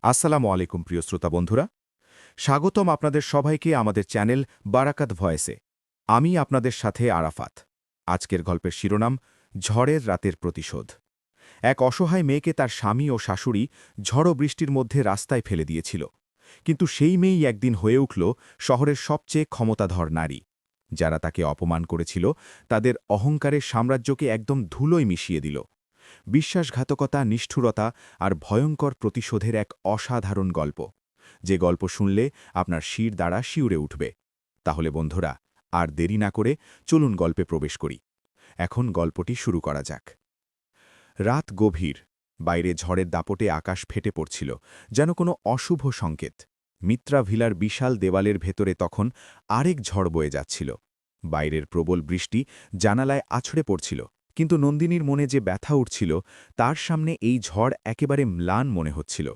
আসসালামু আলাইকুম প্রিয় শ্রোতা বন্ধুরা, স্বাগতম আপনাদের সবাইকে আমাদের চ্যানেল বারাকাত ভয়েসে। আমি আপনাদের সাথে আরাফাত। আজকের গল্পের শিরোনাম ঝড়ের রাতের প্রতিশোধ। এক অসহায় মেয়েকে তার স্বামী ও শাশুড়ি ঝড় বৃষ্টির মধ্যে রাস্তায় ফেলে দিয়েছিল, কিন্তু সেই মেয়েই একদিন হয়ে উঠল শহরের সবচেয়ে ক্ষমতাধর নারী। যারা তাকে অপমান করেছিল তাদের অহংকারের সাম্রাজ্যকে একদম ধুলোয় মিশিয়ে দিল। বিশ্বাসঘাতকতা, নিষ্ঠুরতা আর ভয়ঙ্কর প্রতিশোধের এক অসাধারণ গল্প, যে গল্প শুনলে আপনার শির দ্বারা শিউরে উঠবে। তাহলে বন্ধুরা, আর দেরি না করে চলুন গল্পে প্রবেশ করি। এখন গল্পটি শুরু করা যাক। রাত গভীর, বাইরে ঝড়ের দাপটে আকাশ ফেটে পড়ছিল, যেন কোনো অশুভ সংকেত। মিত্রা ভিলার বিশাল দেওয়ালের ভেতরে তখন আরেক ঝড় বয়ে যাচ্ছিল। বাইরের প্রবল বৃষ্টি জানালায় আছড়ে পড়ছিল, কিন্তু নন্দিনীর মনে যে ব্যথা উঠছিল তার সামনে এই ঝড় একেবারে ম্লান মনে হচ্ছিল।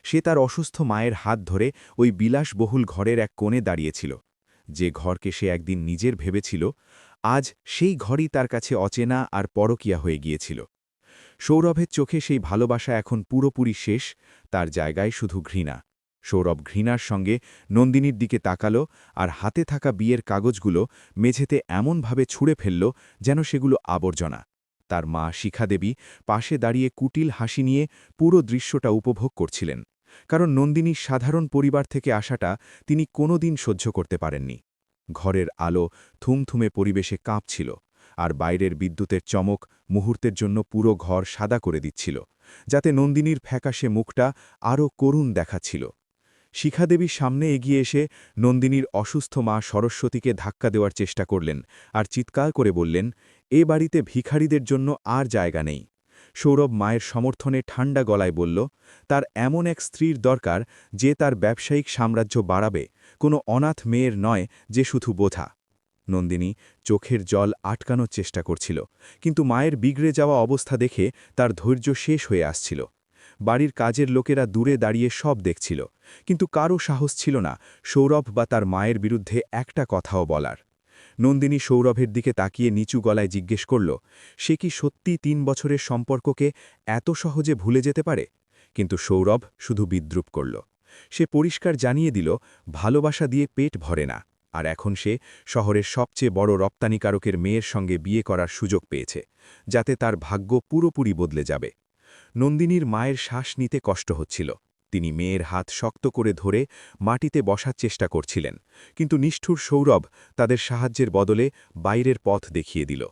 সে তার অসুস্থ মায়ের হাত ধরে ওই বিলাসবহুল ঘরের এক কোণে দাঁড়িয়েছিল। যে ঘরকে সে একদিন নিজের ভেবেছিল, আজ সেই ঘরই তার কাছে অচেনা আর পরকীয়া হয়ে গিয়েছিল। সৌরভের চোখে সেই ভালোবাসা এখন পুরোপুরি শেষ, তার জায়গায় শুধু ঘৃণা। সৌরভ ঘৃণার সঙ্গে নন্দিনীর দিকে তাকালো, আর হাতে থাকা বিয়ের কাগজগুলো মেঝেতে এমনভাবে ছুঁড়ে ফেলল যেন সেগুলো আবর্জনা। তার মা শিখাদেবী পাশে দাঁড়িয়ে কুটিল হাসি নিয়ে পুরো দৃশ্যটা উপভোগ করছিলেন, কারণ নন্দিনীর সাধারণ পরিবার থেকে আসাটা তিনি কোনোদিন সহ্য করতে পারেননি। ঘরের আলো থুমথুমে পরিবেশে কাঁপছিল, আর বাইরের বিদ্যুতের চমক মুহূর্তের জন্য পুরো ঘর সাদা করে দিচ্ছিল, যাতে নন্দিনীর ফ্যাকাশে মুখটা আরও করুণ দেখাচ্ছিল। শিখাদেবী সামনে এগিয়ে এসে নন্দিনীর অসুস্থ মা সরস্বতীকে ধাক্কা দেওয়ার চেষ্টা করলেন, আর চিৎকার করে বললেন, এ বাড়িতে ভিখারিদের জন্য আর জায়গা নেই। সৌরভ মায়ের সমর্থনে ঠান্ডা গলায় বলল, তার এমন এক স্ত্রীর দরকার যে তার ব্যবসায়িক সাম্রাজ্য বাড়াবে, কোনো অনাথ মেয়ের নয় যে শুধু বোঝা। নন্দিনী চোখের জল আটকানোর চেষ্টা করছিল, কিন্তু মায়ের বিগড়ে যাওয়া অবস্থা দেখে তার ধৈর্য শেষ হয়ে আসছিল। বাড়ির কাজের লোকেরা দূরে দাঁড়িয়ে সব দেখছিল, কিন্তু কারও সাহস ছিল না সৌরভ বা তার মায়ের বিরুদ্ধে একটা কথাও বলার। নন্দিনী সৌরভের দিকে তাকিয়ে নিচু গলায় জিজ্ঞেস করল, সে কি সত্যি ৩ বছরের সম্পর্ককে এত সহজে ভুলে যেতে পারে? কিন্তু সৌরভ শুধু বিদ্রুপ করল। সে পরিষ্কার জানিয়ে দিল, ভালোবাসা দিয়ে পেট ভরে না, আর এখন সে শহরের সবচেয়ে বড় রপ্তানিকারকের মেয়ের সঙ্গে বিয়ে করার সুযোগ পেয়েছে, যাতে তার ভাগ্য পুরোপুরি বদলে যাবে। নন্দিনীর মায়ের শ্বাস নিতে কষ্ট হচ্ছিল। তিনি মেয়ের হাত শক্ত করে ধরে মাটিতে বসার চেষ্টা করছিলেন, কিন্তু নিষ্ঠুর সৌরভ তাদের সাহায্যের বদলে বাইরের পথ দেখিয়ে দিল।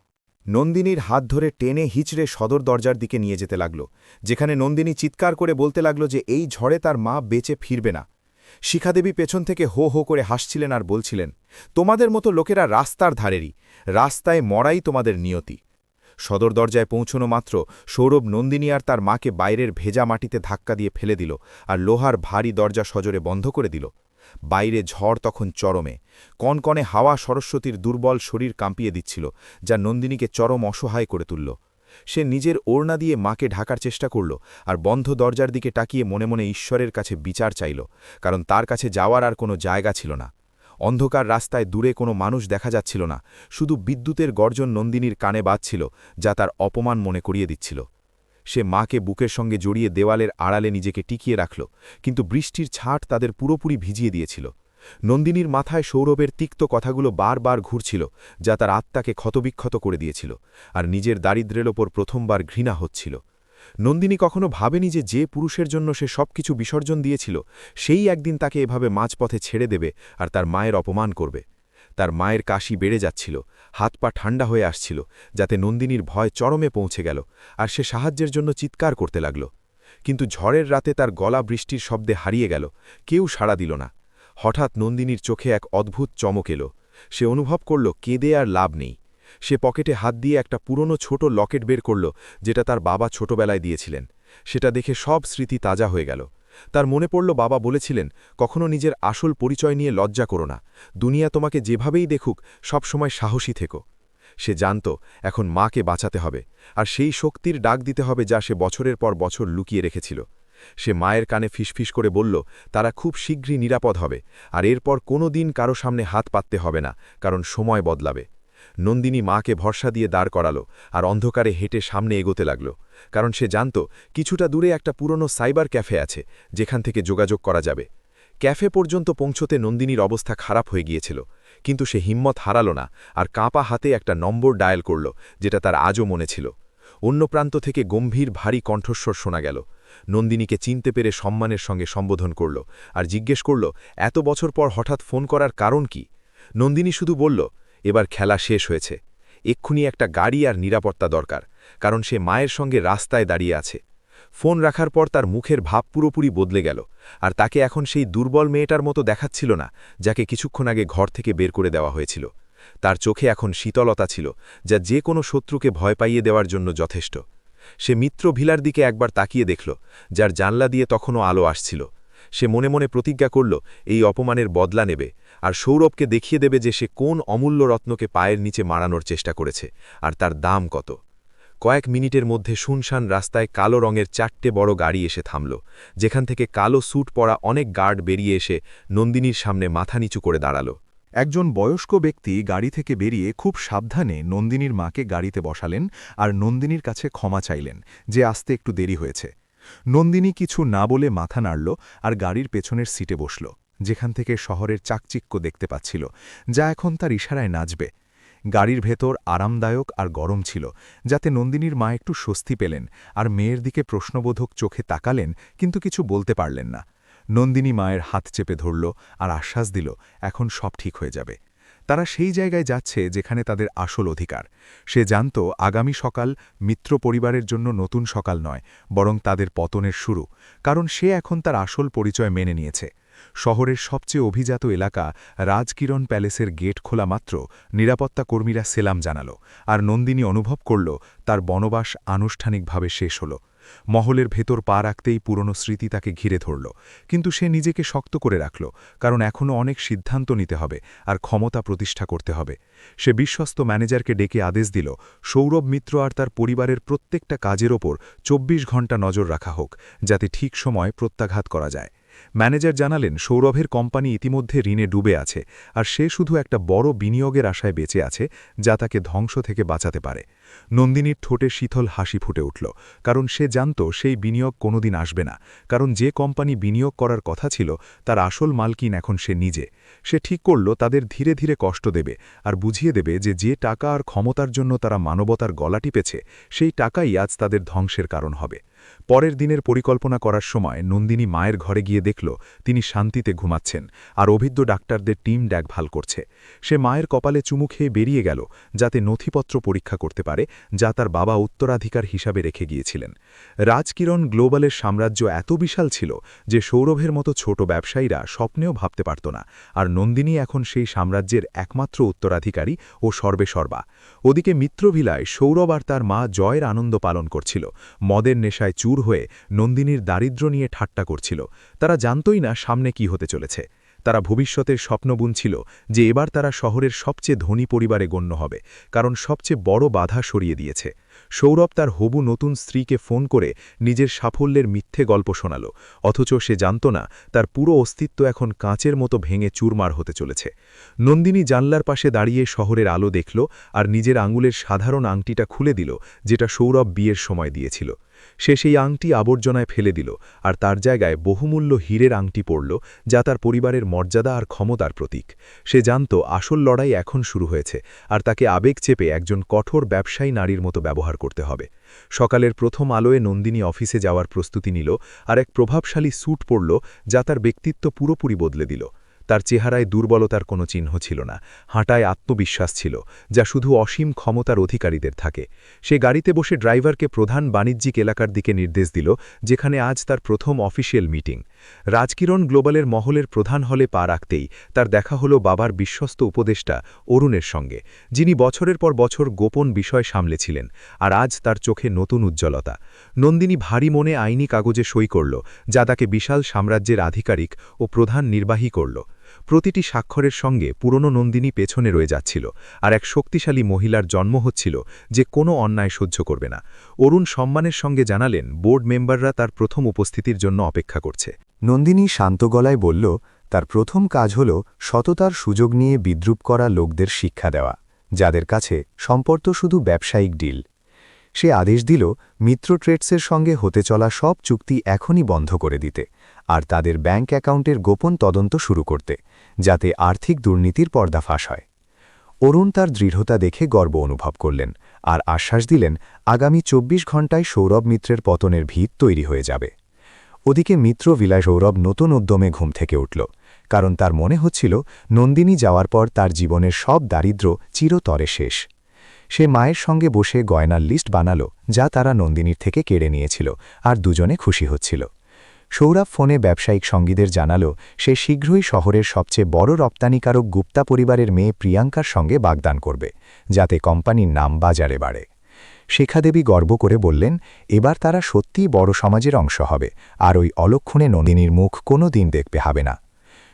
নন্দিনীর হাত ধরে টেনে হিচড়ে সদর দরজার দিকে নিয়ে যেতে লাগল, যেখানে নন্দিনী চিৎকার করে বলতে লাগল যে এই ঝড়ে তার মা বেঁচে ফিরবে না। শিখাদেবী পেছন থেকে হো হো করে হাসছিলেন আর বলছিলেন, তোমাদের মতো লোকেরা রাস্তার ধারেরই, রাস্তায় মরাই তোমাদের নিয়তি। সদর দরজায় পৌঁছনো মাত্র সৌরভ নন্দিনী আর তার মাকে বাইরের ভেজা মাটিতে ধাক্কা দিয়ে ফেলে দিল, আর লোহার ভারী দরজা সজোরে বন্ধ করে দিল। বাইরে ঝড় তখন চরমে। কনকনে হাওয়া সরস্বতীর দুর্বল শরীর কাঁপিয়ে দিচ্ছিল, যা নন্দিনীকে চরম অসহায় করে তুলল। সে নিজের ওড়না দিয়ে মাকে ঢাকার চেষ্টা করল, আর বন্ধ দরজার দিকে তাকিয়ে মনে মনে ঈশ্বরের কাছে বিচার চাইল, কারণ তার কাছে যাওয়ার আর কোনো জায়গা ছিল না। অন্ধকার রাস্তায় দূরে কোনো মানুষ দেখা যাচ্ছিল না, শুধু বিদ্যুতের গর্জন নন্দিনীর কানে বাজছিল, যা তার অপমান মনে করিয়ে দিচ্ছিল। সে মাকে বুকের সঙ্গে জড়িয়ে দেওয়ালের আড়ালে নিজেকে টিকিয়ে রাখল, কিন্তু বৃষ্টির ছাট তাদের পুরোপুরি ভিজিয়ে দিয়েছিল। নন্দিনীর মাথায় সৌরভের তিক্ত কথাগুলো বারবার ঘুরছিল, যা তার আত্মাকে ক্ষতবিক্ষত করে দিয়েছিল, আর নিজের দারিদ্র্যের ওপর প্রথমবার ঘৃণা হচ্ছিল। নন্দিনী কখনো ভাবেনি যে যে পুরুষের জন্য সে সবকিছু বিসর্জন দিয়েছিল, সেই একদিন তাকে এভাবে মাঝপথে ছেড়ে দেবে আর তার মায়ের অপমান করবে। তার মায়ের কাশি বেড়ে যাচ্ছিল, হাত পা ঠান্ডা হয়ে আসছিল, যাতে নন্দিনীর ভয় চরমে পৌঁছে গেল, আর সে সাহায্যের জন্য চিৎকার করতে লাগল। কিন্তু ঝড়ের রাতে তার গলা বৃষ্টির শব্দে হারিয়ে গেল, কেউ সাড়া দিল না। হঠাৎ নন্দিনীর চোখে এক অদ্ভুত চমক এলো। সে অনুভব করল কেঁদে আর লাভ নেই। সে পকেটে হাত দিয়ে একটা পুরনো ছোট লকেট বের করল, যেটা তার বাবা ছোটবেলায় দিয়েছিলেন। সেটা দেখে সব স্মৃতি তাজা হয়ে গেল। তার মনে পড়ল বাবা বলেছিলেন, কখনো নিজের আসল পরিচয় নিয়ে লজ্জা করো না, দুনিয়া তোমাকে যেভাবেই দেখুক সবসময় সাহসী থেকো। সে জানত এখন মাকে বাঁচাতে হবে, আর সেই শক্তির ডাক দিতে হবে যা সে বছরের পর বছর লুকিয়ে রেখেছিল। সে মায়ের কানে ফিসফিস করে বলল, তারা খুব শীঘ্রই নিরাপদ হবে, আর এরপর কোনো দিন কারো সামনে হাত পাততে হবে না, কারণ সময় বদলাবে। নন্দিনী মাকে ভরসা দিয়ে দাঁড় করালো আর অন্ধকারে হেঁটে সামনে এগোতে লাগল, কারণ সে জানত কিছুটা দূরে একটা পুরনো সাইবার ক্যাফে আছে যেখান থেকে যোগাযোগ করা যাবে। ক্যাফে পর্যন্ত পৌঁছতে নন্দিনীর অবস্থা খারাপ হয়ে গিয়েছিল, কিন্তু সে হিম্মত হারালো না আর কাঁপা হাতে একটা নম্বর ডায়াল করল, যেটা তার আজও মনে ছিল। অন্য প্রান্ত থেকে গম্ভীর ভারী কণ্ঠস্বর শোনা গেল। নন্দিনীকে চিনতে পেরে সম্মানের সঙ্গে সম্বোধন করল আর জিজ্ঞেস করল এত বছর পর হঠাৎ ফোন করার কারণ কি। নন্দিনী শুধু বলল, এবার খেলা শেষ হয়েছে, এক্ষুনি একটা গাড়ি আর নিরাপত্তা দরকার, কারণ সে মায়ের সঙ্গে রাস্তায় দাঁড়িয়ে আছে। ফোন রাখার পর তার মুখের ভাব পুরোপুরি বদলে গেল, আর তাকে এখন সেই দুর্বল মেয়েটার মতো দেখাচ্ছিল না যাকে কিছুক্ষণ আগে ঘর থেকে বের করে দেওয়া হয়েছিল। তার চোখে এখন শীতলতা ছিল, যা যে কোনো শত্রুকে ভয় পাইয়ে দেওয়ার জন্য যথেষ্ট। সে মিত্র ভিলার দিকে একবার তাকিয়ে দেখল, যার জানলা দিয়ে তখনও আলো আসছিল। সে মনে মনে প্রতিজ্ঞা করল এই অপমানের বদলা নেবে, আর সৌরভকে দেখিয়ে দেবে যে সে কোন অমূল্য রত্নকে পায়ের নিচে মারানোর চেষ্টা করেছে আর তার দাম কত। কয়েক মিনিটের মধ্যে শুনশান রাস্তায় কালো রঙের 4টে বড় গাড়ি এসে থামল, যেখান থেকে কালো স্যুট পরা অনেক গার্ড বেরিয়ে এসে নন্দিনীর সামনে মাথা নিচু করে দাঁড়াল। একজন বয়স্ক ব্যক্তি গাড়ি থেকে বেরিয়ে খুব সাবধানে নন্দিনীর মাকে গাড়িতে বসালেন আর নন্দিনীর কাছে ক্ষমা চাইলেন যে আসতে একটু দেরি হয়েছে। নন্দিনী কিছু না বলে মাথা নাড়ল আর গাড়ির পেছনের সিটে বসল, যেখান থেকে শহরের চাকচিক্য দেখতে পাচ্ছিল, যা এখন তার ইশারায় নাচবে। গাড়ির ভেতর আরামদায়ক আর গরম ছিল, যাতে নন্দিনীর মা একটু স্বস্তি পেলেন আর মেয়ের দিকে প্রশ্নবোধক চোখে তাকালেন, কিন্তু কিছু বলতে পারলেন না। নন্দিনী মায়ের হাত চেপে ধরল আর আশ্বাস দিল এখন সব ঠিক হয়ে যাবে। তারা সেই জায়গায় যাচ্ছে যেখানে তাদের আসল অধিকার। সে জানত আগামী সকাল মিত্র পরিবারের জন্য নতুন সকাল নয়, বরং তাদের পতনের শুরু, কারণ সে এখন তার আসল পরিচয় মেনে নিয়েছে। শহরের সবচেয়ে অভিজাত এলাকা রাজকিরণ প্যালেসের গেট খোলা মাত্র নিরাপত্তা কর্মীরা সেলাম জানাল, আর নন্দিনী অনুভব করল তার বনবাস আনুষ্ঠানিকভাবে শেষ হল। মহলের ভেতর পা রাখতেই পুরনো স্মৃতি তাকে ঘিরে ধরল, কিন্তু সে নিজেকে শক্ত করে রাখল, কারণ এখনও অনেক সিদ্ধান্ত নিতে হবে আর ক্ষমতা প্রতিষ্ঠা করতে হবে। সে বিশ্বস্ত ম্যানেজারকে ডেকে আদেশ দিল সৌরভ মিত্র আর তার পরিবারের প্রত্যেকটা কাজের ওপর ২৪ ঘণ্টা নজর রাখা হোক, যাতে ঠিক সময় প্রত্যাঘাত করা যায়। ম্যানেজার জানালেন সৌরভের কোম্পানি ইতিমধ্যে ঋণে ডুবে আছে, আর সে শুধু একটা বড় বিনিয়োগের আশায় বেঁচে আছে যা তাকে ধ্বংস থেকে বাঁচাতে পারে। নন্দিনীর ঠোঁটে শীতল হাসি ফুটে উঠল, কারণ সে জানত সেই বিনিয়োগ কোনোদিন আসবে না, কারণ যে কোম্পানি বিনিয়োগ করার কথা ছিল তার আসল মালকিন এখন সে নিজে। সে ঠিক করল তাদের ধীরে ধীরে কষ্ট দেবে আর বুঝিয়ে দেবে যে যে টাকা আর ক্ষমতার জন্য তারা মানবতার গলা টিপেছে, সেই টাকাই আজ তাদের ধ্বংসের কারণ হবে। পরের দিনের পরিকল্পনা করার সময় নন্দিনী মায়ের ঘরে গিয়ে দেখল তিনি শান্তিতে ঘুমাচ্ছেন আর অভিজ্ঞ ডাক্তারদের টিম দেখভাল করছে। সে মায়ের কপালে চুমু খেয়ে বেরিয়ে গেল, যাতে নথিপত্র পরীক্ষা করতে পারে যা তার বাবা উত্তরাধিকার হিসাবে রেখে গিয়েছিলেন। রাজকিরণ গ্লোবালের সাম্রাজ্য এত বিশাল ছিল যে সৌরভের মতো ছোট ব্যবসায়ীরা স্বপ্নেও ভাবতে পারত না, আর নন্দিনী এখন সেই সাম্রাজ্যের একমাত্র উত্তরাধিকারী ও সর্বেসর্বা। ওদিকে মিত্রভিলায় সৌরভ আর তার মা জয়ের আনন্দ পালন করছিল, মদের নেশায় চুর হয়ে নন্দিনীর দারিদ্র্য নিয়ে ঠাট্টা করছিল। তারা জানতই না সামনে কি হতে চলেছে। তারা ভবিষ্যতের স্বপ্ন বুনছিল যে এবার তারা শহরের সবচেয়ে ধনী পরিবারে গণ্য হবে, কারণ সবচেয়ে বড় বাধা সরিয়ে দিয়েছে। সৌরভ তার হবু নতুন স্ত্রীকে ফোন করে নিজের সাফল্যের মিথ্যে গল্প শোনাল, অথচ সে জানত না তার পুরো অস্তিত্ব এখন কাঁচের মতো ভেঙে চুরমার হতে চলেছে। নন্দিনী জানলার পাশে দাঁড়িয়ে শহরের আলো দেখল আর নিজের আঙুলের সাধারণ আংটিটা খুলে দিল, যেটা সৌরভ বিয়ের সময় দিয়েছিল। সে সেই আংটি আবর্জনায় ফেলে দিল আর তার জায়গায় বহুমূল্য হীরের আংটি পরল, যা তার পরিবারের মর্যাদা আর ক্ষমতার প্রতীক। সে জানত আসল লড়াই এখন শুরু হয়েছে, আর তাকে আবেগ চেপে একজন কঠোর ব্যবসায়ী নারীর মতো ব্যবহার করতে হবে। সকালের প্রথম আলোয় নন্দিনী অফিসে যাওয়ার প্রস্তুতি নিল আর এক প্রভাবশালী স্যুট পরল, যা তার ব্যক্তিত্ব পুরোপুরি বদলে দিল। তার চেহারায় দুর্বলতার কোনো চিহ্ন ছিল না, হাঁটায় আত্মবিশ্বাস ছিল, যা শুধু অসীম ক্ষমতার অধিকারীদের থাকে। সে গাড়িতে বসে ড্রাইভারকে প্রধান বাণিজ্যিক এলাকার দিকে নির্দেশ দিল, যেখানে আজ তার প্রথম অফিসিয়াল মিটিং। রাজকিরণ গ্লোবালের মহলের প্রধান হলে পা রাখতেই তার দেখা হলো বাবার বিশ্বস্ত উপদেষ্টা অরুণের সঙ্গে, যিনি বছরের পর বছর গোপন বিষয় সামলেছিলেন, আর আজ তার চোখে নতুন উজ্জ্বলতা। নন্দিনী ভারী মনে আইনি কাগজে সই করল, যা তাকে বিশাল সাম্রাজ্যের আধিকারিক ও প্রধান নির্বাহী করল। প্রতিটি স্বাক্ষরের সঙ্গে পুরনো নন্দিনী পেছনে রয়ে যাচ্ছিল, আর এক শক্তিশালী মহিলার জন্ম হচ্ছিল যে কোনো অন্যায় সহ্য করবে না। অরুণ সম্মানের সঙ্গে জানালেন বোর্ড মেম্বাররা তার প্রথম উপস্থিতির জন্য অপেক্ষা করছে। নন্দিনী শান্ত গলায় বলল তার প্রথম কাজ হল সততার সুযোগ নিয়ে বিদ্রুপ করা লোকদের শিক্ষা দেওয়া, যাদের কাছে সম্পর্ক শুধু ব্যবসায়িক ডিল। সে আদেশ দিল মিত্র ট্রেডসের সঙ্গে হতে চলা সব চুক্তি এখনই বন্ধ করে দিতে আর তাদের ব্যাংক অ্যাকাউন্টের গোপন তদন্ত শুরু করতে, যাতে আর্থিক দুর্নীতির পর্দাফাশ হয়। অরুণ তার দৃঢ়তা দেখে গর্ব অনুভব করলেন আর আশ্বাস দিলেন আগামী ২৪ ঘণ্টায় সৌরভ মিত্রের পতনের ভিত তৈরি হয়ে যাবে। ওদিকে মিত্র ভিলায় সৌরভ নতুন উদ্যমে ঘুম থেকে উঠল, কারণ তার মনে হচ্ছিল নন্দিনী যাওয়ার পর তার জীবনের সব দারিদ্র্য চিরতরে শেষ। সে মায়ের সঙ্গে বসে গয়নার লিস্ট বানাল যা তারা নন্দিনীর থেকে কেড়ে নিয়েছিল, আর দুজনে খুশি হচ্ছিল। সৌরভ ফোনে ব্যবসায়িক সঙ্গীদের জানাল সে শীঘ্রই শহরের সবচেয়ে বড় রপ্তানিকারক গুপ্তা পরিবারের মেয়ে প্রিয়াঙ্কার সঙ্গে বাগদান করবে, যাতে কোম্পানির নাম বাজারে বাড়ে। শিখাদেবী গর্ব করে বললেন এবার তারা সত্যিই বড় সমাজের অংশ হবে, আর ওই অলক্ষণে নন্দিনীর মুখ কোনো দিন দেখতে হবে না।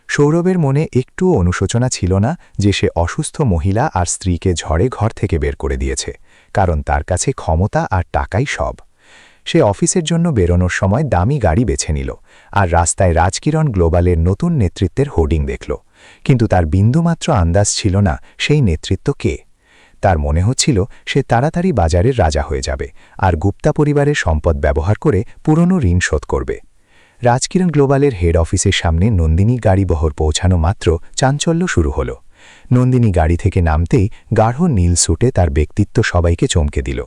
সৌরভের মনে একটুও অনুশোচনা ছিল না যে সে অসুস্থ মহিলা আর স্ত্রীকে ঝড়ে ঘর থেকে বের করে দিয়েছে, কারণ তার কাছে ক্ষমতা আর টাকাই সব। সে অফিসের জন্য বেরোনোর সময় দামি গাড়ি বেছে নিল আর রাস্তায় রাজকিরণ গ্লোবালের নতুন নেতৃত্বের হোর্ডিং দেখল, কিন্তু তার বিন্দুমাত্র আন্দাজ ছিল না সেই নেতৃত্ব কে। তার মনে হচ্ছিল সে তাড়াতাড়ি বাজারের রাজা হয়ে যাবে আর গুপ্তা পরিবারের সম্পদ ব্যবহার করে পুরনো ঋণ শোধ করবে। রাজকিরণ গ্লোবালের হেড অফিসের সামনে নন্দিনী গাড়িবহর পৌঁছানো মাত্র চাঞ্চল্য শুরু হল। নন্দিনী গাড়ি থেকে নামতেই গাঢ় নীল স্যুটে তার ব্যক্তিত্ব সবাইকে চমকে দিল।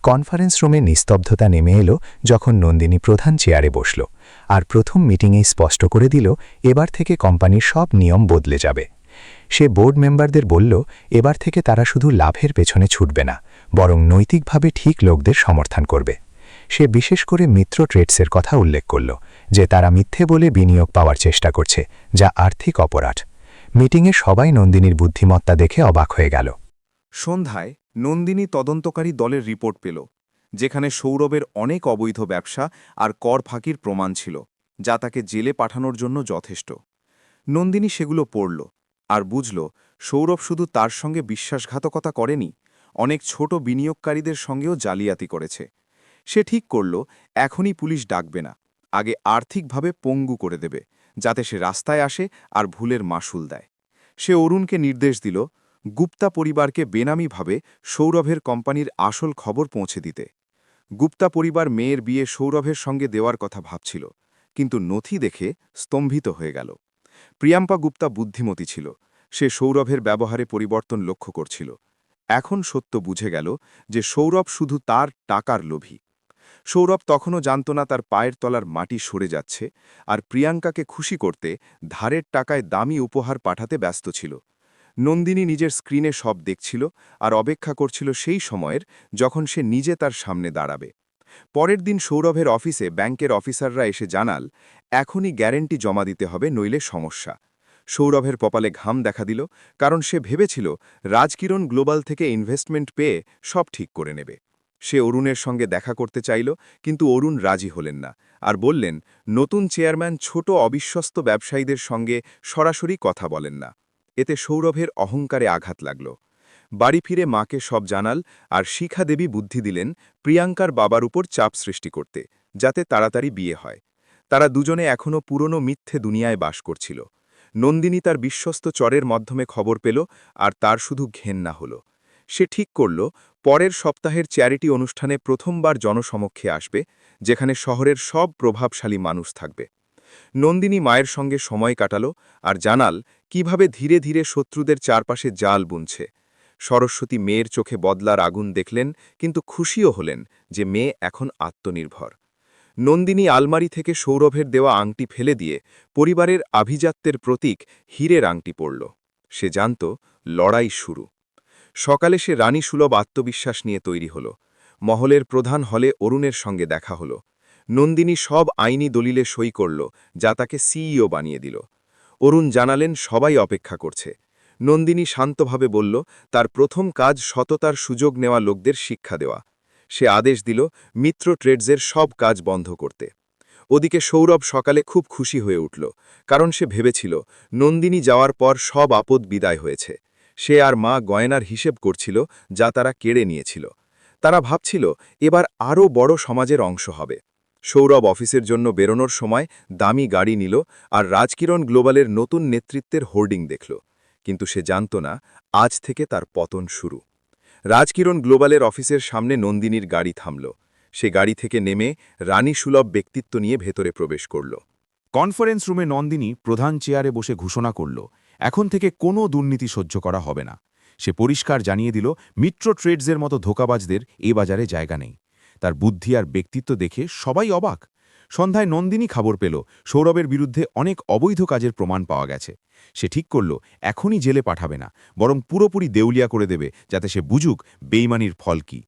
কনফারেন্স রুমে নিস্তব্ধতা নেমে এলো যখন নন্দিনী প্রধান চেয়ারে বসল, আর প্রথম মিটিংয়েই স্পষ্ট করে দিল এবার থেকে কোম্পানির সব নিয়ম বদলে যাবে। সে বোর্ড মেম্বারদের বলল এবার থেকে তারা শুধু লাভের পেছনে ছুটবে না, বরং নৈতিকভাবে ঠিক লোকদের সমর্থন করবে। সে বিশেষ করে মিত্র ট্রেডসের কথা উল্লেখ করল যে তারা মিথ্যে বলে বিনিয়োগ পাওয়ার চেষ্টা করছে, যা আর্থিক অপরাধ। মিটিংয়ে সবাই নন্দিনীর বুদ্ধিমত্তা দেখে অবাক হয়ে গেল। সন্ধ্যায় নন্দিনী তদন্তকারী দলের রিপোর্ট পেল, যেখানে সৌরভের অনেক অবৈধ ব্যবসা আর কর ফাঁকির প্রমাণ ছিল, যা তাকে জেলে পাঠানোর জন্য যথেষ্ট। নন্দিনী সেগুলো পড়ল আর বুঝল সৌরভ শুধু তার সঙ্গে বিশ্বাসঘাতকতা করেনি, অনেক ছোট বিনিয়োগকারীদের সঙ্গেও জালিয়াতি করেছে। সে ঠিক করল এখনই পুলিশ ডাকবে না, আগে আর্থিকভাবে পঙ্গু করে দেবে, যাতে সে রাস্তায় আসে আর ভুলের মাসুল দেয়। সে অরুণকে নির্দেশ দিল গুপ্তা পরিবারকে বেনামিভাবে সৌরভের কোম্পানির আসল খবর পৌঁছে দিতে। গুপ্তা পরিবার মেয়ের বিয়ে সৌরভের সঙ্গে দেওয়ার কথা ভাবছিল, কিন্তু নথি দেখে স্তম্ভিত হয়ে গেল। প্রিয়াম্পা গুপ্তা বুদ্ধিমতী ছিল, সে সৌরভের ব্যবহারে পরিবর্তন লক্ষ্য করছিল। এখন সত্য বুঝে গেল যে সৌরভ শুধু তার টাকার লোভী। সৌরভ তখনও জানত না তার পায়ের তলার মাটি সরে যাচ্ছে, আর প্রিয়াঙ্কাকে খুশি করতে ধারের টাকায় দামি উপহার পাঠাতে ব্যস্ত ছিল। নন্দিনী নিজের স্ক্রিনে সব দেখছিল আর অপেক্ষা করছিল সেই সময়ের যখন সে নিজে তার সামনে দাঁড়াবে। পরের দিন সৌরভের অফিসে ব্যাংকের অফিসাররা এসে জানাল এখনই গ্যারেন্টি জমা দিতে হবে, নইলে সমস্যা। সৌরভের কপালে ঘাম দেখা দিল, কারণ সে ভেবেছিল রাজকিরণ গ্লোবাল থেকে ইনভেস্টমেন্ট পেয়ে সব ঠিক করে নেবে। সে অরুণের সঙ্গে দেখা করতে চাইল, কিন্তু অরুণ রাজি হলেন না আর বললেন নতুন চেয়ারম্যান ছোট অবিশ্বস্ত ব্যবসায়ীদের সঙ্গে সরাসরি কথা বলেন না। এতে সৌরভের অহংকারে আঘাত লাগল। বাড়ি ফিরে মাকে সব জানাল আর শিখাদেবী বুদ্ধি দিলেন প্রিয়াঙ্কার বাবার উপর চাপ সৃষ্টি করতে, যাতে তাড়াতাড়ি বিয়ে হয়। তারা দুজনে এখনও পুরনো মিথ্যে দুনিয়ায় বাস করছিল। নন্দিনী তার বিশ্বস্ত চরের মাধ্যমে খবর পেল, আর তার শুধু ঘেন্না হল। সে ঠিক করল পরের সপ্তাহের চ্যারিটি অনুষ্ঠানে প্রথমবার জনসমক্ষে আসবে, যেখানে শহরের সব প্রভাবশালী মানুষ থাকবে। নন্দিনী মায়ের সঙ্গে সময় কাটাল আর জানাল কিভাবে ধীরে ধীরে শত্রুদের চারপাশে জাল বুনছে। সরস্বতী মেয়ের চোখে বদলার আগুন দেখলেন, কিন্তু খুশিও হলেন যে মেয়ে এখন আত্মনির্ভর। নন্দিনী আলমারি থেকে সৌরভের দেওয়া আংটি ফেলে দিয়ে পরিবারের আভিজাত্যের প্রতীক হীরের আংটি পরল। সে জানত লড়াই শুরু। সকালে সে রানী সুলভ আত্মবিশ্বাস নিয়ে তৈরি হল। মহলের প্রধান হলে অরুণের সঙ্গে দেখা হল। নন্দিনী সব আইনি দলিলে সই করল, যা তাকে সিইও বানিয়ে দিল। অরুণ জানালেন সবাই অপেক্ষা করছে। নন্দিনী শান্তভাবে বলল তার প্রথম কাজ সততার সুযোগ নেওয়া লোকদের শিক্ষা দেওয়া। সে আদেশ দিল মিত্র ট্রেডসের সব কাজ বন্ধ করতে। ওদিকে সৌরভ সকালে খুব খুশি হয়ে উঠল, কারণ সে ভেবেছিল নন্দিনী যাওয়ার পর সব আপদ বিদায় হয়েছে। সে আর মা গয়নার হিসেব করছিল, যা তারা কেড়ে নিয়েছিল। তারা ভাবছিল এবার আরও বড় সমাজের অংশ হবে। সৌরভ অফিসের জন্য বেরোনোর সময় দামি গাড়ি নিল আর রাজকিরণ গ্লোবালের নতুন নেতৃত্বের হোর্ডিং দেখল। কিন্তু সে জানত না আজ থেকে তার পতন শুরু। রাজকিরণ গ্লোবালের অফিসের সামনে নন্দিনীর গাড়ি থামল। সে গাড়ি থেকে নেমে রানী সুলভ ব্যক্তিত্ব নিয়ে ভেতরে প্রবেশ করল। কনফারেন্স রুমে নন্দিনী প্রধান চেয়ারে বসে ঘোষণা করল, এখন থেকে কোনো দুর্নীতি সহ্য করা হবে না। সে পরিষ্কার জানিয়ে দিল, মিত্র ট্রেডসের মতো ধোঁকাবাজদের এ বাজারে জায়গা নেই। তার বুদ্ধি আর ব্যক্তিত্ব দেখে সবাই অবাক। সন্ধ্যায় নন্দিনী খবর পেল সৌরভের বিরুদ্ধে অনেক অবৈধ কাজের প্রমাণ পাওয়া গেছে। সে ঠিক করল এখনই জেলে পাঠাবে না, বরং পুরোপুরি দেউলিয়া করে দেবে, যাতে সে বুঝুক বেইমানির ফল কি।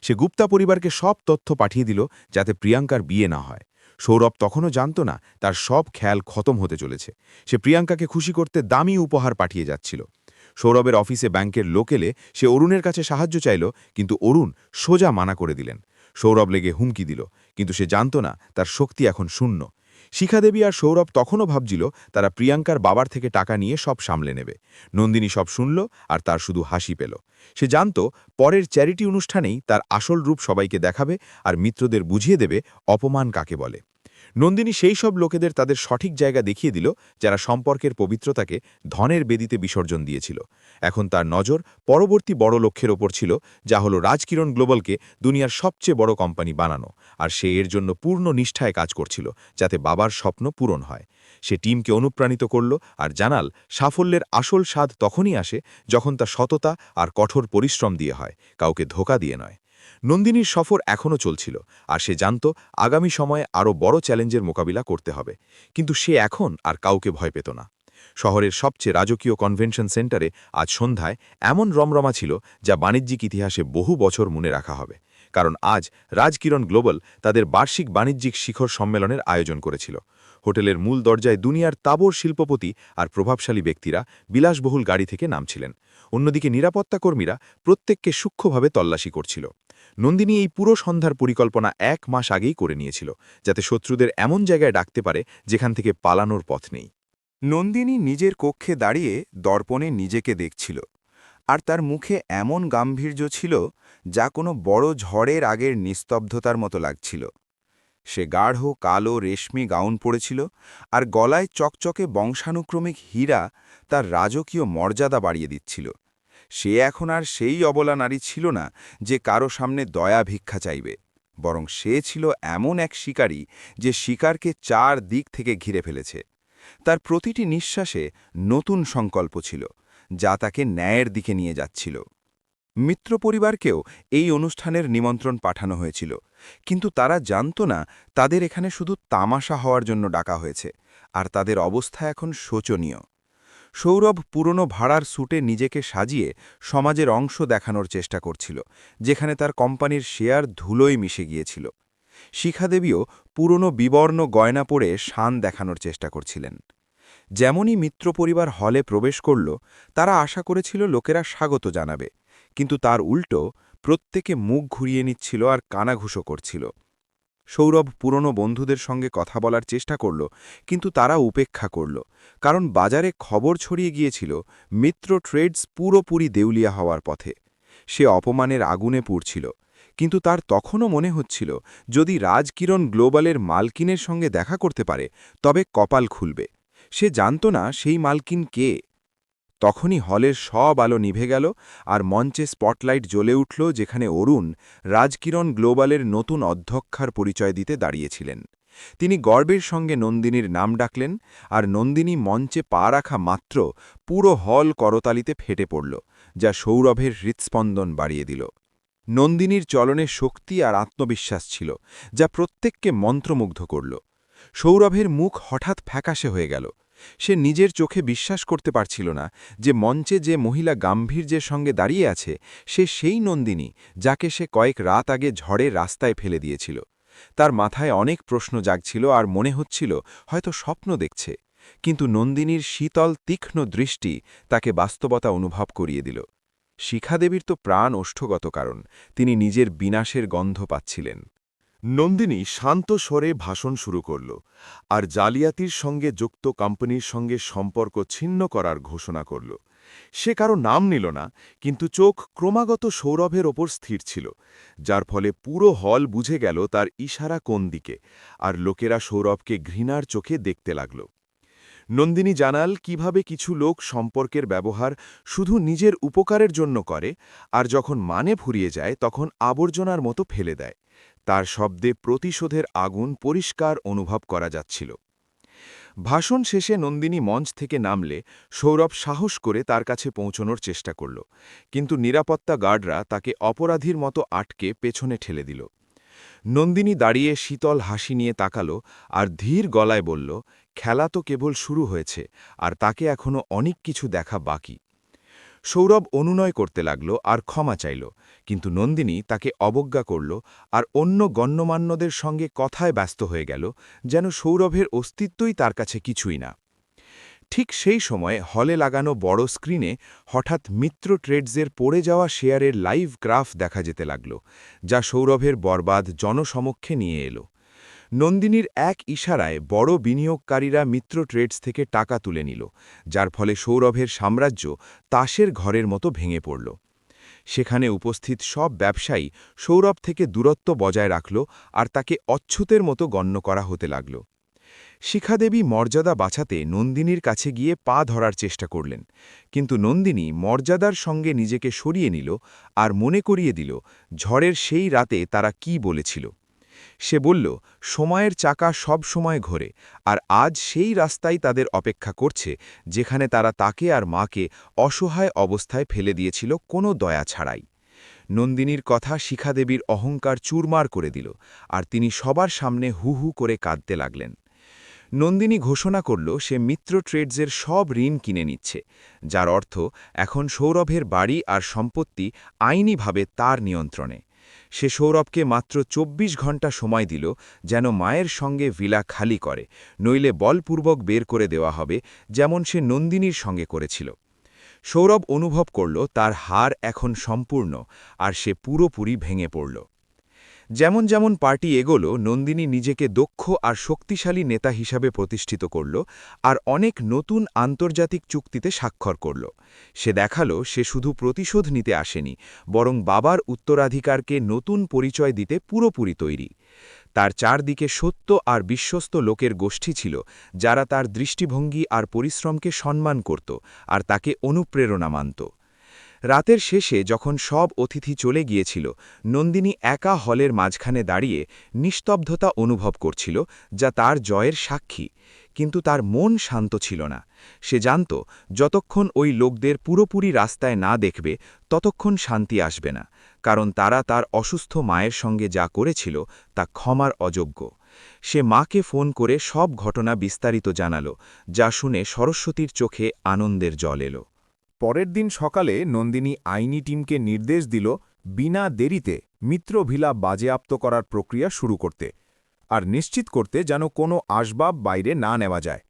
সে গুপ্তা পরিবারকে সব তথ্য পাঠিয়ে দিল, যাতে প্রিয়াঙ্কার বিয়ে না হয়। সৌরভ তখনও জানত না তার সব খেয়াল খতম হতে চলেছে। সে প্রিয়াঙ্কাকে খুশি করতে দামি উপহার পাঠিয়ে যাচ্ছিল। সৌরভের অফিসে ব্যাংকের লোক এলে সে অরুণের কাছে সাহায্য চাইল, কিন্তু অরুণ সোজা মানা করে দিলেন। সৌরভ লেগে হুমকি দিল, কিন্তু সে জানত না তার শক্তি এখন শূন্য। শিখাদেবী আর সৌরভ তখনও ভাবছিল তারা প্রিয়াঙ্কার বাবার থেকে টাকা নিয়ে সব সামলে নেবে। নন্দিনী সব শুনল আর তার শুধু হাসি পেল। সে জানত পরের চ্যারিটি অনুষ্ঠানেই তার আসল রূপ সবাইকে দেখাবে আর মিত্রদের বুঝিয়ে দেবে অপমান কাকে বলে। নন্দিনী সেই সব লোকেদের তাদের সঠিক জায়গা দেখিয়ে দিল, যারা সম্পর্কের পবিত্রতাকে ধনের বেদিতে বিসর্জন দিয়েছিল। এখন তার নজর পরবর্তী বড় লক্ষ্যের ওপর ছিল, যা হলো রাজকিরণ গ্লোবালকে দুনিয়ার সবচেয়ে বড় কোম্পানি বানানো। আর সে এর জন্য পূর্ণ নিষ্ঠায় কাজ করছিল, যাতে বাবার স্বপ্ন পূরণ হয়। সে টিমকে অনুপ্রাণিত করল আর জানাল সাফল্যের আসল স্বাদ তখনই আসে যখন তা সততা আর কঠোর পরিশ্রম দিয়ে হয়, কাউকে ধোঁকা দিয়ে নয়। নন্দিনীর সফর এখনও চলছিল, আর সে জানত আগামী সময়ে আরও বড় চ্যালেঞ্জের মোকাবিলা করতে হবে। কিন্তু সে এখন আর কাউকে ভয় পেত না। শহরের সবচেয়ে রাজকীয় কনভেনশন সেন্টারে আজ সন্ধ্যায় এমন রমরমা ছিল, যা বাণিজ্যিক ইতিহাসে বহু বছর মনে রাখা হবে। কারণ আজ রাজকিরণ গ্লোবাল তাদের বার্ষিক বাণিজ্যিক শিখর সম্মেলনের আয়োজন করেছিল। হোটেলের মূল দরজায় দুনিয়ার তাবড় শিল্পপতি আর প্রভাবশালী ব্যক্তিরা বিলাসবহুল গাড়ি থেকে নামছিলেন। অন্যদিকে নিরাপত্তা কর্মীরা প্রত্যেককে সূক্ষ্মভাবে তল্লাশি করছিল। নন্দিনী এই পুরো সন্ধ্যার পরিকল্পনা 1 মাস আগেই করে নিয়েছিল, যাতে শত্রুদের এমন জায়গায় ডাকতে পারে যেখান থেকে পালানোর পথ নেই। নন্দিনী নিজের কক্ষে দাঁড়িয়ে দর্পণে নিজেকে দেখছিল, আর তার মুখে এমন গাম্ভীর্য ছিল যা কোনো বড় ঝড়ের আগের নিস্তব্ধতার মতো লাগছিল। সে গাঢ় কালো রেশমি গাউন পরেছিল, আর গলায় চকচকে বংশানুক্রমিক হীরা তার রাজকীয় মর্যাদা বাড়িয়ে দিচ্ছিল। সে এখন আর সেই অবলা নারী ছিল না যে কারো সামনে দয়া ভিক্ষা চাইবে, বরং সে ছিল এমন এক শিকারী যে শিকারকে 4 দিক থেকে ঘিরে ফেলেছে। তার প্রতিটি নিঃশ্বাসে নতুন সংকল্প ছিল, যা তাকে ন্যায়ের দিকে নিয়ে যাচ্ছিল। মিত্র পরিবারকেও এই অনুষ্ঠানের নিমন্ত্রণ পাঠানো হয়েছিল, কিন্তু তারা জানত না তাদের এখানে শুধু তামাশা হওয়ার জন্য ডাকা হয়েছে, আর তাদের অবস্থা এখন শোচনীয়। সৌরভ পুরনো ভাড়ার স্যুটে নিজেকে সাজিয়ে সমাজের অংশ দেখানোর চেষ্টা করছিল, যেখানে তার কোম্পানির শেয়ার ধুলোয় মিশে গিয়েছিল। শিখাদেবীও পুরনো বিবর্ণ গয়না পরে শান দেখানোর চেষ্টা করছিলেন। যেমনই মিত্র পরিবার হলে প্রবেশ করল, তারা আশা করেছিল লোকেরা স্বাগত জানাবে, কিন্তু তার উল্টো প্রত্যেকে মুখ ঘুরিয়ে নিচ্ছিল আর কানাঘুষো করছিল। সৌরভ পুরনো বন্ধুদের সঙ্গে কথা বলার চেষ্টা করল, কিন্তু তারা উপেক্ষা করল, কারণ বাজারে খবর ছড়িয়ে গিয়েছিল মিত্র ট্রেডস পুরোপুরি দেউলিয়া হওয়ার পথে। সে অপমানের আগুনে পুড়ছিল, কিন্তু তার তখনও মনে হচ্ছিল যদি রাজকিরণ গ্লোবালের মালকিনের সঙ্গে দেখা করতে পারে তবে কপাল খুলবে। সে জানত না সেই মালকিন কে। তখনই হলের সব আলো নিভে গেল, আর মঞ্চে স্পটলাইট জ্বলে উঠল, যেখানে অরুণ রাজকিরণ গ্লোবালের নতুন অধ্যক্ষার পরিচয় দিতে দাঁড়িয়েছিলেন। তিনি গর্বের সঙ্গে নন্দিনীর নাম ডাকলেন, আর নন্দিনী মঞ্চে পা রাখা মাত্র পুরো হল করতালিতে ফেটে পড়ল, যা সৌরভের হৃৎস্পন্দন বাড়িয়ে দিল। নন্দিনীর চলনে শক্তি আর আত্মবিশ্বাস ছিল, যা প্রত্যেককে মন্ত্রমুগ্ধ করল। সৌরভের মুখ হঠাৎ ফ্যাকাশে হয়ে গেল। সে নিজের চোখে বিশ্বাস করতে পারছিল না যে মঞ্চে যে মহিলা গাম্ভীর্যের সঙ্গে দাঁড়িয়ে আছে সে সেই নন্দিনী, যাকে সে কয়েক রাত আগে ঝড়ে রাস্তায় ফেলে দিয়েছিল। তার মাথায় অনেক প্রশ্ন জাগছিল আর মনে হচ্ছিল হয়তো স্বপ্ন দেখছে, কিন্তু নন্দিনীর শীতল তীক্ষ্ণ দৃষ্টি তাকে বাস্তবতা অনুভব করিয়ে দিল। শিখাদেবীর তো প্রাণ ওষ্ঠগত, কারণ তিনি নিজের বিনাশের গন্ধ পাচ্ছিলেন। নন্দিনী শান্ত স্বরে ভাষণ শুরু করল, আর জালিয়াতির সঙ্গে যুক্ত কোম্পানির সঙ্গে সম্পর্ক ছিন্ন করার ঘোষণা করল। সে কারো নাম নিল না, কিন্তু চোখ ক্রমাগত সৌরভের ওপর স্থির ছিল, যার ফলে পুরো হল বুঝে গেল তার ইশারা কোন দিকে, আর লোকেরা সৌরভকে ঘৃণার চোখে দেখতে লাগল। নন্দিনী জানাল কিভাবে কিছু লোক সম্পর্কের ব্যবহার শুধু নিজের উপকারের জন্য করে আর যখন মানে ফুরিয়ে যায় তখন আবর্জনার মতো ফেলে দেয়। তার শব্দে প্রতিশোধের আগুন পরিষ্কার অনুভব করা যাচ্ছিল। ভাষণ শেষে নন্দিনী মঞ্চ থেকে নামলে সৌরভ সাহস করে তার কাছে পৌঁছনোর চেষ্টা করল, কিন্তু নিরাপত্তা গার্ডরা তাকে অপরাধীর মতো আটকে পেছনে ঠেলে দিল। নন্দিনী দাঁড়িয়ে শীতল হাসি নিয়ে তাকালো আর ধীর গলায় বলল, খেলা তো কেবল শুরু হয়েছে, আর তাকে এখনও অনেক কিছু দেখা বাকি। সৌরভ অনুনয় করতে লাগল আর ক্ষমা চাইল, কিন্তু নন্দিনী তাকে অবজ্ঞা করল আর অন্য গণ্যমান্যদের সঙ্গে কথায় ব্যস্ত হয়ে গেল, যেন সৌরভের অস্তিত্বই তার কাছে কিছুই না। ঠিক সেই সময় হলে লাগানো বড় স্ক্রিনে হঠাৎ মিত্র ট্রেডসের পড়ে যাওয়া শেয়ারের লাইভ গ্রাফ দেখা যেতে লাগল, যা সৌরভের বরবাদ জনসমক্ষে নিয়ে এলো। নন্দিনীর এক ইশারায় বড় বিনিয়োগকারীরা মিত্র ট্রেডস থেকে টাকা তুলে নিল, যার ফলে সৌরভের সাম্রাজ্য তাসের ঘরের মতো ভেঙে পড়ল। সেখানে উপস্থিত সব ব্যবসায়ী সৌরভ থেকে দূরত্ব বজায় রাখল আর তাকে অচ্ছুতের মতো গণ্য করা হতে লাগল। শিখাদেবী মর্যাদা বাঁচাতে নন্দিনীর কাছে গিয়ে পা ধরার চেষ্টা করলেন, কিন্তু নন্দিনী মর্যাদার সঙ্গে নিজেকে সরিয়ে নিল আর মনে করিয়ে দিল ঝড়ের সেই রাতে তারা কি বলেছিল। সে বলল, সময়ের চাকা সব সময় ঘোরে, আর আজ সেই রাস্তাই তাদের অপেক্ষা করছে যেখানে তারা তাকে আর মাকে অসহায় অবস্থায় ফেলে দিয়েছিল কোনো দয়া ছাড়াই। নন্দিনীর কথা শিখাদেবীর অহংকার চুরমার করে দিল, আর তিনি সবার সামনে হু হু করে কাঁদতে লাগলেন। নন্দিনী ঘোষণা করল সে মিত্র ট্রেডসের সব ঋণ কিনে নিচ্ছে, যার অর্থ এখন সৌরভের বাড়ি আর সম্পত্তি আইনিভাবে তার নিয়ন্ত্রণে। সে সৌরভকে মাত্র ২৪ ঘণ্টা সময় দিল যেন মায়ের সঙ্গে ভিলা খালি করে, নইলে বলপূর্বক বের করে দেওয়া হবে, যেমন সে নন্দিনীর সঙ্গে করেছিল। সৌরভ অনুভব করল তার হার এখন সম্পূর্ণ, আর সে পুরোপুরি ভেঙে পড়ল। যেমন যেমন পার্টি এগোলো, নন্দিনী নিজেকে দক্ষ আর শক্তিশালী নেতা হিসাবে প্রতিষ্ঠিত করল আর অনেক নতুন আন্তর্জাতিক চুক্তিতে স্বাক্ষর করল। সে দেখালো সে শুধু প্রতিশোধ নিতে আসেনি, বরং বাবার উত্তরাধিকারকে নতুন পরিচয় দিতে পুরোপুরি তৈরি। তার চারদিকে সত্য আর বিশ্বস্ত লোকের গোষ্ঠী ছিল, যারা তার দৃষ্টিভঙ্গি আর পরিশ্রমকে সম্মান করত আর তাকে অনুপ্রেরণা মানত। রাতের শেষে যখন সব অতিথি চলে গিয়েছিল, নন্দিনী একা হলের মাঝখানে দাঁড়িয়ে নিস্তব্ধতা অনুভব করছিল, যা তার জয়ের সাক্ষী। কিন্তু তার মন শান্ত ছিল না। সে জানত যতক্ষণ ওই লোকদের পুরোপুরি রাস্তায় না দেখবে ততক্ষণ শান্তি আসবে না, কারণ তারা তার অসুস্থ মায়ের সঙ্গে যা করেছিল তা ক্ষমার অযোগ্য। সে মাকে ফোন করে সব ঘটনা বিস্তারিত জানাল, যা শুনে সরস্বতীর চোখে আনন্দের জল এলো। পরের দিন সকালে নন্দিনী আইনি টিমকে নির্দেশ দিল বিনা দেরিতে মিত্র ভিলা বাজেয়াপ্ত করার প্রক্রিয়া শুরু করতে, আর নিশ্চিত করতে যেন কোনো আসবাব বাইরে না নেওয়া যায়।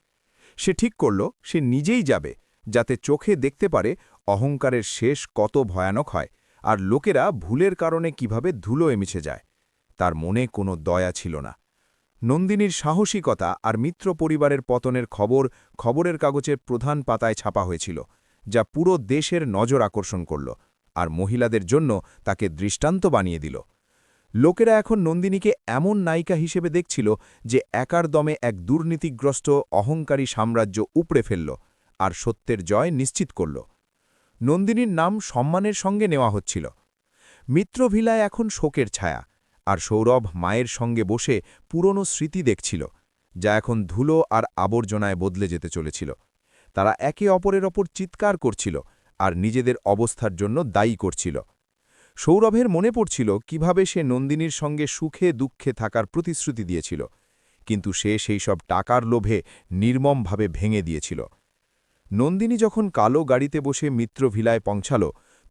সে ঠিক করল সে নিজেই যাবে, যাতে চোখে দেখতে পারে অহংকারের শেষ কত ভয়ানক হয় আর লোকেরা ভুলের কারণে কিভাবে ধুলোয় মিশে যায়। তার মনে কোনো দয়া ছিল না। নন্দিনীর সাহসিকতা আর মিত্র পরিবারের পতনের খবরের কাগজের প্রধান পাতায় ছাপা হয়েছিল, যা পুরো দেশের নজর আকর্ষণ করল আর মহিলাদের জন্য তাকে দৃষ্টান্ত বানিয়ে দিল। লোকেরা এখন নন্দিনীকে এমন নায়িকা হিসেবে দেখছিল যে একার দমে এক দুর্নীতিগ্রস্ত অহংকারী সাম্রাজ্য উপড়ে ফেলল আর সত্যের জয় নিশ্চিত করল। নন্দিনীর নাম সম্মানের সঙ্গে নেওয়া হচ্ছিল। মিত্রভিলায় এখন শোকের ছায়া, আর সৌরভ মায়ের সঙ্গে বসে পুরনো স্মৃতি দেখছিল, যা এখন ধুলো আর আবর্জনায় বদলে যেতে চলেছিল। তারা একে অপরের ওপর চিৎকার করছিল আর নিজেদের অবস্থার জন্য দায়ী করছিল। সৌরভের মনে পড়ছিল কিভাবে সে নন্দিনীর সঙ্গে সুখে দুঃখে থাকার প্রতিশ্রুতি দিয়েছিল, কিন্তু সে সেই সব টাকার লোভে নির্মমভাবে ভেঙে দিয়েছিল। নন্দিনী যখন কালো গাড়িতে বসে মিত্র ভিলায় পৌঁছাল,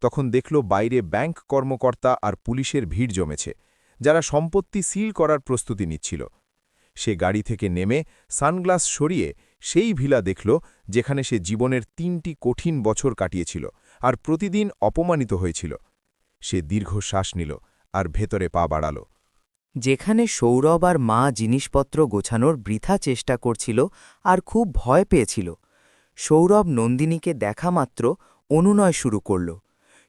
তখন দেখল বাইরে ব্যাংক কর্মকর্তা আর পুলিশের ভিড় জমেছে, যারা সম্পত্তি সিল করার প্রস্তুতি নিচ্ছিল। সে গাড়ি থেকে নেমে সানগ্লাস সরিয়ে সেই ভিলা দেখল যেখানে সে জীবনের ৩টি কঠিন বছর কাটিয়েছিল আর প্রতিদিন অপমানিত হয়েছিল। সে দীর্ঘশ্বাস নিল আর ভেতরে পা বাড়াল। যেখানে সৌরভ আর মা জিনিসপত্র গোছানোর বৃথা চেষ্টা করছিল আর খুব ভয় পেয়েছিল। সৌরভ নন্দিনীকে দেখা মাত্র অনুনয় শুরু করল,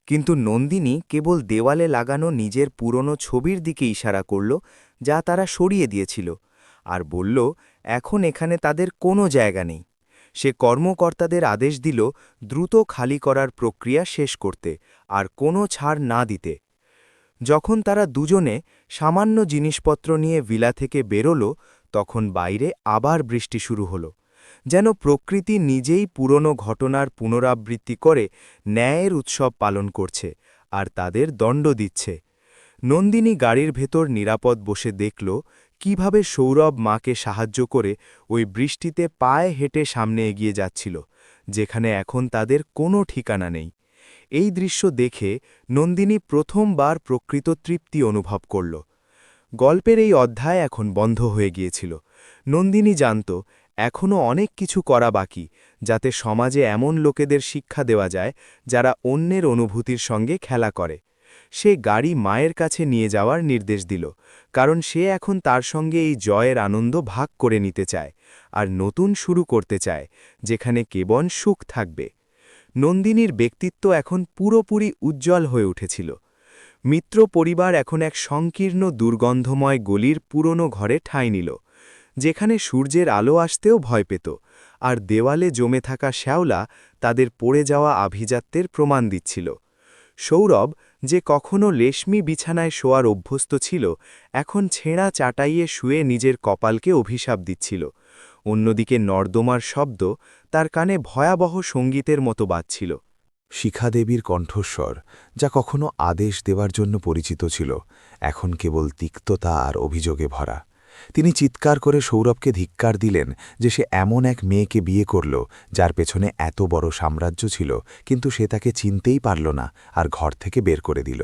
কিন্তু নন্দিনী কেবল দেওয়ালে লাগানো নিজের পুরনো ছবির দিকে ইশারা করল, যা তারা সরিয়ে দিয়েছিল, আর বলল এখন এখানে তাদের কোনো জায়গা নেই। সে কর্মকর্তাদের আদেশ দিল দ্রুত খালি করার প্রক্রিয়া শেষ করতে আর কোনো ছাড় না দিতে। যখন তারা দুজনে সামান্য জিনিসপত্র নিয়ে ভিলা থেকে বেরোল, তখন বাইরে আবার বৃষ্টি শুরু হল, যেন প্রকৃতি নিজেই পুরনো ঘটনার পুনরাবৃত্তি করে ন্যায়ের উৎসব পালন করছে আর তাদের দণ্ড দিচ্ছে। নন্দিনী গাড়ির ভেতর নিরাপদ বসে দেখল কিভাবে সৌরভ মাকে সাহায্য করে ওই বৃষ্টিতে পায়ে হেঁটে সামনে এগিয়ে যাচ্ছিল, যেখানে এখন তাদের কোনো ঠিকানা নেই। এই দৃশ্য দেখে নন্দিনী প্রথমবার প্রকৃত তৃপ্তি অনুভব করল। গল্পের এই অধ্যায় এখন বন্ধ হয়ে গিয়েছিল। নন্দিনী জানত এখনও অনেক কিছু করা বাকি, যাতে সমাজে এমন লোকেদের শিক্ষা দেওয়া যায় যারা অন্যের অনুভূতির সঙ্গে খেলা করে। সে গাড়ি মায়ের কাছে নিয়ে যাওয়ার নির্দেশ দিল, কারণ সে এখন তার সঙ্গে এই জয়ের আনন্দ ভাগ করে নিতে চায় আর নতুন শুরু করতে চায়, যেখানে কেবল সুখ থাকবে। নন্দিনীর ব্যক্তিত্ব এখন পুরোপুরি উজ্জ্বল হয়ে উঠেছিল। মিত্র পরিবার এখন এক সংকীর্ণ দুর্গন্ধময় গলির পুরনো ঘরে ঠাঁই নিল, যেখানে সূর্যের আলো আসতেও ভয় পেত, আর দেওয়ালে জমে থাকা শ্যাওলা তাদের পড়ে যাওয়া আভিজাত্যের প্রমাণ দিচ্ছিল। সৌরভ, যে কখনো রেশমি বিছানায় শোয়ার অভ্যস্ত ছিল, এখন ছেঁড়া চাটাইয়ে শুয়ে নিজের কপালকে অভিশাপ দিচ্ছিল। অন্যদিকে নর্দমার শব্দ তার কানে ভয়াবহ সঙ্গীতের মতো বাজছিল। শিখাদেবীর কণ্ঠস্বর, যা কখনো আদেশ দেওয়ার জন্য পরিচিত ছিল, এখন কেবল তিক্ততা আর অভিযোগে ভরা। তিনি চিৎকার করে সৌরভকে ধিক্কার দিলেন যে সে এমন এক মেয়েকে বিয়ে করল যার পেছনে এত বড় সাম্রাজ্য ছিল, কিন্তু সে তাকে চিনতেই পারল না আর ঘর থেকে বের করে দিল।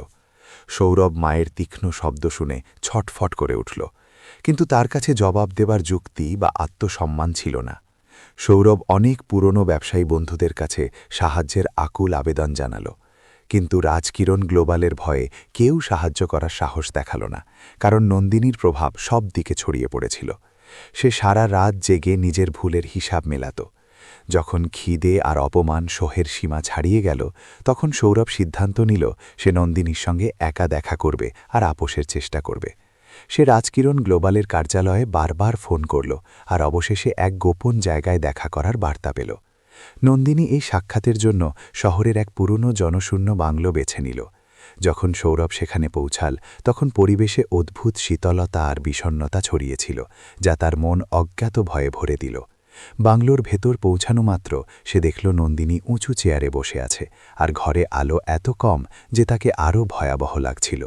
সৌরভ মায়ের তীক্ষ্ণ শব্দ শুনে ছটফট করে উঠল, কিন্তু তার কাছে জবাব দেবার যুক্তি বা আত্মসম্মান ছিল না। সৌরভ অনেক পুরনো ব্যবসায়ী বন্ধুদের কাছে সাহায্যের আকুল আবেদন জানাল, কিন্তু রাজকিরণ গ্লোবালের ভয়ে কেউ সাহায্য করার সাহস দেখাল না, কারণ নন্দিনীর প্রভাব সব দিকে ছড়িয়ে পড়েছিল। সে সারা রাত জেগে নিজের ভুলের হিসাব মেলাত। যখন খিদে আর অপমান সহের সীমা ছাড়িয়ে গেল, তখন সৌরভ সিদ্ধান্ত নিল সে নন্দিনীর সঙ্গে একা দেখা করবে আর আপোষের চেষ্টা করবে। সে রাজকিরণ গ্লোবালের কার্যালয়ে বারবার ফোন করল আর অবশেষে এক গোপন জায়গায় দেখা করার বার্তা পেল। নন্দিনী এই সাক্ষাতের জন্য শহরের এক পুরনো জনশূন্য বাংলো বেছে নিল। যখন সৌরভ সেখানে পৌঁছাল, তখন পরিবেশে অদ্ভুত শীতলতা আর বিষণ্ণতা ছড়িয়েছিল, যা তার মন অজ্ঞাত ভয়ে ভরে দিল। বাংলোর ভেতর পৌঁছানো মাত্র সে দেখল নন্দিনী উঁচু চেয়ারে বসে আছে, আর ঘরে আলো এত কম যে তাকে আরও ভয়াবহ লাগছিল।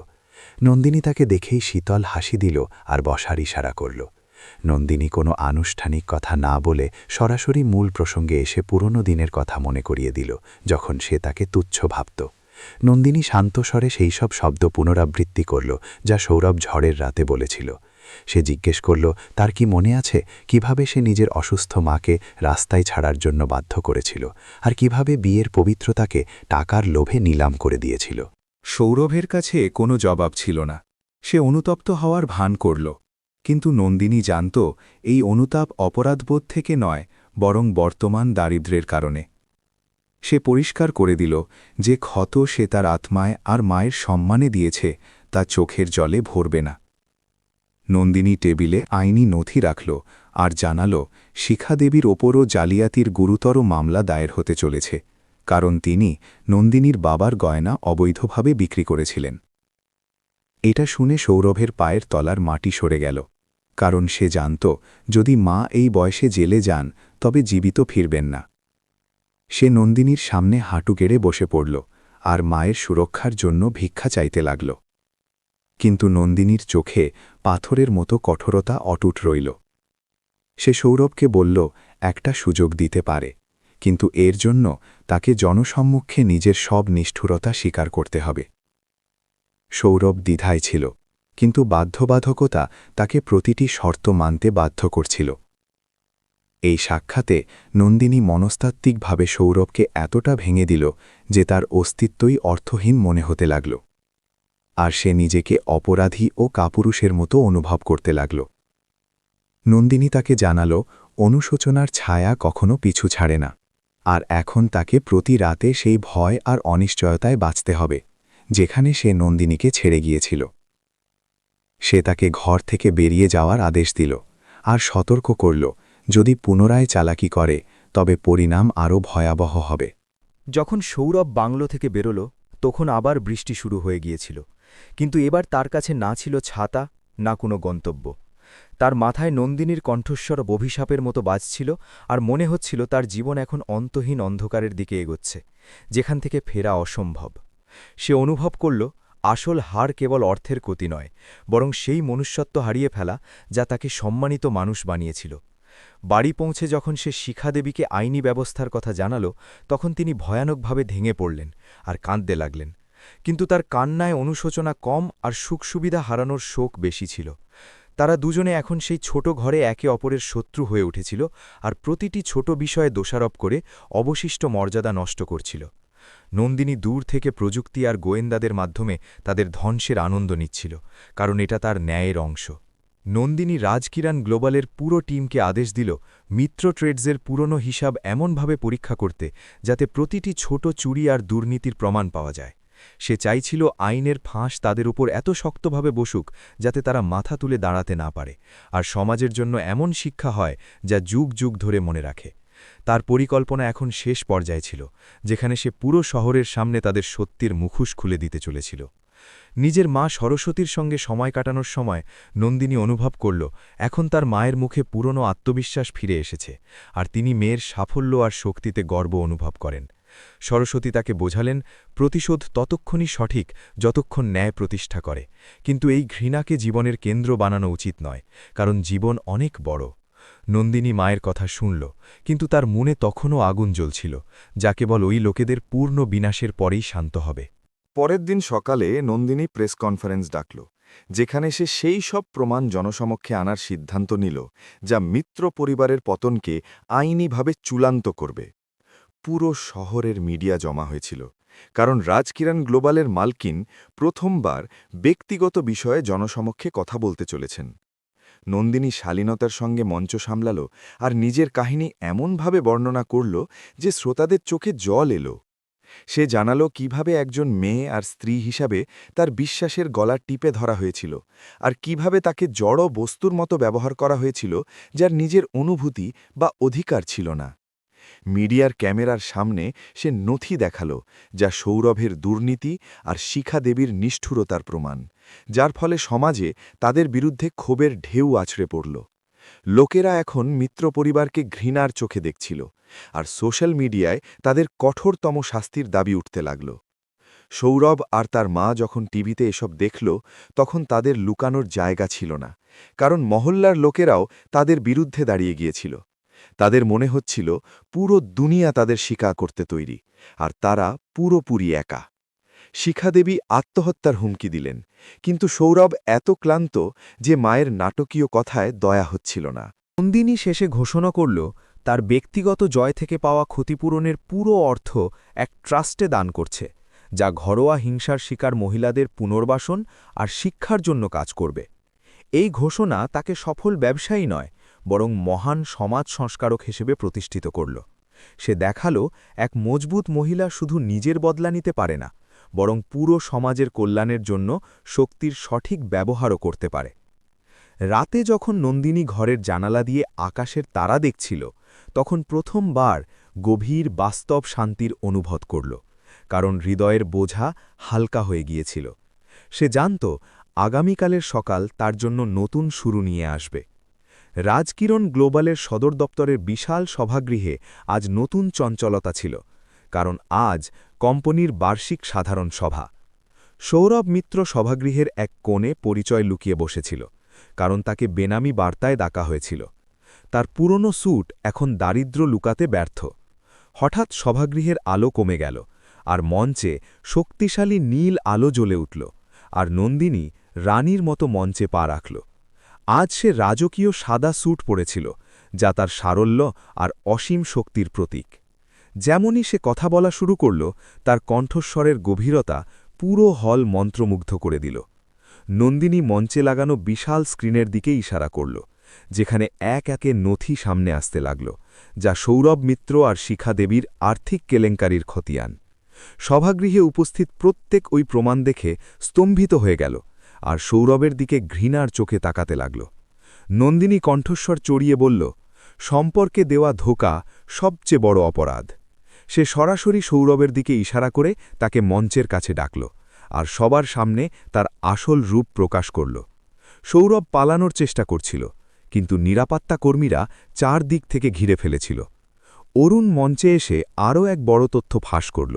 নন্দিনী তাকে দেখেই শীতল হাসি দিল আর বসার ইশারা করল। নন্দিনী কোনো আনুষ্ঠানিক কথা না বলে সরাসরি মূল প্রসঙ্গে এসে পুরনো দিনের কথা মনে করিয়ে দিল, যখন সে তাকে তুচ্ছ ভাবত। নন্দিনী শান্ত স্বরে সেই সব শব্দ পুনরাবৃত্তি করল যা সৌরভ ঝড়ের রাতে বলেছিল। সে জিজ্ঞেস করল তার কি মনে আছে কিভাবে সে নিজের অসুস্থ মাকে রাস্তায় ছাড়ার জন্য বাধ্য করেছিল, আর কিভাবে বিয়ের পবিত্রতাকে টাকার লোভে নিলাম করে দিয়েছিল। সৌরভের কাছে কোনো জবাব ছিল না। সে অনুতপ্ত হওয়ার ভান করল, কিন্তু নন্দিনী জানত এই অনুতাপ অপরাধবোধ থেকে নয়, বরং বর্তমান দারিদ্র্যের কারণে। সে পরিষ্কার করে দিল যে ক্ষত সে তার আত্মায় আর মায়ের সম্মানে দিয়েছে তা চোখের জলে ভরবে না। নন্দিনী টেবিলে আইনি নথি রাখল আর জানাল শিখাদেবীর ওপরও জালিয়াতির গুরুতর মামলা দায়ের হতে চলেছে, কারণ তিনি নন্দিনীর বাবার গয়না অবৈধভাবে বিক্রি করেছিলেন। এটা শুনে সৌরভের পায়ের তলার মাটি সরে গেল, কারণ সে জানত যদি মা এই বয়সে জেলে যান তবে জীবিত ফিরবেন না। সে নন্দিনীর সামনে হাঁটু গেড়ে বসে পড়ল আর মায়ের সুরক্ষার জন্য ভিক্ষা চাইতে লাগল। কিন্তু নন্দিনীর চোখে পাথরের মতো কঠোরতা অটুট রইল। সে সৌরভকে বলল একটা সুযোগ দিতে পারে, কিন্তু এর জন্য তাকে জনসম্মুখে নিজের সব নিষ্ঠুরতা স্বীকার করতে হবে। সৌরভ দ্বিধায় ছিল, কিন্তু বাধ্যবাধকতা তাকে প্রতিটি শর্ত মানতে বাধ্য করছিল। এই সাক্ষাতে নন্দিনী মনস্তাত্ত্বিকভাবে সৌরভকে এতটা ভেঙে দিল যে তার অস্তিত্বই অর্থহীন মনে হতে লাগল, আর সে নিজেকে অপরাধী ও কাপুরুষের মতো অনুভব করতে লাগল। নন্দিনী তাকে জানাল অনুশোচনার ছায়া কখনো পিছু ছাড়ে না, আর এখন তাকে প্রতি রাতে সেই ভয় আর অনিশ্চয়তায় বাঁচতে হবে যেখানে সে নন্দিনীকে ছেড়ে গিয়েছিল। সে তাকে ঘর থেকে বেরিয়ে যাওয়ার আদেশ দিল আর সতর্ক করল যদি পুনরায় চালাকি করে তবে পরিণাম আরও ভয়াবহ হবে। যখন সৌরভ বাংলো থেকে বেরোল তখন আবার বৃষ্টি শুরু হয়ে গিয়েছিল, কিন্তু এবার তার কাছে না ছিল ছাতা, না কোনো গন্তব্য। তার মাথায় নন্দিনীর কণ্ঠস্বর অভিশাপের মতো বাজছিল, আর মনে হচ্ছিল তার জীবন এখন অন্তহীন অন্ধকারের দিকে এগোচ্ছে, যেখান থেকে ফেরা অসম্ভব। সে অনুভব করল আসল হার কেবল অর্থের ক্ষতি নয়, বরং সেই মনুষ্যত্ব হারিয়ে ফেলা যা তাকে সম্মানিত মানুষ বানিয়েছিল। বাড়ি পৌঁছে যখন সে শিখাদেবীকে আইনি ব্যবস্থার কথা জানাল, তখন তিনি ভয়ানকভাবে ভেঙে পড়লেন আর কাঁদতে লাগলেন। কিন্তু তার কান্নায় অনুশোচনা কম আর সুখ সুবিধা হারানোর শোক বেশি ছিল। তারা দুজনে এখন সেই ছোট ঘরে একে অপরের শত্রু হয়ে উঠেছিল, আর প্রতিটি ছোট বিষয়ে দোষারোপ করে অবশিষ্ট মর্যাদা নষ্ট করছিল। নন্দিনী দূর থেকে প্রযুক্তি আর গোয়েন্দাদের মাধ্যমে তাদের ধ্বংসের আনন্দ নিচ্ছিল, কারণ এটা তার ন্যায়ের অংশ। নন্দিনী রাজকিরান গ্লোবালের পুরো টিমকে আদেশ দিল মিত্র ট্রেডসের পুরনো হিসাব এমনভাবে পরীক্ষা করতে যাতে প্রতিটি ছোট চুরি আর দুর্নীতির প্রমাণ পাওয়া যায়। সে চাইছিল আইনের ফাঁস তাদের উপর এত শক্তভাবে বসুক যাতে তারা মাথা তুলে দাঁড়াতে না পারে, আর সমাজের জন্য এমন শিক্ষা হয় যা যুগ যুগ ধরে মনে রাখে। তার পরিকল্পনা এখন শেষ পর্যায়ে ছিল, যেখানে সে পুরো শহরের সামনে তাদের সত্যির মুখোশ খুলে দিতে চলেছিল। নিজের মা সরস্বতীর সঙ্গে সময় কাটানোর সময় নন্দিনী অনুভব করল এখন তার মায়ের মুখে পুরনো আত্মবিশ্বাস ফিরে এসেছে, আর তিনি মেয়ের সাফল্য আর শক্তিতে গর্ব অনুভব করেন। সরস্বতী তাকে বোঝালেন প্রতিশোধ ততক্ষণই সঠিক যতক্ষণ ন্যায় প্রতিষ্ঠা করে, কিন্তু এই ঘৃণাকে জীবনের কেন্দ্র বানানো উচিত নয়, কারণ জীবন অনেক বড়। নন্দিনী মায়ের কথা শুনল, কিন্তু তার মনে তখনও আগুন জ্বলছিল, যা কেবল ওই লোকেদের পূর্ণ বিনাশের পরেই শান্ত হবে। পরের দিন সকালে নন্দিনী প্রেস কনফারেন্স ডাকল, যেখানে সে সেই সব প্রমাণ জনসমক্ষে আনার সিদ্ধান্ত নিল যা মিত্র পরিবারের পতনকে আইনিভাবে চূড়ান্ত করবে। পুরো শহরের মিডিয়া জমা হয়েছিল, কারণ রাজকিরান গ্লোবালের মালকিন প্রথমবার ব্যক্তিগত বিষয়ে জনসমক্ষে কথা বলতে চলেছেন। নন্দিনী শালীনতার সঙ্গে মঞ্চ সামলাল আর নিজের কাহিনী এমনভাবে বর্ণনা করল যে শ্রোতাদের চোখে জল এলো। সে জানালো কিভাবে একজন মেয়ে আর স্ত্রী হিসাবে তার বিশ্বাসের গলা টিপে ধরা হয়েছিল, আর কিভাবে তাকে জড় বস্তুর মতো ব্যবহার করা হয়েছিল যার নিজের অনুভূতি বা অধিকার ছিল না। মিডিয়ার ক্যামেরার সামনে সে নথি দেখালো যা সৌরভের দুর্নীতি আর শিখা দেবীর নিষ্ঠুরতার প্রমাণ, যার ফলে সমাজে তাদের বিরুদ্ধে ক্ষোভের ঢেউ আছড়ে পড়ল। লোকেরা এখন মিত্র পরিবারকে ঘৃণার চোখে দেখছিল, আর সোশ্যাল মিডিয়ায় তাদের কঠোরতম শাস্তির দাবি উঠতে লাগল। সৌরভ আর তার মা যখন টিভিতে এসব দেখল, তখন তাদের লুকানোর জায়গা ছিল না, কারণ মহল্লার লোকেরাও তাদের বিরুদ্ধে দাঁড়িয়ে গিয়েছিল। তাদের মনে হচ্ছিল পুরো দুনিয়া তাদের স্বীকার করতে তৈরি, আর তারা পুরোপুরি একা। শিখাদেবী আত্মহত্যার হুমকি দিলেন, কিন্তু সৌরভ এত ক্লান্ত যে মায়ের নাটকীয় কথায় দয়া হচ্ছিল না। নন্দিনী শেষে ঘোষণা করল তার ব্যক্তিগত জয় থেকে পাওয়া ক্ষতিপূরণের পুরো অর্থ এক ট্রাস্টে দান করছে, যা ঘরোয়া হিংসার শিকার মহিলাদের পুনর্বাসন আর শিক্ষার জন্য কাজ করবে। এই ঘোষণা তাকে সফল ব্যবসায়ী নয়, বরং মহান সমাজ সংস্কারক হিসেবে প্রতিষ্ঠিত করল। সে দেখালো এক মজবুত মহিলা শুধু নিজের বদলা নিতে পারে না, বরং পুরো সমাজের কল্যাণের জন্য শক্তির সঠিক ব্যবহারও করতে পারে। রাতে যখন নন্দিনী ঘরের জানালা দিয়ে আকাশের তারা দেখছিল, তখন প্রথমবার গভীর বাস্তব শান্তির অনুভব করল, কারণ হৃদয়ের বোঝা হালকা হয়ে গিয়েছিল। সে জানত আগামীকালের সকাল তার জন্য নতুন শুরু নিয়ে আসবে। রাজকিরণ গ্লোবালের সদর দপ্তরের বিশাল সভাগৃহে আজ নতুন চঞ্চলতা ছিল, কারণ আজ কোম্পানির বার্ষিক সাধারণ সভা। সৌরভ মিত্র সভাগৃহের এক কোণে পরিচয় লুকিয়ে বসেছিল, কারণ তাকে বেনামি বার্তায় ডাকা হয়েছিল। তার পুরনো স্যুট এখন দারিদ্র্য লুকাতে ব্যর্থ। হঠাৎ সভাগৃহের আলো কমে গেল, আর মঞ্চে শক্তিশালী নীল আলো জ্বলে উঠল, আর নন্দিনী রানীর মতো মঞ্চে পা রাখল। আজ সে রাজকীয় সাদা স্যুট পরেছিল, যা তার সারল্য আর অসীম শক্তির প্রতীক। যেমনই সে কথা বলা শুরু করল, তার কণ্ঠস্বরের গভীরতা পুরো হল মন্ত্রমুগ্ধ করে দিল। নন্দিনী মঞ্চে লাগানো বিশাল স্ক্রিনের দিকে ইশারা করল, যেখানে এক একে নথি সামনে আসতে লাগল, যা সৌরভ মিত্র আর শিখা দেবীর আর্থিক কেলেঙ্কারির খতিয়ান। সভাগৃহে উপস্থিত প্রত্যেক ওই প্রমাণ দেখে স্তম্ভিত হয়ে গেল, আর সৌরভের দিকে ঘৃণার চোখে তাকাতে লাগল। নন্দিনী কণ্ঠস্বর চড়িয়ে বলল, সম্পর্কে দেওয়া ধোঁকা সবচেয়ে বড় অপরাধ। সে সরাসরি সৌরভের দিকে ইশারা করে তাকে মঞ্চের কাছে ডাকল, আর সবার সামনে তার আসল রূপ প্রকাশ করল। সৌরভ পালানোর চেষ্টা করছিল, কিন্তু নিরাপত্তা কর্মীরা চারদিক থেকে ঘিরে ফেলেছিল। অরুণ মঞ্চে এসে আরও এক বড় তথ্য ফাঁস করল,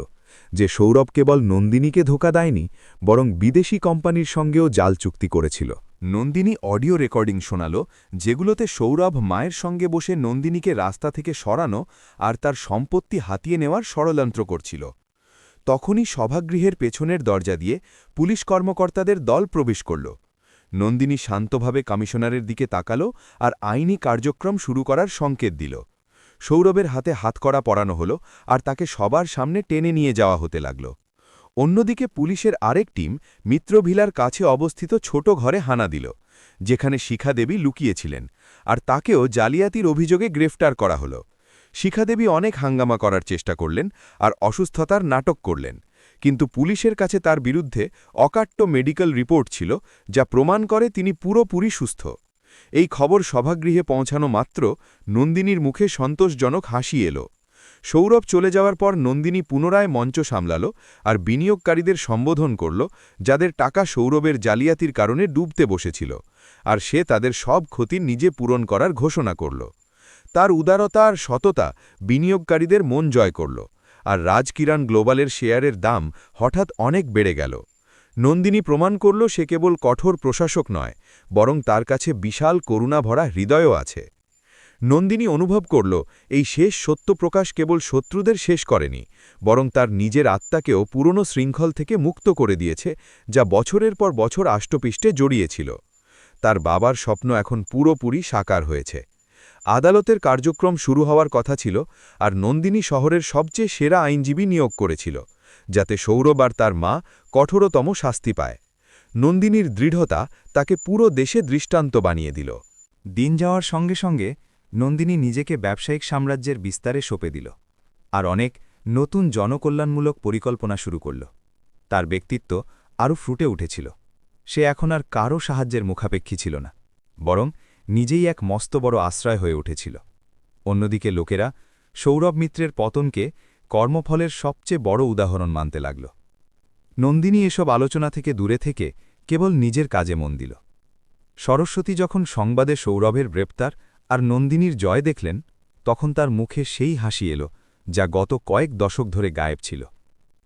যে সৌরভ কেবল নন্দিনীকে ধোঁকা দেয়নি, বরং বিদেশি কোম্পানির সঙ্গেও জাল চুক্তি করেছিল। নন্দিনী অডিও রেকর্ডিং শোনাল, যেগুলোতে সৌরভ মায়ের সঙ্গে বসে নন্দিনীকে রাস্তা থেকে সরানো আর তার সম্পত্তি হাতিয়ে নেওয়ার ষড়যন্ত্র করছিল। তখনই সভাগৃহের পেছনের দরজা দিয়ে পুলিশ কর্মকর্তাদের দল প্রবেশ করল। নন্দিনী শান্তভাবে কমিশনারের দিকে তাকাল আর আইনি কার্যক্রম শুরু করার সংকেত দিল। সৌরভের হাতে হাতকড়া পরানো হল, আর তাকে সবার সামনে টেনে নিয়ে যাওয়া হতে লাগল। অন্যদিকে পুলিশের আরেক টিম মিত্রভিলার কাছে অবস্থিত ছোট ঘরে হানা দিল, যেখানে শিখা দেবী লুকিয়েছিলেন, আর তাকেও জালিয়াতির অভিযোগে গ্রেফতার করা হল। শিখা দেবী অনেক হাঙ্গামা করার চেষ্টা করলেন আর অসুস্থতার নাটক করলেন, কিন্তু পুলিশের কাছে তার বিরুদ্ধে অকাট্য মেডিকেল রিপোর্ট ছিল, যা প্রমাণ করে তিনি পুরোপুরি সুস্থ। এই খবর সভাগৃহে পৌঁছানো মাত্র নন্দিনীর মুখে সন্তোষজনক হাসি এলো। সৌরভ চলে যাওয়ার পর নন্দিনী পুনরায় মঞ্চ সামলাল আর বিনিয়োগকারীদের সম্বোধন করল, যাদের টাকা সৌরভের জালিয়াতির কারণে ডুবতে বসেছিল, আর সে তাদের সব ক্ষতি নিজে পূরণ করার ঘোষণা করল। তার উদারতা আর সততা বিনিয়োগকারীদের মন জয় করল, আর রাজকিরণ গ্লোবালের শেয়ারের দাম হঠাৎ অনেক বেড়ে গেল। নন্দিনী প্রমাণ করল সে কেবল কঠোর প্রশাসক নয়, বরং তার কাছে বিশাল করুণাভরা হৃদয়ও আছে। নন্দিনী অনুভব করল এই শেষ সত্য প্রকাশ কেবল শত্রুদের শেষ করেনি, বরং তার নিজের আত্মাকেও পুরনো শৃঙ্খল থেকে মুক্ত করে দিয়েছে, যা বছরের পর বছর আষ্টপিষ্টে জড়িয়েছিল। তার বাবার স্বপ্ন এখন পুরোপুরি সাকার হয়েছে। আদালতের কার্যক্রম শুরু হওয়ার কথা ছিল, আর নন্দিনী শহরের সবচেয়ে সেরা আইনজীবী নিয়োগ করেছিল, যাতে সৌরভ আর তার মা কঠোরতম শাস্তি পায়। নন্দিনীর দৃঢ়তা তাকে পুরো দেশে দৃষ্টান্ত বানিয়ে দিল। দিন যাওয়ার সঙ্গে সঙ্গে নন্দিনী নিজেকে ব্যবসায়িক সাম্রাজ্যের বিস্তারে সঁপে দিল, আর অনেক নতুন জনকল্যাণমূলক পরিকল্পনা শুরু করল। তার ব্যক্তিত্ব আরও ফুটে উঠেছিল। সে এখন আর কারও সাহায্যের মুখাপেক্ষী ছিল না, বরং নিজেই এক মস্ত বড় আশ্রয় হয়ে উঠেছিল। অন্যদিকে লোকেরা সৌরভ মিত্রের পতনকে কর্মফলের সবচেয়ে বড় উদাহরণ মানতে লাগল। নন্দিনী এসব আলোচনা থেকে দূরে থেকে কেবল নিজের কাজে মন দিল। সরস্বতী যখন সংবাদে সৌরভের গ্রেপ্তার আর নন্দিনীর জয় দেখলেন, তখন তার মুখে সেই হাসি এলো যা গত কয়েক দশক ধরে গায়েব ছিল।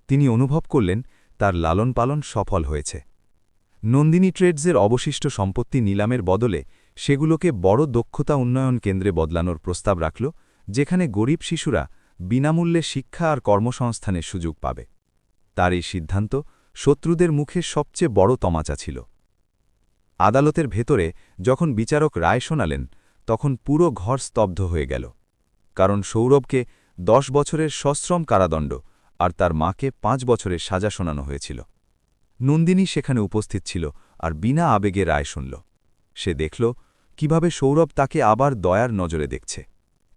তিনি অনুভব করলেন তার লালন পালন সফল হয়েছে। নন্দিনী ট্রেডসের অবশিষ্ট সম্পত্তি নিলামের বদলে সেগুলোকে বড় দক্ষতা উন্নয়ন কেন্দ্রে বদলানোর প্রস্তাব রাখল, যেখানে গরিব শিশুরা বিনামূল্যে শিক্ষা আর কর্মসংস্থানের সুযোগ পাবে। তার এই সিদ্ধান্ত শত্রুদের মুখে সবচেয়ে বড় তমাচা ছিল। আদালতের ভেতরে যখন বিচারক রায় শোনালেন, তখন পুরো ঘর স্তব্ধ হয়ে গেল, কারণ সৌরভকে 10 বছরের সশ্রম কারাদণ্ড আর তার মাকে 5 বছরের সাজা শোনানো হয়েছিল। নন্দিনী সেখানে উপস্থিত ছিল আর বিনা আবেগে রায় শুনল। সে দেখল কিভাবে সৌরভ তাকে আবার দয়ার নজরে দেখছে,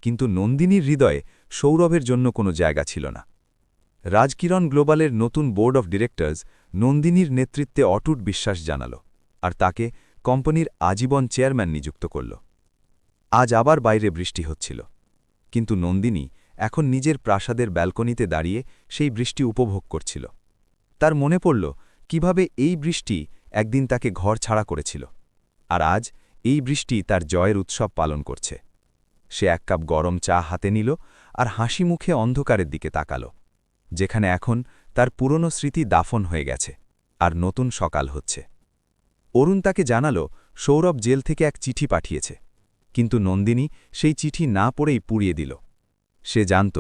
কিন্তু নন্দিনীর হৃদয়ে সৌরভের জন্য কোনো জায়গা ছিল না। রাজকিরণ গ্লোবালের নতুন বোর্ড অফ ডিরেক্টর্স নন্দিনীর নেতৃত্বে অটুট বিশ্বাস জানাল, আর তাকে কোম্পানির আজীবন চেয়ারম্যান নিযুক্ত করল। আজ আবার বাইরে বৃষ্টি হচ্ছিল, কিন্তু নন্দিনী এখন নিজের প্রাসাদের ব্যালকনিতে দাঁড়িয়ে সেই বৃষ্টি উপভোগ করছিল। তার মনে পড়ল কিভাবে এই বৃষ্টি একদিন তাকে ঘর ছাড়া করেছিল, আর আজ এই বৃষ্টি তার জয়ের উৎসব পালন করছে। সে এক কাপ গরম চা হাতে নিল আর হাসি মুখে অন্ধকারের দিকে তাকাল, যেখানে এখন তার পুরনো স্মৃতি দাফন হয়ে গেছে আর নতুন সকাল হচ্ছে। অরুণ তাকে জানাল সৌরভ জেল থেকে এক চিঠি পাঠিয়েছে, কিন্তু নন্দিনী সেই চিঠি না পড়েই পুড়িয়ে দিল। সে জানত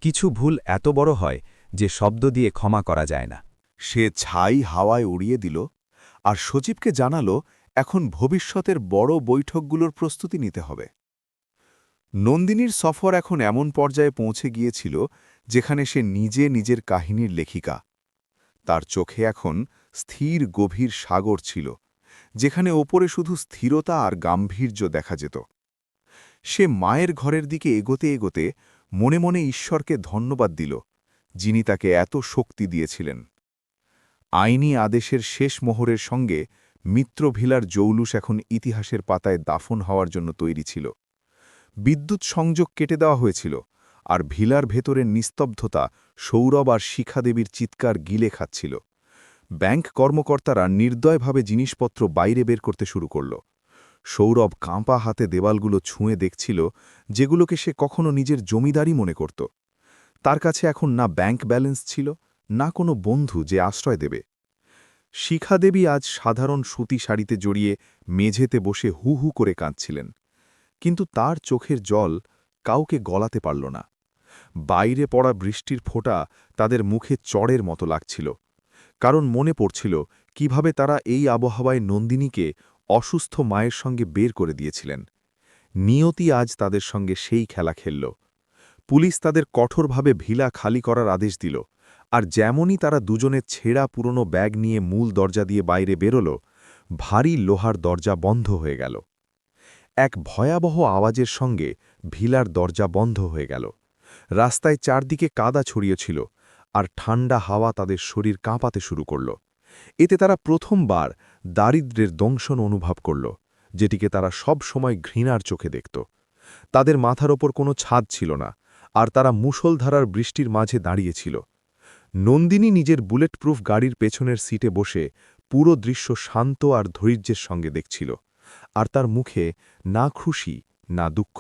কিছু ভুল এত বড় হয় যে শব্দ দিয়ে ক্ষমা করা যায় না। সে ছাই হাওয়ায় উড়িয়ে দিল আর সচিবকে জানালো এখন ভবিষ্যতের বড় বৈঠকগুলোর প্রস্তুতি নিতে হবে। নন্দিনীর সফর এখন এমন পর্যায়ে পৌঁছে গিয়েছিল যেখানে সে নিজে নিজের কাহিনীর লেখিকা। তার চোখে এখন স্থির গভীর সাগর ছিল, যেখানে ওপরে শুধু স্থিরতা আর গাম্ভীর্য দেখা যেত। সে মায়ের ঘরের দিকে এগোতে এগোতে মনে মনে ঈশ্বরকে ধন্যবাদ দিল, যিনি তাকে এত শক্তি দিয়েছিলেন। আইনি আদেশের শেষ মোহরের সঙ্গে মিত্রভিলার জৌলুস এখন ইতিহাসের পাতায় দাফন হওয়ার জন্য তৈরি ছিল। বিদ্যুৎ সংযোগ কেটে দেওয়া হয়েছিল, আর ভিলার ভেতরের নিস্তব্ধতা সৌরভ আর শিখাদেবীর চিৎকার গিলে খাচ্ছিল। ব্যাংক কর্মকর্তারা নির্দয়ভাবে জিনিসপত্র বাইরে বের করতে শুরু করল। সৌরভ কাঁপা হাতে দেওয়ালগুলো ছুঁয়ে দেখছিল, যেগুলোকে সে কখনো নিজের জমিদারি মনে করত। তার কাছে এখন না ব্যাংক ব্যালেন্স ছিল, না কোনো বন্ধু যে আশ্রয় দেবে। শিখাদেবী আজ সাধারণ সুতি শাড়িতে জড়িয়ে মেঝেতে বসে হু হু করে কাঁদছিলেন, কিন্তু তার চোখের জল কাউকে গলাতে পারল না। বাইরে পড়া বৃষ্টির ফোঁটা তাদের মুখে চড়ের মতো লাগছিল, কারণ মনে পড়ছিল কিভাবে তারা এই আবহাওয়ায় নন্দিনীকে অসুস্থ মায়ের সঙ্গে বের করে দিয়েছিলেন। নিয়তি আজ তাদের সঙ্গে সেই খেলা খেলল। পুলিশ তাদের কঠোরভাবে ভিলা খালি করার আদেশ দিল, আর যেমনই তারা দুজনের ছেঁড়া পুরনো ব্যাগ নিয়ে মূল দরজা দিয়ে বাইরে বেরোল, ভারী লোহার দরজা বন্ধ হয়ে গেল। এক ভয়াবহ আওয়াজের সঙ্গে ভিলার দরজা বন্ধ হয়ে গেল। রাস্তায় চারদিকে কাদা ছড়িয়েছিল, আর ঠান্ডা হাওয়া তাদের শরীর কাঁপাতে শুরু করল। এতে তারা প্রথমবার দারিদ্র্যের দংশন অনুভব করল, যেটিকে তারা সব সময় ঘৃণার চোখে দেখত। তাদের মাথার ওপর কোনো ছাদ ছিল না, আর তারা মুষলধারার বৃষ্টির মাঝে দাঁড়িয়েছিল। নন্দিনী নিজের বুলেটপ্রুফ গাড়ির পেছনের সিটে বসে পুরো দৃশ্য শান্ত আর ধৈর্যের সঙ্গে দেখছিল, আর তার মুখে না খুশি না দুঃখ।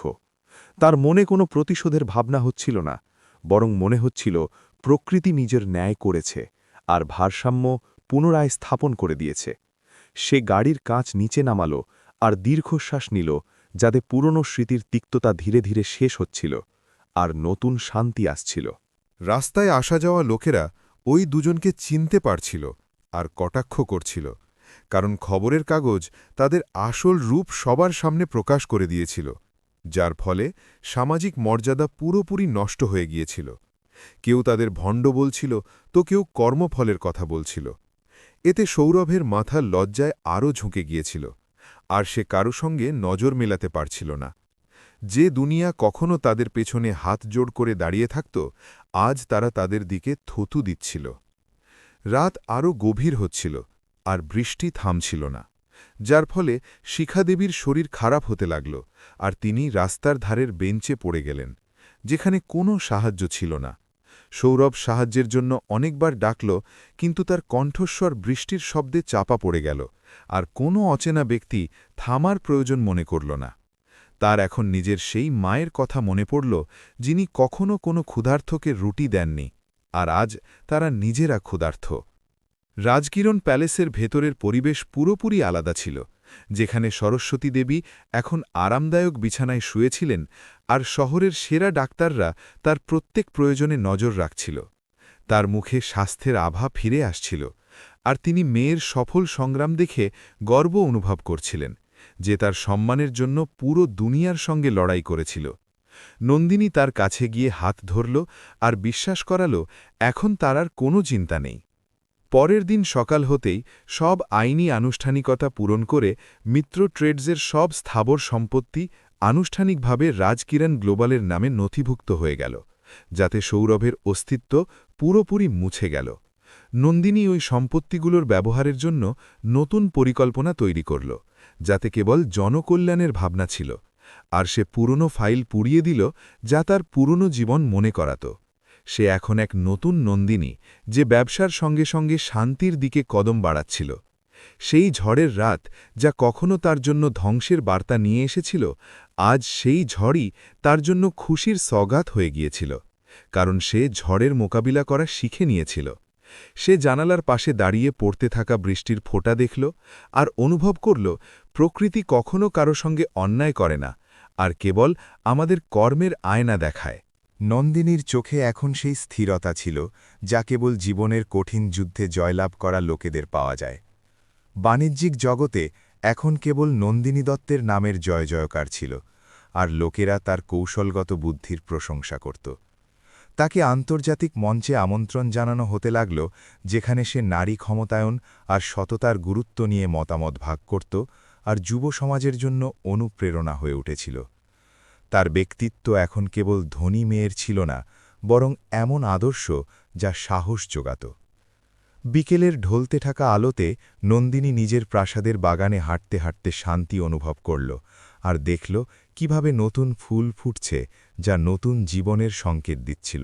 তার মনে কোনো প্রতিশোধের ভাবনা হচ্ছিল না, বরং মনে হচ্ছিল প্রকৃতি নিজের ন্যায় করেছে আর ভারসাম্য পুনরায় স্থাপন করে দিয়েছে। সে গাড়ির কাঁচ নিচে নামাল আর দীর্ঘশ্বাস নিল, যাতে পুরনো স্মৃতির তিক্ততা ধীরে ধীরে শেষ হচ্ছিল আর নতুন শান্তি আসছিল। রাস্তায় আসা যাওয়া লোকেরা ওই দুজনকে চিনতে পারছিল আর কটাক্ষ করছিল, কারণ খবরের কাগজ তাদের আসল রূপ সবার সামনে প্রকাশ করে দিয়েছিল, যার ফলে সামাজিক মর্যাদা পুরোপুরি নষ্ট হয়ে গিয়েছিল। কেউ তাদের ভণ্ড বলছিল, তো কেউ কর্মফলের কথা বলছিল। এতে সৌরভের মাথা লজ্জায় আরও ঝুঁকে গিয়েছিল, আর সে কারো সঙ্গে নজর মেলাতে পারছিল না। যে দুনিয়া কখনো তাদের পেছনে হাত জোড় করে দাঁড়িয়ে থাকত, আজ তারা তাদের দিকে থুতু দিচ্ছিল। রাত আরও গভীর হচ্ছিল, আর বৃষ্টি থামছিল না, যার ফলে শিখাদেবীর শরীর খারাপ হতে লাগল, আর তিনি রাস্তার ধারের বেঞ্চে পড়ে গেলেন, যেখানে কোনো সাহায্য ছিল না। সৌরভ সাহায্যের জন্য অনেকবার ডাকল, কিন্তু তার কণ্ঠস্বর বৃষ্টির শব্দে চাপা পড়ে গেল, আর কোনো অচেনা ব্যক্তি থামার প্রয়োজন মনে করল না। তার এখন নিজের সেই মায়ের কথা মনে পড়ল, যিনি কখনো কোনো ক্ষুধার্থকে রুটি দেননি, আর আজ তারা নিজেরা ক্ষুধার্থ। রাজকিরণ প্যালেসের ভেতরের পরিবেশ পুরোপুরি আলাদা ছিল, যেখানে সরস্বতী দেবী এখন আরামদায়ক বিছানায় শুয়েছিলেন, আর শহরের সেরা ডাক্তাররা তার প্রত্যেক প্রয়োজনে নজর রাখছিল। তার মুখে স্বাস্থ্যের আভা ফিরে আসছিল, আর তিনি মেয়ের সফল সংগ্রাম দেখে গর্ব অনুভব করছিলেন, যে তার সম্মানের জন্য পুরো দুনিয়ার সঙ্গে লড়াই করেছিল। নন্দিনী তার কাছে গিয়ে হাত ধরল আর বিশ্বাস করাল, এখন তার আর কোনো চিন্তা নেই। পরের দিন সকাল হতেই সব আইনি আনুষ্ঠানিকতা পূরণ করে মিত্র ট্রেডসের সব স্থাবর সম্পত্তি আনুষ্ঠানিকভাবে রাজকিরণ গ্লোবালের নামে নথিভুক্ত হয়ে গেল, যাতে সৌরভের অস্তিত্ব পুরোপুরি মুছে গেল। নন্দিনী ওই সম্পত্তিগুলোর ব্যবহারের জন্য নতুন পরিকল্পনা তৈরি করল, যাতে কেবল জনকল্যাণের ভাবনা ছিল, আর সে পুরনো ফাইল পুড়িয়ে দিল, যা তার পুরনো জীবন মনে করাত। সে এখন এক নতুন নন্দিনী, যে ব্যবসার সঙ্গে সঙ্গে শান্তির দিকে কদম বাড়াচ্ছিল। সেই ঝড়ের রাত, যা কখনো তার জন্য ধ্বংসের বার্তা নিয়ে এসেছিল, আজ সেই ঝড়ই তার জন্য খুশির সওগাত হয়ে গিয়েছিল, কারণ সে ঝড়ের মোকাবিলা করা শিখে নিয়েছিল। সে জানালার পাশে দাঁড়িয়ে পড়তে থাকা বৃষ্টির ফোঁটা দেখল, আর অনুভব করল, প্রকৃতি কখনো কারো সঙ্গে অন্যায় করে না, আর কেবল আমাদের কর্মের আয়না দেখায়। নন্দিনীর চোখে এখন সেই স্থিরতা ছিল, যা কেবল জীবনের কঠিন যুদ্ধে জয়লাভ করা লোকেদের পাওয়া যায়। বাণিজ্যিক জগতে এখন কেবল নন্দিনী দত্তের নামের জয়জয়কার ছিল, আর লোকেরা তার কৌশলগত বুদ্ধির প্রশংসা করত। তাকে আন্তর্জাতিক মঞ্চে আমন্ত্রণ জানানো হতে লাগল, যেখানে সে নারী ক্ষমতায়ন আর সততার গুরুত্ব নিয়ে মতামত ভাগ করত, আর যুব সমাজের জন্য অনুপ্রেরণা হয়ে উঠেছিল। তার ব্যক্তিত্ব এখন কেবল ধনী মেয়ের ছিল না, বরং এমন আদর্শ যা সাহস যোগাত। বিকেলের ঢলতে থাকা আলোতে নন্দিনী নিজের প্রাসাদের বাগানে হাঁটতে হাঁটতে শান্তি অনুভব করল, আর দেখল কিভাবে নতুন ফুল ফুটছে যা নতুন জীবনের সংকেত দিচ্ছিল।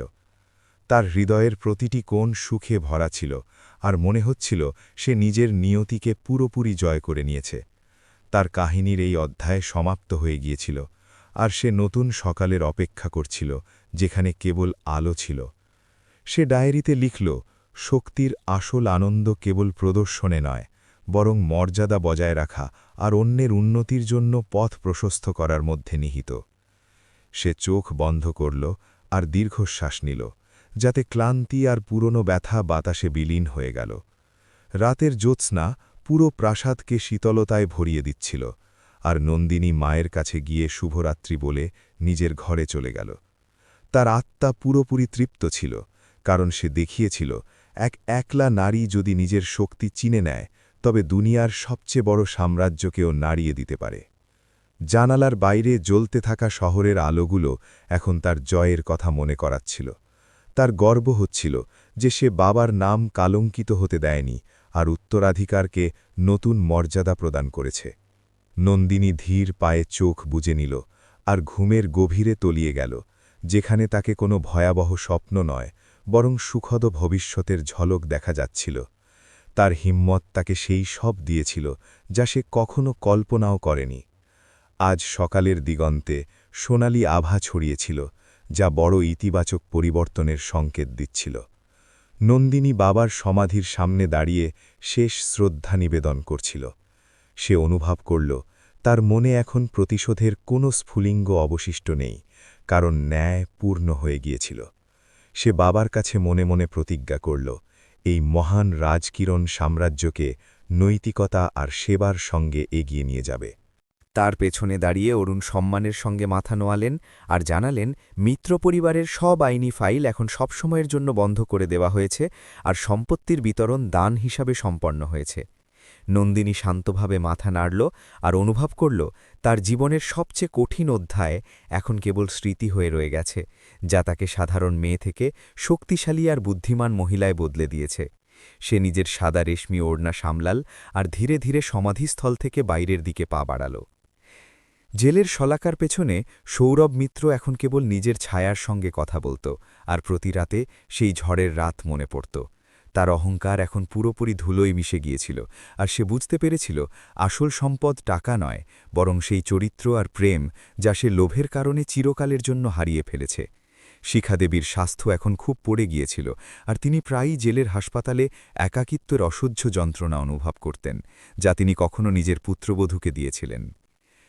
তার হৃদয়ের প্রতিটি কোণ সুখে ভরা ছিল আর মনে হচ্ছিল সে নিজের নিয়তিকে পুরোপুরি জয় করে নিয়েছে। তার কাহিনীর এই অধ্যায় সমাপ্ত হয়ে গিয়েছিল আর সে নতুন সকালের অপেক্ষা করছিল যেখানে কেবল আলো ছিল। সে ডায়েরিতে লিখল, শক্তির আসল আনন্দ কেবল প্রদর্শনে নয়, বরং মর্যাদা বজায় রাখা আর অন্যের উন্নতির জন্য পথ প্রশস্ত করার মধ্যে নিহিত। সে চোখ বন্ধ করল আর দীর্ঘশ্বাস নিল, যাতে ক্লান্তি আর পুরনো ব্যথা বাতাসে বিলীন হয়ে গেল। রাতের জ্যোৎস্না পুরো প্রাসাদকে শীতলতায় ভরিয়ে দিচ্ছিল, আর নন্দিনী মায়ের কাছে গিয়ে শুভরাত্রি বলে নিজের ঘরে চলে গেল। তার আত্মা পুরোপুরি তৃপ্ত ছিল, কারণ সে দেখিয়েছিল এক একলা নারী যদি নিজের শক্তি চিনে নেয় তবে দুনিয়ার সবচেয়ে বড় সাম্রাজ্যকেও নাড়িয়ে দিতে পারে। জানালার বাইরে জ্বলতে থাকা শহরের আলোগুলো এখন তার জয়ের কথা মনে করাচ্ছিল। তার গর্ব হচ্ছিল যে সে বাবার নাম কালঙ্কিত হতে দেয়নি আর উত্তরাধিকারকে নতুন মর্যাদা প্রদান করেছে। নন্দিনী ধীর পায়ে চোখ বুজে নিল আর ঘুমের গভীরে তলিয়ে গেল, যেখানে তাকে কোনো ভয়াবহ স্বপ্ন নয় বরং সুখদ ভবিষ্যতের ঝলক দেখা যাচ্ছিল। তার হিম্মত তাকে সেই সব দিয়েছিল যা সে কখনো কল্পনাও করেনি। আজ সকালের দিগন্তে সোনালি আভা ছড়িয়েছিল, যা বড় ইতিবাচক পরিবর্তনের সংকেত দিচ্ছিল। নন্দিনী বাবার সমাধির সামনে দাঁড়িয়ে শেষ শ্রদ্ধা নিবেদন করছিল। সে অনুভব করল তার মনে এখন প্রতিশোধের কোনো স্ফুলিঙ্গ অবশিষ্ট নেই, কারণ ন্যায় পূর্ণ হয়ে গিয়েছিল। সে বাবার কাছে মনে মনে প্রতিজ্ঞা করল, এই মহান রাজকিরণ সাম্রাজ্যকে নৈতিকতা আর সেবার সঙ্গে এগিয়ে নিয়ে যাবে। তার পেছনে দাঁড়িয়ে অরুণ সম্মানের সঙ্গে মাথা নোয়ালেন আর জানালেন, মিত্র পরিবারের সব আইনি ফাইল এখন সবসময়ের জন্য বন্ধ করে দেওয়া হয়েছে আর সম্পত্তির বিতরণ দান হিসাবে সম্পন্ন হয়েছে। নন্দিনী শান্তভাবে মাথা নাড়ল আর অনুভব করল তার জীবনের সবচেয়ে কঠিন অধ্যায় এখন কেবল স্মৃতি হয়ে রয়ে গেছে, যা তাকে সাধারণ মেয়ে থেকে শক্তিশালী আর বুদ্ধিমান মহিলায় বদলে দিয়েছে। সে নিজের সাদা রেশমি ওড়না সামলাল আর ধীরে ধীরে সমাধিস্থল থেকে বাইরের দিকে পা বাড়াল। জেলের শলাকার পেছনে সৌরভ মিত্র এখন কেবল নিজের ছায়ার সঙ্গে কথা বলত আর প্রতি রাতে সেই ঝড়ের রাত মনে পড়ত। তার অহংকার এখন পুরোপুরি ধুলোয় মিশে গিয়েছিল আর সে বুঝতে পেরেছিল আসল সম্পদ টাকা নয়, বরং সেই চরিত্র আর প্রেম যা সে লোভের কারণে চিরকালের জন্য হারিয়ে ফেলেছে। শিখাদেবীর স্বাস্থ্য এখন খুব পড়ে গিয়েছিল আর তিনি প্রায়ই জেলের হাসপাতালে একাকিত্বের অসহ্য যন্ত্রণা অনুভব করতেন, যা তিনি কখনো নিজের পুত্রবধূকে দিয়েছিলেন।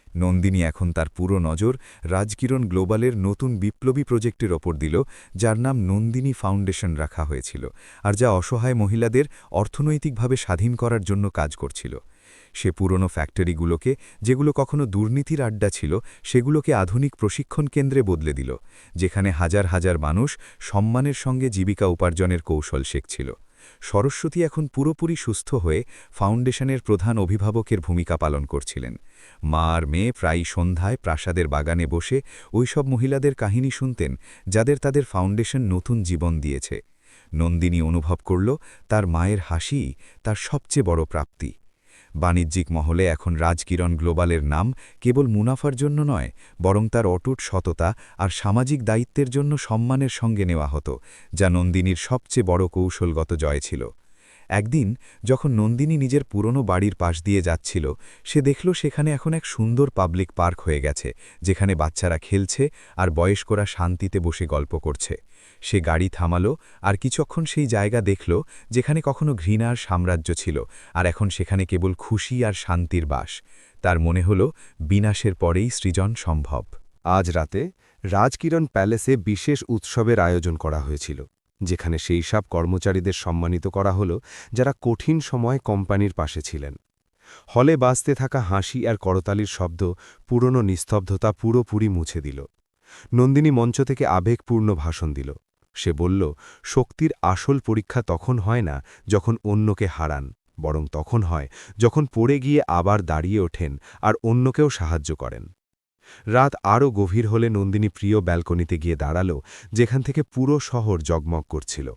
নন্দিনী এখন তার পুরো নজর রাজকিরণ গ্লোবালের নতুন বিপ্লবী প্রজেক্টের ওপর দিল, যার নাম নন্দিনী ফাউন্ডেশন রাখা হয়েছিল আর যা অসহায় মহিলাদের অর্থনৈতিকভাবে স্বাধীন করার জন্য কাজ করছিল। সে পুরনো ফ্যাক্টরিগুলোকে, যেগুলো কখনো দুর্নীতির আড্ডা ছিল, সেগুলোকে আধুনিক প্রশিক্ষণ কেন্দ্রে বদলে দিল, যেখানে হাজার হাজার মানুষ সম্মানের সঙ্গে জীবিকা উপার্জনের কৌশল শিখছিল। সরস্বতী এখন পুরোপুরি সুস্থ হয়ে ফাউন্ডেশনের প্রধান অভিভাবকের ভূমিকা পালন করছিলেন। মা আর মেয়ে প্রায় সন্ধ্যায় প্রাসাদের বাগানে বসে ওইসব মহিলাদের কাহিনী শুনতেন যাদের তাদের ফাউন্ডেশন নতুন জীবন দিয়েছে। নন্দিনী অনুভব করল তার মায়ের হাসিই তার সবচেয়ে বড় প্রাপ্তি। বাণিজ্যিক মহলে এখন রাজকিরণ গ্লোবালের নাম কেবল মুনাফার জন্য নয়, বরং তার অটুট সততা আর সামাজিক দায়িত্বের জন্য সম্মানের সঙ্গে নেওয়া হতো, যা নন্দিনীর সবচেয়ে বড় কৌশলগত জয় ছিল। একদিন যখন নন্দিনী নিজের পুরনো বাড়ির পাশ দিয়ে যাচ্ছিল, সে দেখল সেখানে এখন এক সুন্দর পাবলিক পার্ক হয়ে গেছে, যেখানে বাচ্চারা খেলছে আর বয়স্করা শান্তিতে বসে গল্প করছে। সে গাড়ি থামালো আর কিছুক্ষণ সেই জায়গা দেখল যেখানে কখনো ঘৃণার সাম্রাজ্য ছিল, আর এখন সেখানে কেবল খুশি আর শান্তির বাস। তার মনে হল বিনাশের পরেই সৃজন সম্ভব। আজ রাতে রাজকিরণ প্যালেসে বিশেষ উৎসবের আয়োজন করা হয়েছিল, যেখানে সেই সব কর্মচারীদের সম্মানিত করা হল যারা কঠিন সময় কোম্পানির পাশে ছিলেন। হলে বাজতে থাকা হাসি আর করতালির শব্দ পুরনো নিস্তব্ধতা পুরোপুরি মুছে দিল। নন্দিনী মঞ্চ থেকে আবেগপূর্ণ ভাষণ দিল। সে বলল, শক্তির আসল পরীক্ষা তখন হয় না যখন অন্যকে হারান, বরং তখন হয় যখন পড়ে গিয়ে আবার দাঁড়িয়ে ওঠেন আর অন্যকেও সাহায্য করেন। রাত আরও গভীর হলে নন্দিনী প্রিয় ব্যালকনিতে গিয়ে দাঁড়াল, যেখান থেকে পুরো শহর জগমগ করছিল।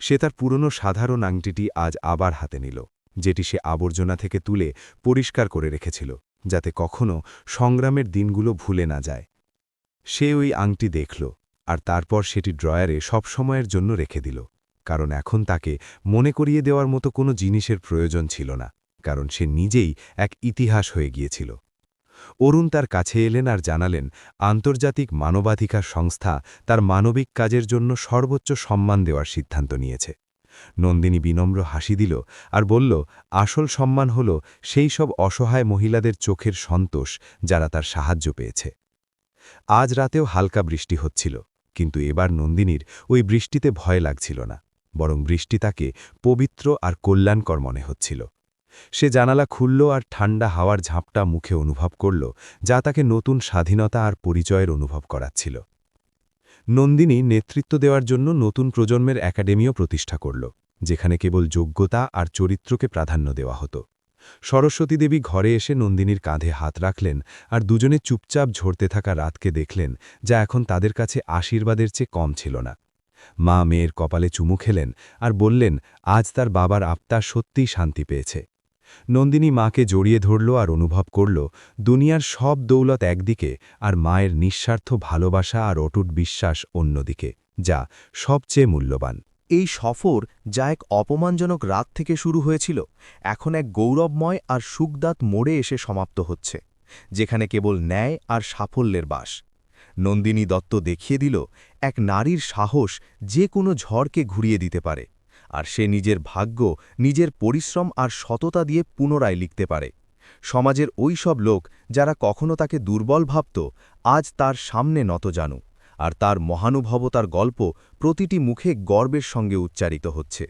সে তার পুরনো সাধারণ আংটিটি আজ আবার হাতে নিল, যেটি সে আবর্জনা থেকে তুলে পরিষ্কার করে রেখেছিল। যাতে কখনো সংগ্রামের দিনগুলো ভুলে না যায়। সে ওই আংটি দেখল আর তারপর সেটি ড্রয়ারে সবসময়ের জন্য রেখে দিল, কারণ এখন তাকে মনে করিয়ে দেওয়ার মতো কোনো জিনিসের প্রয়োজন ছিল না, কারণ সে নিজেই এক ইতিহাস হয়ে গিয়েছিল। অরুণ তার কাছে এলেন আর জানালেন আন্তর্জাতিক মানবাধিকার সংস্থা তার মানবিক কাজের জন্য সর্বোচ্চ সম্মান দেওয়ার সিদ্ধান্ত নিয়েছে। নন্দিনী বিনম্র হাসি দিল আর বলল, আসল সম্মান হল সেই সব অসহায় মহিলাদের চোখের সন্তোষ যারা তার সাহায্য পেয়েছে। আজ রাতেও হালকা বৃষ্টি হচ্ছিল, কিন্তু এবার নন্দিনীর ওই বৃষ্টিতে ভয় লাগছিল না, বরং বৃষ্টি তাকে পবিত্র আর কল্যাণকর মনে হচ্ছিল। সে জানালা খুলল আর ঠান্ডা হাওয়ার ঝাপটা মুখে অনুভব করল, যা তাকে নতুন স্বাধীনতা আর পরিচয়ের অনুভব করাচ্ছিল। নন্দিনী নেতৃত্ব দেওয়ার জন্য নতুন প্রজন্মের একাডেমিও প্রতিষ্ঠা করল, যেখানে কেবল যোগ্যতা আর চরিত্রকে প্রাধান্য দেওয়া হতো। সরস্বতী দেবী ঘরে এসে নন্দিনীর কাঁধে হাত রাখলেন আর দুজনে চুপচাপ ঝরতে থাকা রাতকে দেখলেন, যা এখন তাদের কাছে আশীর্বাদের চেয়ে কম ছিল না। মা মেয়ের কপালে চুমু খেলেন আর বললেন, আজ তার বাবার আত্মা সত্যিই শান্তি পেয়েছে। নন্দিনী মাকে জড়িয়ে ধরল আর অনুভব করল, দুনিয়ার সব দৌলত একদিকে আর মায়ের নিঃস্বার্থ ভালোবাসা আর অটুট বিশ্বাস অন্যদিকে, যা সবচেয়ে মূল্যবান। এই সফর, যা এক অপমানজনক রাত থেকে শুরু হয়েছিল, এখন এক গৌরবময় আর সুখদাত মোড়ে এসে সমাপ্ত হচ্ছে, যেখানে কেবল ন্যায় আর সাফল্যের বাস। নন্দিনী দত্ত দেখিয়ে দিল এক নারীর সাহস যে কোনো ঝড়কে ঘুরিয়ে দিতে পারে, আর সে নিজের ভাগ্য নিজের পরিশ্রম আর সততা দিয়ে পুনরায় লিখতে পারে। সমাজের ওই সব লোক যারা কখনো তাকে দুর্বল ভাবত, আজ তার সামনে নত জানু, আর তার মহানুভবতার গল্প প্রতিটি মুখে গর্বের সঙ্গে উচ্চারিত হচ্ছে।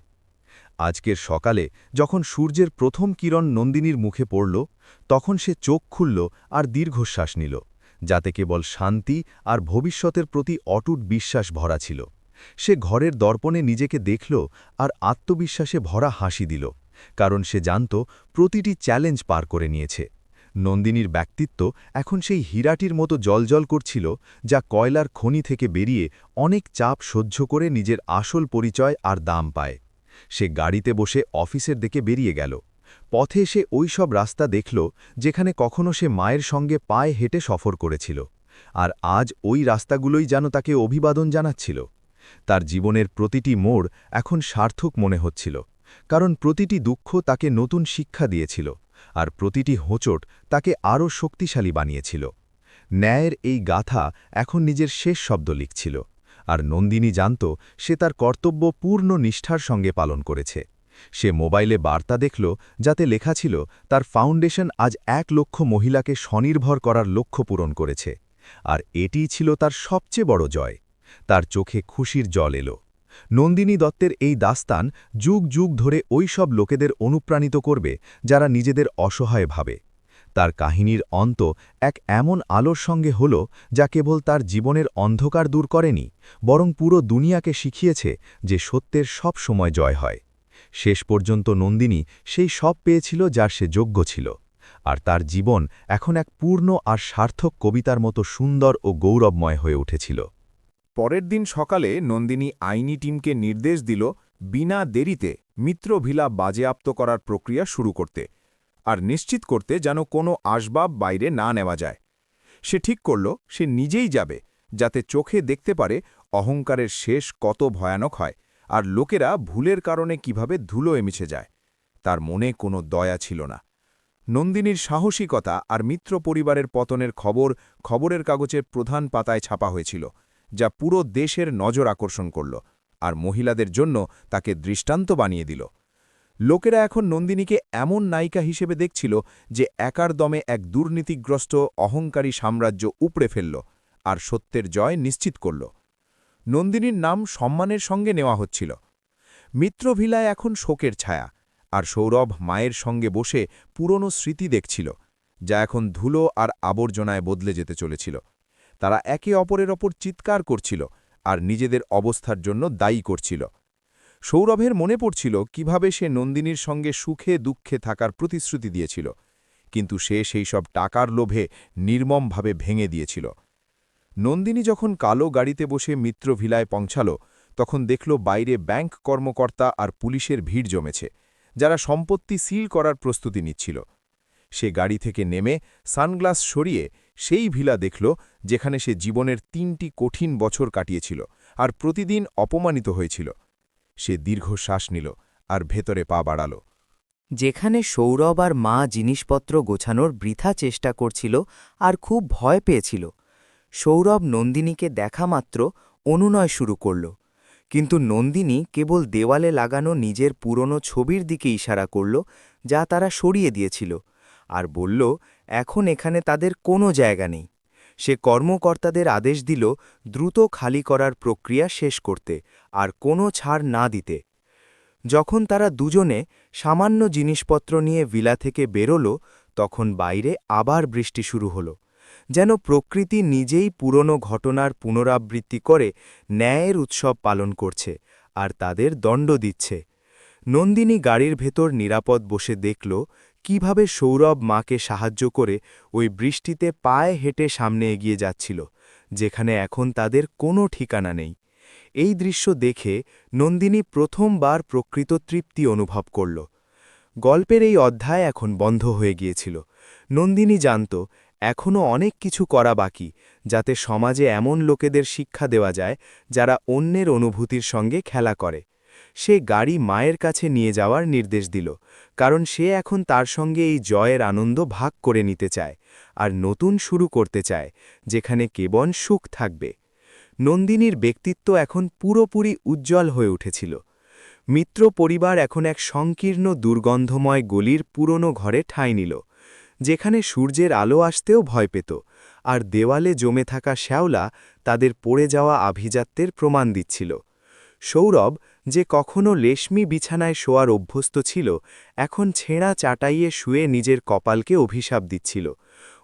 আজকের সকালে যখন সূর্যের প্রথম কিরণ নন্দিনীর মুখে পড়ল, তখন সে চোখ খুলল আর দীর্ঘশ্বাস নিল, যাতে কেবল শান্তি আর ভবিষ্যতের প্রতি অটুট বিশ্বাস ভরা ছিল। সে ঘরের দর্পণে নিজেকে দেখল আর আত্মবিশ্বাসে ভরা হাসি দিল, কারণ সে জানত প্রতিটি চ্যালেঞ্জ পার করে নিয়েছে। নন্দিনীর ব্যক্তিত্ব এখন সেই হীরাটির মতো জ্বলজ্বল করছিল, যা কয়লার খনি থেকে বেরিয়ে অনেক চাপ সহ্য করে নিজের আসল পরিচয় আর দাম পায়। সে গাড়িতে বসে অফিসের দিকে বেরিয়ে গেল। পথে সে ওই সব রাস্তা দেখল যেখানে কখনো সে মায়ের সঙ্গে পায়ে হেঁটে সফর করেছিল, আর আজ ওই রাস্তাগুলোই যেন তাকে অভিবাদন জানাচ্ছিল। তার জীবনের প্রতিটি মোড় এখন সার্থক মনে হচ্ছিল, কারণ প্রতিটি দুঃখ তাকে নতুন শিক্ষা দিয়েছিল, আর প্রতিটি হোঁচট তাকে আরও শক্তিশালী বানিয়েছিল। ন্যায়ের এই গাথা এখন নিজের শেষ শব্দ লিখছিল, আর নন্দিনী জানত সে তার কর্তব্য পূর্ণ নিষ্ঠার সঙ্গে পালন করেছে। সে মোবাইলে বার্তা দেখল, যাতে লেখা ছিল তার ফাউন্ডেশন আজ 1 লক্ষ মহিলাকে স্বনির্ভর করার লক্ষ্য পূরণ করেছে, আর এটিই ছিল তার সবচেয়ে বড় জয়। তার চোখে খুশির জল এলো। নন্দিনী দত্তের এই দাস্তান যুগ যুগ ধরে ওই সব লোকেদের অনুপ্রাণিত করবে যারা নিজেদের অসহায় ভাবে। তার কাহিনীর অন্ত এক এমন আলোর সঙ্গে হল, যা কেবল তার জীবনের অন্ধকার দূর করেনি, বরং পুরো দুনিয়াকে শিখিয়েছে যে সত্যের সব সময় জয় হয়। শেষ পর্যন্ত নন্দিনী সেই সব পেয়েছিল যার সে যোগ্য ছিল, আর তার জীবন এখন এক পূর্ণ আর সার্থক কবিতার মতো সুন্দর ও গৌরবময় হয়ে উঠেছিল। পরের দিন সকালে নন্দিনী আইনি টিমকে নির্দেশ দিল বিনা দেরিতে মিত্র ভিলা বাজেয়াপ্ত করার প্রক্রিয়া শুরু করতে, আর নিশ্চিত করতে যেন কোনো আসবাব বাইরে না নেওয়া যায়। সে ঠিক করল সে নিজেই যাবে, যাতে চোখে দেখতে পারে অহংকারের শেষ কত ভয়ানক হয়, আর লোকেরা ভুলের কারণে কিভাবে ধুলো মিশে যায়। তার মনে কোনো দয়া ছিল না। নন্দিনীর সাহসিকতা আর মিত্র পরিবারের পতনের খবরের কাগজের প্রধান পাতায় ছাপা হয়েছিল, যা পুরো দেশের নজর আকর্ষণ করল, আর মহিলাদের জন্য তাকে দৃষ্টান্ত বানিয়ে দিল। লোকেরা এখন নন্দিনীকে এমন নায়িকা হিসেবে দেখছিল যে একার দমে এক দুর্নীতিগ্রস্ত অহংকারী সাম্রাজ্য উপড়ে ফেলল আর সত্যের জয় নিশ্চিত করল। নন্দিনীর নাম সম্মানের সঙ্গে নেওয়া হচ্ছিল। মিত্রভিলায় এখন শোকের ছায়া, আর সৌরভ মায়ের সঙ্গে বসে পুরনো স্মৃতি দেখছিল, যা এখন ধুলো আর আবর্জনায় বদলে যেতে চলেছিল। তারা একে অপরের ওপর চিৎকার করছিল আর নিজেদের অবস্থার জন্য দায়ী করছিল। সৌরভের মনে পড়ছিল কিভাবে সে নন্দিনীর সঙ্গে সুখে দুঃখে থাকার প্রতিশ্রুতি দিয়েছিল, কিন্তু সে সেই সব টাকার লোভে নির্মমভাবে ভেঙে দিয়েছিল। নন্দিনী যখন কালো গাড়িতে বসে মিত্র ভিলায় পৌঁছাল, তখন দেখল বাইরে ব্যাংক কর্মকর্তা আর পুলিশের ভিড় জমেছে, যারা সম্পত্তি সিল করার প্রস্তুতি নিচ্ছিল। সে গাড়ি থেকে নেমে সানগ্লাস সরিয়ে সেই ভিলা দেখল যেখানে সে জীবনের ৩টি কঠিন বছর কাটিয়েছিল আর প্রতিদিন অপমানিত হয়েছিল। সে দীর্ঘশ্বাস নিল আর ভেতরে পা বাড়াল। যেখানে সৌরভ আর মা জিনিসপত্র গোছানোর বৃথা চেষ্টা করছিল আর খুব ভয় পেয়েছিল। সৌরভ নন্দিনীকে দেখা মাত্র অনুনয় শুরু করল, কিন্তু নন্দিনী কেবল দেওয়ালে লাগানো নিজের পুরনো ছবির দিকে ইশারা করল, যা তারা সরিয়ে দিয়েছিল, আর বলল এখন এখানে তাদের কোনো জায়গা নেই। সে কর্মকর্তাদের আদেশ দিল দ্রুত খালি করার প্রক্রিয়া শেষ করতে আর কোনো ছাড় না দিতে। যখন তারা দুজনে সামান্য জিনিসপত্র নিয়ে ভিলা থেকে বেরোল, তখন বাইরে আবার বৃষ্টি শুরু হল, যেন প্রকৃতি নিজেই পুরনো ঘটনার পুনরাবৃত্তি করে ন্যায়ের উৎসব পালন করছে আর তাদের দণ্ড দিচ্ছে। নন্দিনী গাড়ির ভেতর নিরাপদ বসে দেখল কিভাবে সৌরভ মাকে সাহায্য করে ওই বৃষ্টিতে পায়ে হেঁটে সামনে এগিয়ে যাচ্ছিল, যেখানে এখন তাদের কোনো ঠিকানা নেই। এই দৃশ্য দেখে নন্দিনী প্রথমবার প্রকৃত তৃপ্তি অনুভব করল। গল্পের এই অধ্যায় এখন বন্ধ হয়ে গিয়েছিল। নন্দিনী জানত এখনও অনেক কিছু করা বাকি, যাতে সমাজে এমন লোকেদের শিক্ষা দেওয়া যায় যারা অন্যের অনুভূতির সঙ্গে খেলা করে। সে গাড়ি মায়ের কাছে নিয়ে যাওয়ার নির্দেশ দিল, কারণ সে এখন তার সঙ্গে এই জয়ের আনন্দ ভাগ করে নিতে চায় আর নতুন শুরু করতে চায়, যেখানে কেবল সুখ থাকবে। নন্দিনীর ব্যক্তিত্ব এখন পুরোপুরি উজ্জ্বল হয়ে উঠেছিল। মিত্র পরিবার এখন এক সংকীর্ণ দুর্গন্ধময় গলির পুরনো ঘরে ঠাঁই নিল, যেখানে সূর্যের আলো আসতেও ভয় পেত, আর দেওয়ালে জমে থাকা শ্যাওলা তাদের পড়ে যাওয়া আভিজাত্যের প্রমাণ দিচ্ছিল। সৌরভ, যে কখনো লেশমি বিছানায় শোয়ার অভ্যস্ত ছিল, এখন ছেঁড়া চাটাইয়ে শুয়ে নিজের কপালকে অভিশাপ দিচ্ছিল।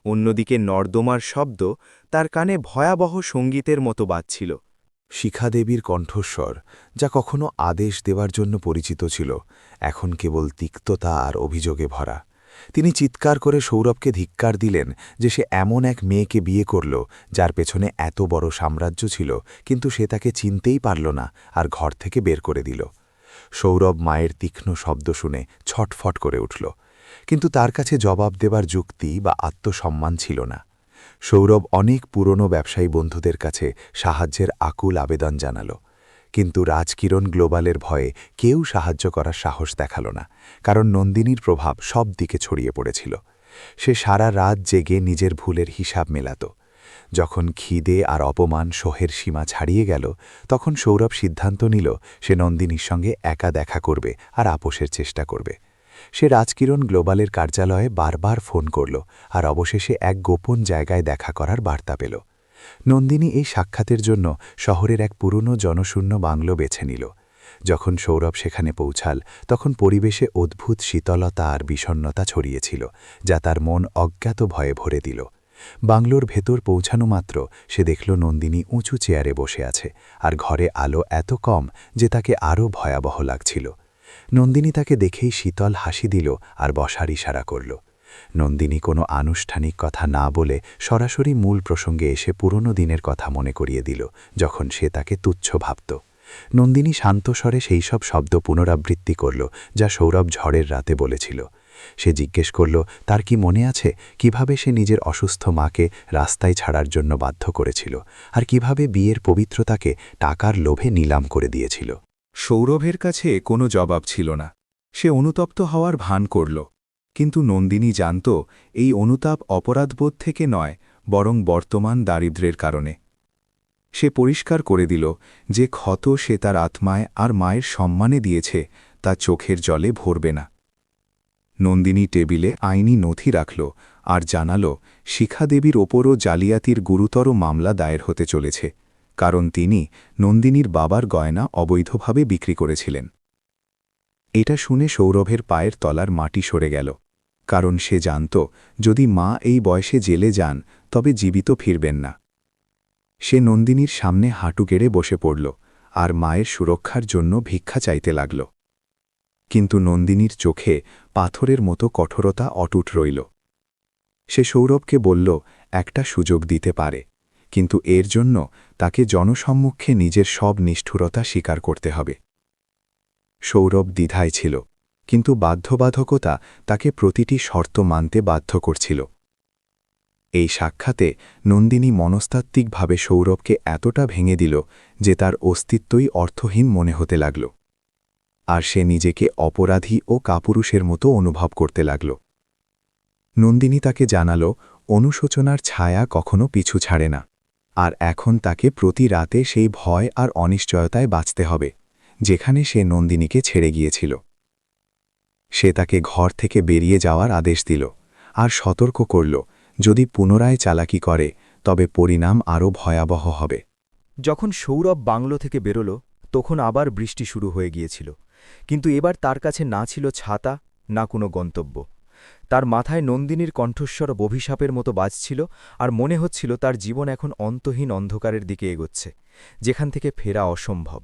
অন্যদিকে নর্দমার শব্দ তার কানে ভয়াবহ সঙ্গীতের মতো বাজছিল। শিখাদেবীর কণ্ঠস্বর, যা কখনো আদেশ দেওয়ার জন্য পরিচিত ছিল, এখন কেবল তিক্ততা আর অভিযোগে ভরা। তিনি চিৎকার করে সৌরভকে ধিক্কার দিলেন যে সে এমন এক মেয়েকে বিয়ে করল যার পেছনে এত বড় সাম্রাজ্য ছিল, কিন্তু সে তাকে চিনতেই পারল না আর ঘর থেকে বের করে দিল। সৌরভ মায়ের তীক্ষ্ণ শব্দ শুনে ছটফট করে উঠল, কিন্তু তার কাছে জবাব দেবার যুক্তি বা আত্মসম্মান ছিল না। সৌরভ অনেক পুরনো ব্যবসায়ী বন্ধুদের কাছে সাহায্যের আকুল আবেদন জানাল, কিন্তু রাজকিরণ গ্লোবালের ভয়ে কেউ সাহায্য করার সাহস দেখাল না, কারণ নন্দিনীর প্রভাব সব দিকে ছড়িয়ে পড়েছিল। সে সারা রাত জেগে নিজের ভুলের হিসাব মেলাত। যখন খিদে আর অপমান সহের সীমা ছাড়িয়ে গেল, তখন সৌরভ সিদ্ধান্ত নিল সে নন্দিনীর সঙ্গে একা দেখা করবে আর আপোষের চেষ্টা করবে। সে রাজকিরণ গ্লোবালের কার্যালয়ে বারবার ফোন করল আর অবশেষে এক গোপন জায়গায় দেখা করার বার্তা পেল। নন্দিনী এই সাক্ষাতের জন্য শহরের এক পুরনো জনশূন্য বাংলো বেছে নিল। যখন সৌরভ সেখানে পৌঁছাল, তখন পরিবেশে অদ্ভুত শীতলতা আর বিষণ্ণতা ছড়িয়েছিল, যা তার মন অজ্ঞাত ভয়ে ভরে দিল। বাংলোর ভেতর পৌঁছানো মাত্র সে দেখল নন্দিনী উঁচু চেয়ারে বসে আছে, আর ঘরে আলো এত কম যে তাকে আরও ভয়াবহ লাগছিল। নন্দিনী তাকে দেখেই শীতল হাসি দিল আর বসার ইশারা করল। নন্দিনী কোনো আনুষ্ঠানিক কথা না বলে সরাসরি মূল প্রসঙ্গে এসে পুরনো দিনের কথা মনে করিয়ে দিল, যখন সে তাকে তুচ্ছ ভাবত। নন্দিনী শান্ত স্বরে সেই সব শব্দ পুনরাবৃত্তি করল যা সৌরভ ঝড়ের রাতে বলেছিল। সে জিজ্ঞেস করল তার কি মনে আছে কিভাবে সে নিজের অসুস্থ মাকে রাস্তায় ছাড়ার জন্য বাধ্য করেছিল, আর কিভাবে বিয়ের পবিত্রতাকে টাকার লোভে নিলাম করে দিয়েছিল। সৌরভের কাছে কোনো জবাব ছিল না। সে অনুতপ্ত হওয়ার ভান করল, কিন্তু নন্দিনী জানত এই অনুতাপ অপরাধবোধ থেকে নয়, বরং বর্তমান দারিদ্র্যের কারণে। সে পরিষ্কার করে দিল যে ক্ষত সে তার আত্মায় আর মায়ের সম্মানে দিয়েছে তা চোখের জলে ভরবে না। নন্দিনী টেবিলে আইনি নথি রাখল আর জানাল শিখাদেবীর ওপরও জালিয়াতির গুরুতর মামলা দায়ের হতে চলেছে, কারণ তিনি নন্দিনীর বাবার গয়না অবৈধভাবে বিক্রি করেছিলেন। এটা শুনে সৌরভের পায়ের তলার মাটি সরে গেল, কারণ সে জানত যদি মা এই বয়সে জেলে যান তবে জীবিত ফিরবেন না। সে নন্দিনীর সামনে হাঁটু গেড়ে বসে পড়ল আর মায়ের সুরক্ষার জন্য ভিক্ষা চাইতে লাগল। কিন্তু নন্দিনীর চোখে পাথরের মতো কঠোরতা অটুট রইল। সে সৌরভকে বলল একটা সুযোগ দিতে পারে, কিন্তু এর জন্য তাকে জনসম্মুখে নিজের সব নিষ্ঠুরতা স্বীকার করতে হবে। সৌরভ দ্বিধায় ছিল, কিন্তু বাধ্যবাধকতা তাকে প্রতিটি শর্ত মানতে বাধ্য করছিল। এই সাক্ষাতে নন্দিনী মনস্তাত্ত্বিকভাবে সৌরভকে এতটা ভেঙে দিল যে তার অস্তিত্বই অর্থহীন মনে হতে লাগল, আর সে নিজেকে অপরাধী ও কাপুরুষের মতো অনুভব করতে লাগল। নন্দিনী তাকে জানাল অনুশোচনার ছায়া কখনো পিছু ছাড়ে না, আর এখন তাকে প্রতি রাতে সেই ভয় আর অনিশ্চয়তায় বাঁচতে হবে যেখানে সে নন্দিনীকে ছেড়ে গিয়েছিল। সে তাকে ঘর থেকে বেরিয়ে যাওয়ার আদেশ দিল আর সতর্ক করল, যদি পুনরায় চালাকি করে তবে পরিণাম আরও ভয়াবহ হবে। যখন সৌরভ বাংলো থেকে বেরোল তখন আবার বৃষ্টি শুরু হয়ে গিয়েছিল, কিন্তু এবার তার কাছে না ছিল ছাতা না কোনো গন্তব্য। তার মাথায় নন্দিনীর কণ্ঠস্বর অভিশাপের মতো বাজছিল, আর মনে হচ্ছিল তার জীবন এখন অন্তহীন অন্ধকারের দিকে এগোচ্ছে, যেখান থেকে ফেরা অসম্ভব।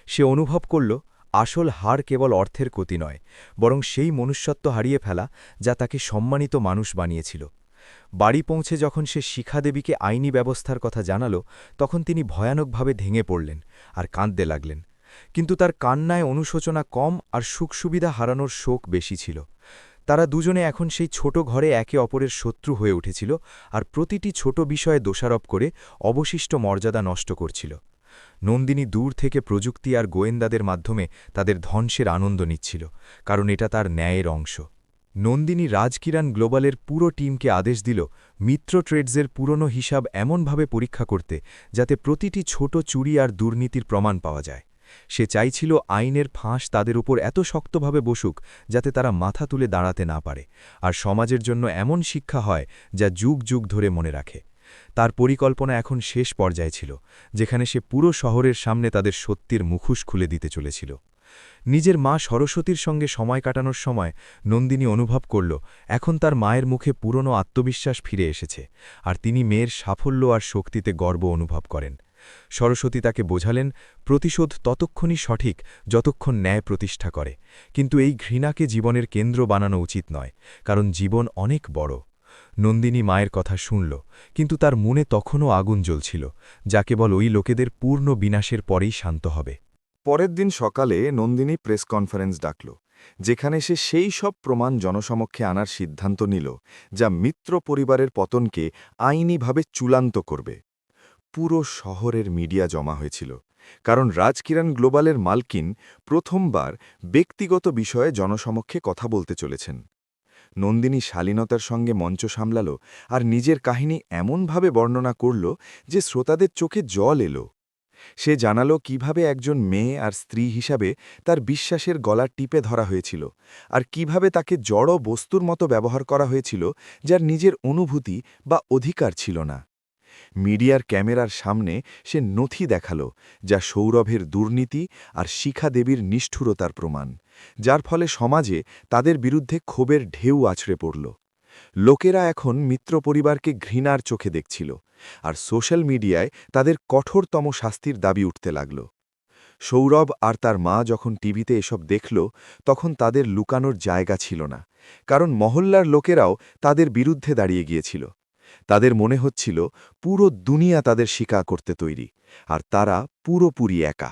সে অনুভব করল আসল হার কেবল অর্থের ক্ষতি নয়, বরং সেই মনুষ্যত্ব হারিয়ে ফেলা যা তাকে সম্মানিত মানুষ বানিয়েছিল। বাড়ি পৌঁছে যখন সে শিখাদেবীকে আইনি ব্যবস্থার কথা জানাল, তখন তিনি ভয়ানকভাবে ভেঙে পড়লেন আর কাঁদতে লাগলেন। কিন্তু তার কান্নায় অনুশোচনা কম আর সুখ সুবিধা হারানোর শোক বেশি ছিল। তারা দুজনে এখন সেই ছোট ঘরে একে অপরের শত্রু হয়ে উঠেছিল, আর প্রতিটি ছোট বিষয়ে দোষারোপ করে অবশিষ্ট মর্যাদা নষ্ট করছিল। নন্দিনী দূর থেকে প্রযুক্তি আর গোয়েন্দাদের মাধ্যমে তাদের ধ্বংসের আনন্দ নিচ্ছিল, কারণ এটা তার ন্যায়ের অংশ। নন্দিনী রাজকিরণ গ্লোবালের পুরো টিমকে আদেশ দিল মিত্র ট্রেডসের পুরনো হিসাব এমনভাবে পরীক্ষা করতে যাতে প্রতিটি ছোট চুরি আর দুর্নীতির প্রমাণ পাওয়া যায়। সে চাইছিল আইনের ফাঁস তাদের উপর এত শক্তভাবে বসুক যাতে তারা মাথা তুলে দাঁড়াতে না পারে, আর সমাজের জন্য এমন শিক্ষা হয় যা যুগ যুগ ধরে মনে রাখে। তার পরিকল্পনা এখন শেষ পর্যায়ে ছিল, যেখানে সে পুরো শহরের সামনে তাদের সত্যির মুখোশ খুলে দিতে চলেছিল। নিজের মা সরস্বতীর সঙ্গে সময় কাটানোর সময় নন্দিনী অনুভব করল এখন তার মায়ের মুখে পুরনো আত্মবিশ্বাস ফিরে এসেছে, আর তিনি মেয়ের সাফল্য আর শক্তিতে গর্ব অনুভব করেন। সরস্বতী তাকে বোঝালেন প্রতিশোধ ততক্ষণই সঠিক যতক্ষণ ন্যায় প্রতিষ্ঠা করে, কিন্তু এই ঘৃণাকে জীবনের কেন্দ্র বানানো উচিত নয়, কারণ জীবন অনেক বড়। নন্দিনী মায়ের কথা শুনল, কিন্তু তার মনে তখনও আগুন জ্বলছিল, যা কেবল ওই লোকেদের পূর্ণ বিনাশের পরেই শান্ত হবে। পরের দিন সকালে নন্দিনী প্রেস কনফারেন্স ডাকল, যেখানে সে সেই সব প্রমাণ জনসমক্ষে আনার সিদ্ধান্ত নিল যা মিত্র পরিবারের পতনকে আইনিভাবে চূড়ান্ত করবে। পুরো শহরের মিডিয়া জমা হয়েছিল, কারণ রাজকিরণ গ্লোবালের মালকিন প্রথমবার ব্যক্তিগত বিষয়ে জনসমক্ষে কথা বলতে চলেছেন। নন্দিনী শালীনতার সঙ্গে মঞ্চ সামলাল আর নিজের কাহিনী এমনভাবে বর্ণনা করল যে শ্রোতাদের চোখে জল এলো। সে জানালো কিভাবে একজন মেয়ে আর স্ত্রী হিসাবে তার বিশ্বাসের গলা টিপে ধরা হয়েছিল, আর কিভাবে তাকে জড় বস্তুর মতো ব্যবহার করা হয়েছিল যার নিজের অনুভূতি বা অধিকার ছিল না। মিডিয়ার ক্যামেরার সামনে সে নথি দেখালো যা সৌরভের দুর্নীতি আর শিখা দেবীর নিষ্ঠুরতার প্রমাণ, যার ফলে সমাজে তাদের বিরুদ্ধে ক্ষোভের ঢেউ আছড়ে পড়ল। লোকেরা এখন মিত্র পরিবারকে ঘৃণার চোখে দেখছিল, আর সোশ্যাল মিডিয়ায় তাদের কঠোরতম শাস্তির দাবি উঠতে লাগল। সৌরভ আর তার মা যখন টিভিতে এসব দেখল, তখন তাদের লুকানোর জায়গা ছিল না, কারণ মহল্লার লোকেরাও তাদের বিরুদ্ধে দাঁড়িয়ে গিয়েছিল। তাদের মনে হচ্ছিল পুরো দুনিয়া তাদের শিকা করতে তৈরি, আর তারা পুরোপুরি একা।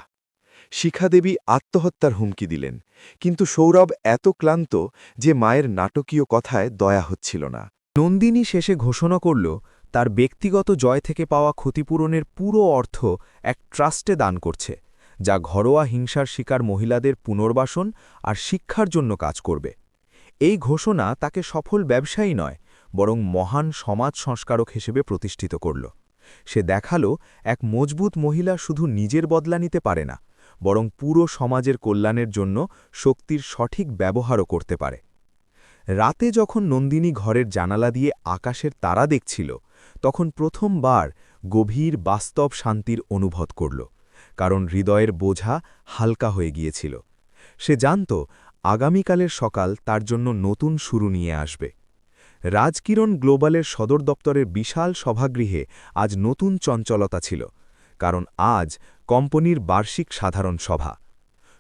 শিখাদেবী আত্মহত্যার হুমকি দিলেন, কিন্তু সৌরভ এত ক্লান্ত যে মায়ের নাটকীয় কথায় দয়া হচ্ছিল না। নন্দিনী শেষে ঘোষণা করল তার ব্যক্তিগত জয় থেকে পাওয়া ক্ষতিপূরণের পুরো অর্থ এক ট্রাস্টে দান করছে, যা ঘরোয়া হিংসার শিকার মহিলাদের পুনর্বাসন আর শিক্ষার জন্য কাজ করবে। এই ঘোষণা তাকে সফল ব্যবসায়ী নয়, বরং মহান সমাজ সংস্কারক হিসেবে প্রতিষ্ঠিত করল। সে দেখালো এক মজবুত মহিলা শুধু নিজের বদলা নিতে পারে না, বরং পুরো সমাজের কল্যাণের জন্য শক্তির সঠিক ব্যবহারও করতে পারে। রাতে যখন নন্দিনী ঘরের জানালা দিয়ে আকাশের তারা দেখছিল, তখন প্রথমবার গভীর বাস্তব শান্তির অনুভব করল, কারণ হৃদয়ের বোঝা হালকা হয়ে গিয়েছিল। সে জানত আগামীকালের সকাল তার জন্য নতুন শুরু নিয়ে আসবে। রাজকিরণ গ্লোবালের সদর দপ্তরের বিশাল সভাগৃহে আজ নতুন চঞ্চলতা ছিল, কারণ আজ কোম্পানির বার্ষিক সাধারণ সভা।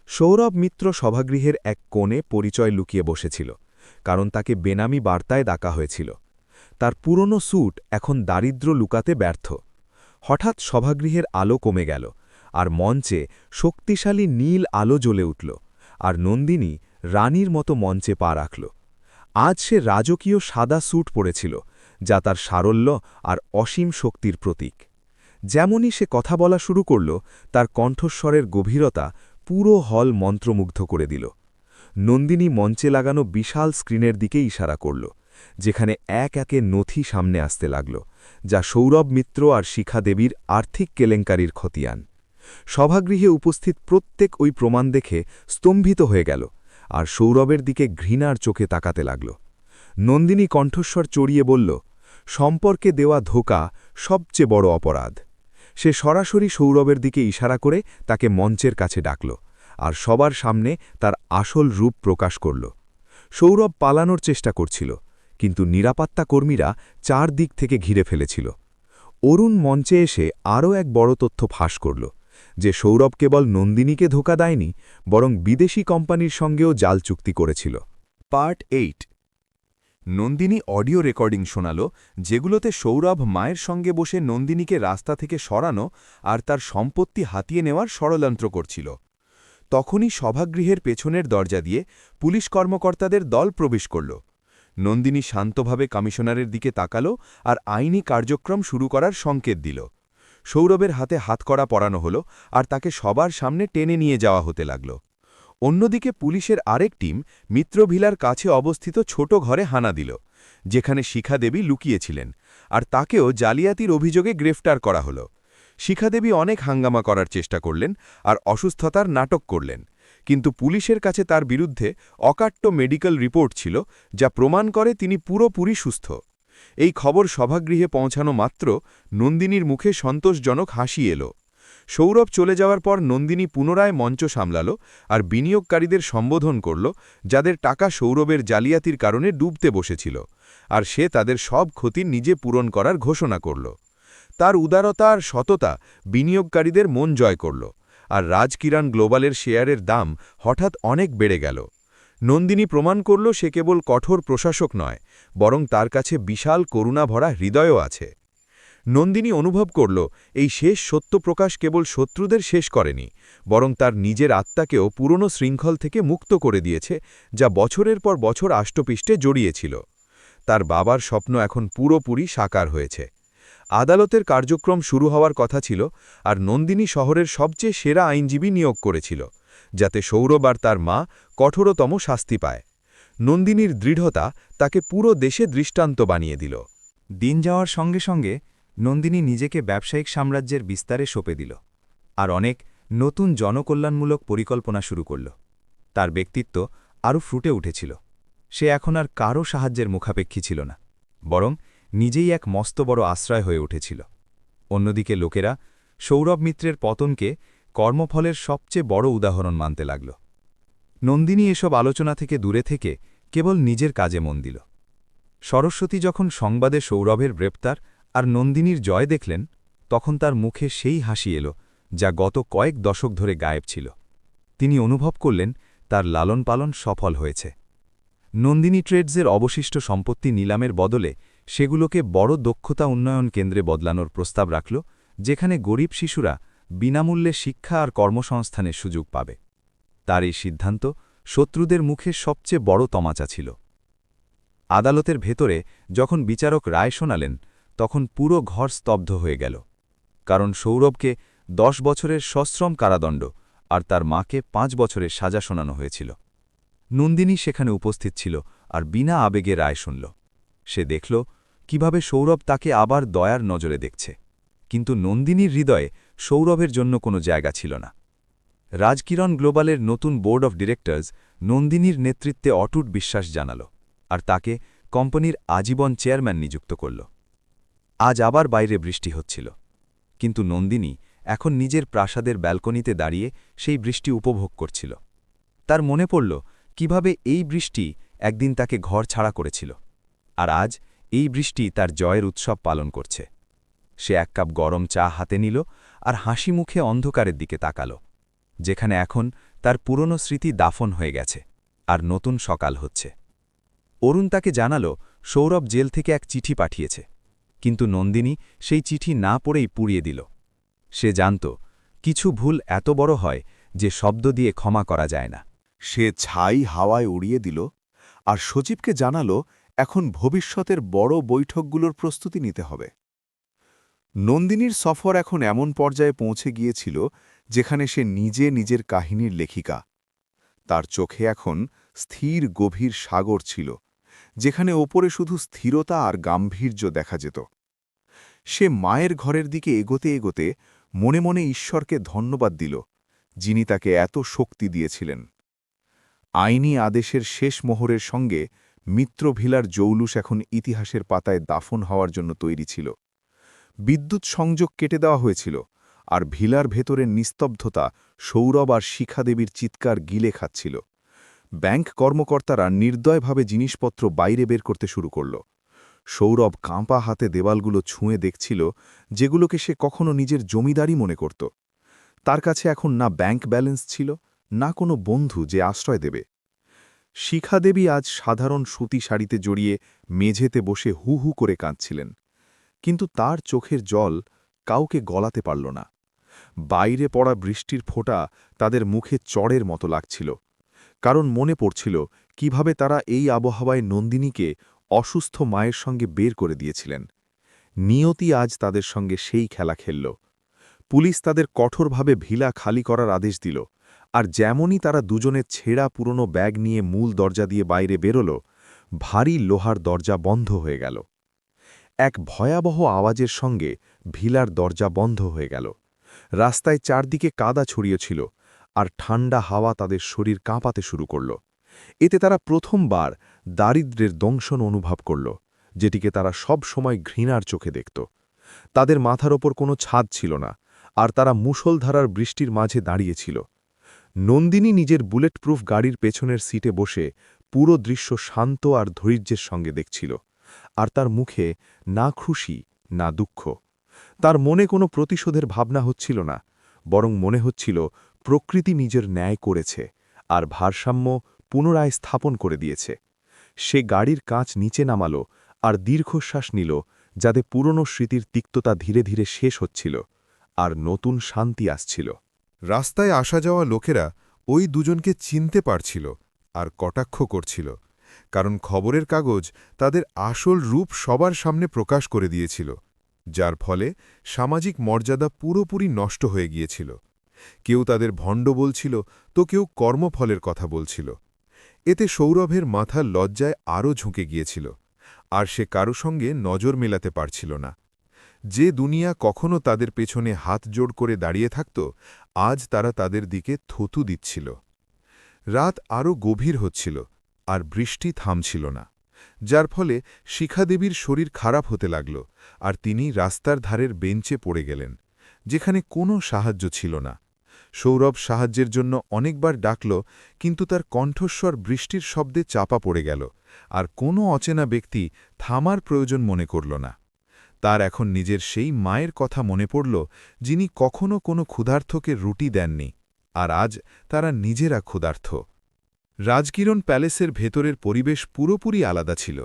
সৌরভ মিত্র সভাগৃহের এক কোণে পরিচয় লুকিয়ে বসেছিল, কারণ তাকে বেনামি বার্তায় ডাকা হয়েছিল। তার পুরনো স্যুট এখন দারিদ্র্য লুকাতে ব্যর্থ। হঠাৎ সভাগৃহের আলো কমে গেল, আর মঞ্চে শক্তিশালী নীল আলো জ্বলে উঠল, আর নন্দিনী রানীর মতো মঞ্চে পা রাখল। আজ সে রাজকীয় সাদা স্যুট পরেছিল, যা তার সারল্য আর অসীম শক্তির প্রতীক। যেমনই সে কথা বলা শুরু করল, তার কণ্ঠস্বরের গভীরতা পুরো হল মন্ত্রমুগ্ধ করে দিল। নন্দিনী মঞ্চে লাগানো বিশাল স্ক্রিনের দিকে ইশারা করল, যেখানে এক একে নথি সামনে আসতে লাগল, যা সৌরভ মিত্র আর শিখা দেবীর আর্থিক কেলেঙ্কারির খতিয়ান। সভাগৃহে উপস্থিত প্রত্যেক ওই প্রমাণ দেখে স্তম্ভিত হয়ে গেল, আর সৌরভের দিকে ঘৃণার চোখে তাকাতে লাগল। নন্দিনী কণ্ঠস্বর চড়িয়ে বলল, সম্পর্কে দেওয়া ধোঁকা সবচেয়ে বড় অপরাধ। সে সরাসরি সৌরভের দিকে ইশারা করে তাকে মঞ্চের কাছে ডাকল, আর সবার সামনে তার আসল রূপ প্রকাশ করল। সৌরভ পালানোর চেষ্টা করছিল, কিন্তু নিরাপত্তা কর্মীরা চারদিক থেকে ঘিরে ফেলেছিল। অরুণ মঞ্চে এসে আরও এক বড় তথ্য ফাঁস করল, যে সৌরভ কেবল নন্দিনীকে ধোঁকা দেয়নি, বরং বিদেশি কোম্পানির সঙ্গেও জাল চুক্তি করেছিল। পার্ট 8। নন্দিনী অডিও রেকর্ডিং শোনাল, যেগুলোতে সৌরভ মায়ের সঙ্গে বসে নন্দিনীকে রাস্তা থেকে সরানো আর তার সম্পত্তি হাতিয়ে নেওয়ার ষড়যন্ত্র করছিল। তখনই সভাগৃহের পেছনের দরজা দিয়ে পুলিশ কর্মকর্তাদের দল প্রবেশ করল। নন্দিনী শান্তভাবে কমিশনারের দিকে তাকাল আর আইনি কার্যক্রম শুরু করার সংকেত দিল। সৌরভের হাতে হাতকড়া পরানো হল, আর তাকে সবার সামনে টেনে নিয়ে যাওয়া হতে লাগল। অন্যদিকে পুলিশের আরেক টিম মিত্রভিলার কাছে অবস্থিত ছোট ঘরে হানা দিল, যেখানে শিখা দেবী লুকিয়েছিলেন, আর তাকেও জালিয়াতির অভিযোগে গ্রেফতার করা হল। শিখা দেবী অনেক হাঙ্গামা করার চেষ্টা করলেন আর অসুস্থতার নাটক করলেন, কিন্তু পুলিশের কাছে তার বিরুদ্ধে অকাট্য মেডিকেল রিপোর্ট ছিল, যা প্রমাণ করে তিনি পুরোপুরি সুস্থ। এই খবর সভাগৃহে পৌঁছানো মাত্র নন্দিনীর মুখে সন্তোষজনক হাসি এলো। সৌরভ চলে যাওয়ার পর নন্দিনী পুনরায় মঞ্চ সামলাল আর বিনিয়োগকারীদের সম্বোধন করল, যাদের টাকা সৌরভের জালিয়াতির কারণে ডুবতে বসেছিল, আর সে তাদের সব ক্ষতি নিজে পূরণ করার ঘোষণা করল। তার উদারতা আর সততা বিনিয়োগকারীদের মন জয় করল, আর রাজকিরণ গ্লোবালের শেয়ারের দাম হঠাৎ অনেক বেড়ে গেল। নন্দিনী প্রমাণ করল সে কেবল কঠোর প্রশাসক নয়, বরং তার কাছে বিশাল করুণাভরা হৃদয়ও আছে। নন্দিনী অনুভব করল, এই শেষ সত্য প্রকাশ কেবল শত্রুদের শেষ করেনি, বরং তার নিজের আত্মাকেও পুরনো শৃঙ্খল থেকে মুক্ত করে দিয়েছে, যা বছরের পর বছর আষ্টপিষ্টে জড়িয়েছিল। তার বাবার স্বপ্ন এখন পুরোপুরি সাকার হয়েছে। আদালতের কার্যক্রম শুরু হওয়ার কথা ছিল, আর নন্দিনী শহরের সবচেয়ে সেরা আইনজীবী নিয়োগ করেছিল, যাতে সৌরভ আর তার মা কঠোরতম শাস্তি পায়। নন্দিনীর দৃঢ়তা তাকে পুরো দেশে দৃষ্টান্ত বানিয়ে দিল। দিন যাওয়ার সঙ্গে সঙ্গে নন্দিনী নিজেকে ব্যবসায়িক সাম্রাজ্যের বিস্তারে সঁপে দিল, আর অনেক নতুন জনকল্যাণমূলক পরিকল্পনা শুরু করল। তার ব্যক্তিত্ব আরও ফুটে উঠেছিল। সে এখন আর কারও সাহায্যের মুখাপেক্ষী ছিল না, বরং নিজেই এক মস্ত বড় আশ্রয় হয়ে উঠেছিল। অন্যদিকে লোকেরা সৌরভ মিত্রের পতনকে কর্মফলের সবচেয়ে বড় উদাহরণ মানতে লাগল। নন্দিনী এসব আলোচনা থেকে দূরে থেকে কেবল নিজের কাজে মন দিল। সরস্বতী যখন সংবাদে সৌরভের গ্রেপ্তার আর নন্দিনীর জয় দেখলেন, তখন তার মুখে সেই হাসি এলো, যা গত কয়েক দশক ধরে গায়েব ছিল। তিনি অনুভব করলেন তার লালন পালন সফল হয়েছে। নন্দিনী ট্রেডসের অবশিষ্ট সম্পত্তি নিলামের বদলে সেগুলোকে বড় দক্ষতা উন্নয়ন কেন্দ্রে বদলানোর প্রস্তাব রাখল, যেখানে গরিব শিশুরা বিনামূল্যে শিক্ষা আর কর্মসংস্থানের সুযোগ পাবে। তার এই সিদ্ধান্ত শত্রুদের মুখে সবচেয়ে বড় তমাচা ছিল। আদালতের ভেতরে যখন বিচারক রায় শোনালেন, তখন পুরো ঘর স্তব্ধ হয়ে গেল, কারণ সৌরভকে 10 বছরের সশ্রম কারাদণ্ড আর তার মাকে 5 বছরের সাজা শোনানো হয়েছিল। নন্দিনী সেখানে উপস্থিত ছিল আর বিনা আবেগে রায় শুনল। সে দেখল কিভাবে সৌরভ তাকে আবার দয়ার নজরে দেখছে, কিন্তু নন্দিনীর হৃদয়ে সৌরভের জন্য কোনো জায়গা ছিল না। রাজকিরণ গ্লোবালের নতুন বোর্ড অফ ডিরেক্টর্স নন্দিনীর নেতৃত্বে অটুট বিশ্বাস জানাল, আর তাকে কোম্পানির আজীবন চেয়ারম্যান নিযুক্ত করল। আজ আবার বাইরে বৃষ্টি হচ্ছিল, কিন্তু নন্দিনী এখন নিজের প্রাসাদের ব্যালকনিতে দাঁড়িয়ে সেই বৃষ্টি উপভোগ করছিল। তার মনে পড়ল কিভাবে এই বৃষ্টি একদিন তাকে ঘর ছাড়া করেছিল, আর আজ এই বৃষ্টি তার জয়ের উৎসব পালন করছে। সে এক কাপ গরম চা হাতে নিল আর হাসি মুখে অন্ধকারের দিকে তাকাল, যেখানে এখন তার পুরনো স্মৃতি দাফন হয়ে গেছে আর নতুন সকাল হচ্ছে। অরুণ তাকে জানাল সৌরভ জেল থেকে এক চিঠি পাঠিয়েছে, কিন্তু নন্দিনী সেই চিঠি না পড়েই পুড়িয়ে দিল। সে জানত কিছু ভুল এত বড় হয় যে শব্দ দিয়ে ক্ষমা করা যায় না। সে ছাই হাওয়ায় উড়িয়ে দিল আর সচিবকে জানালো এখন ভবিষ্যতের বড় বৈঠকগুলোর প্রস্তুতি নিতে হবে। নন্দিনীর সফর এখন এমন পর্যায়ে পৌঁছে গিয়েছিল যেখানে সে নিজে নিজের কাহিনীর লেখিকা। তার চোখে এখন স্থির গভীর সাগর ছিল, যেখানে ওপরে শুধু স্থিরতা আর গাম্ভীর্য দেখা যেত। সে মায়ের ঘরের দিকে এগোতে এগোতে মনে মনে ঈশ্বরকে ধন্যবাদ দিল, যিনি তাকে এত শক্তি দিয়েছিলেন। আইনি আদেশের শেষ মোহরের সঙ্গে মিত্রভিলার জৌলুস এখন ইতিহাসের পাতায় দাফন হওয়ার জন্য তৈরি ছিল। বিদ্যুৎ সংযোগ কেটে দেওয়া হয়েছিল, আর ভিলার ভেতরের নিস্তব্ধতা সৌরভ আর শিখাদেবীর চিৎকার গিলে খাচ্ছিল। ব্যাংক কর্মকর্তারা নির্দয়ভাবে জিনিসপত্র বাইরে বের করতে শুরু করল। সৌরভ কাঁপা হাতে দেওয়ালগুলো ছুঁয়ে দেখছিল, যেগুলোকে সে কখনো নিজের জমিদারি মনে করত। তার কাছে এখন না ব্যাংক ব্যালেন্স ছিল, না কোনো বন্ধু যে আশ্রয় দেবে। শিখাদেবী আজ সাধারণ সুতি শাড়িতে জড়িয়ে মেঝেতে বসে হু হু করে কাঁদছিলেন, কিন্তু তার চোখের জল কাউকে গলাতে পারল না। বাইরে পড়া বৃষ্টির ফোঁটা তাদের মুখে চড়ের মতো লাগছিল, কারণ মনে পড়ছিল কিভাবে তারা এই আবহাওয়ায় নন্দিনীকে অসুস্থ মায়ের সঙ্গে বের করে দিয়েছিলেন। নিয়তি আজ তাদের সঙ্গে সেই খেলা খেলল। পুলিশ তাদের কঠোরভাবে ভিলা খালি করার আদেশ দিল, আর যেমনই তারা দুজনের ছেঁড়া পুরনো ব্যাগ নিয়ে মূল দরজা দিয়ে বাইরে বেরোল, ভারী লোহার দরজা বন্ধ হয়ে গেল। এক ভয়াবহ আওয়াজের সঙ্গে ভিলার দরজা বন্ধ হয়ে গেল। রাস্তায় চারদিকে কাদা ছড়িয়েছিল, আর ঠান্ডা হাওয়া তাদের শরীর কাঁপাতে শুরু করল। এতে তারা প্রথমবার দারিদ্র্যের দংশন অনুভব করল, যেটিকে তারা সব সময় ঘৃণার চোখে দেখত। তাদের মাথার ওপর কোনো ছাদ ছিল না, আর তারা মুষলধারার বৃষ্টির মাঝে দাঁড়িয়েছিল। নন্দিনী নিজের বুলেটপ্রুফ গাড়ির পেছনের সিটে বসে পুরো দৃশ্য শান্ত আর ধৈর্যের সঙ্গে দেখছিল, আর তার মুখে না খুশি না দুঃখ। তার মনে কোনো প্রতিশোধের ভাবনা হচ্ছিল না, বরং মনে হচ্ছিল প্রকৃতি নিজের ন্যায় করেছে আর ভারসাম্য পুনরায় স্থাপন করে দিয়েছে। সে গাড়ির কাঁচ নিচে নামালো আর দীর্ঘশ্বাস নিল, যাতে পুরনো স্মৃতির তিক্ততা ধীরে ধীরে শেষ হচ্ছিল আর নতুন শান্তি আসছিল। রাস্তায় আসা যাওয়া লোকেরা ওই দুজনকে চিনতে পারছিল আর কটাক্ষ করছিল, কারণ খবরের কাগজ তাদের আসল রূপ সবার সামনে প্রকাশ করে দিয়েছিল, যার ফলে সামাজিক মর্যাদা পুরোপুরি নষ্ট হয়ে গিয়েছিল। কেউ তাদের ভণ্ড বলছিল, তো কেউ কর্মফলের কথা বলছিল। এতে সৌরভের মাথা লজ্জায় আরও ঝুঁকে গিয়েছিল, আর সে কারো সঙ্গে নজর মেলাতে পারছিল না। যে দুনিয়া কখনো তাদের পেছনে হাত জোড় করে দাঁড়িয়ে থাকত, আজ তারা তাদের দিকে থুতু দিচ্ছিল। রাত আরও গভীর হচ্ছিল, আর বৃষ্টি থামছিল না, যার ফলে শিখাদেবীর শরীর খারাপ হতে লাগল, আর তিনি রাস্তার ধারের বেঞ্চে পড়ে গেলেন, যেখানে কোনো সাহায্য ছিল না। সৌরভ সাহায্যের জন্য অনেকবার ডাকল, কিন্তু তার কণ্ঠস্বর বৃষ্টির শব্দে চাপা পড়ে গেল, আর কোনো অচেনা ব্যক্তি থামার প্রয়োজন মনে করল না। তার এখন নিজের সেই মায়ের কথা মনে পড়ল, যিনি কখনো কোনো ক্ষুধার্থকে রুটি দেননি, আর আজ তারা নিজেরা ক্ষুধার্থ। রাজকিরণ প্যালেসের ভেতরের পরিবেশ পুরোপুরি আলাদা ছিল,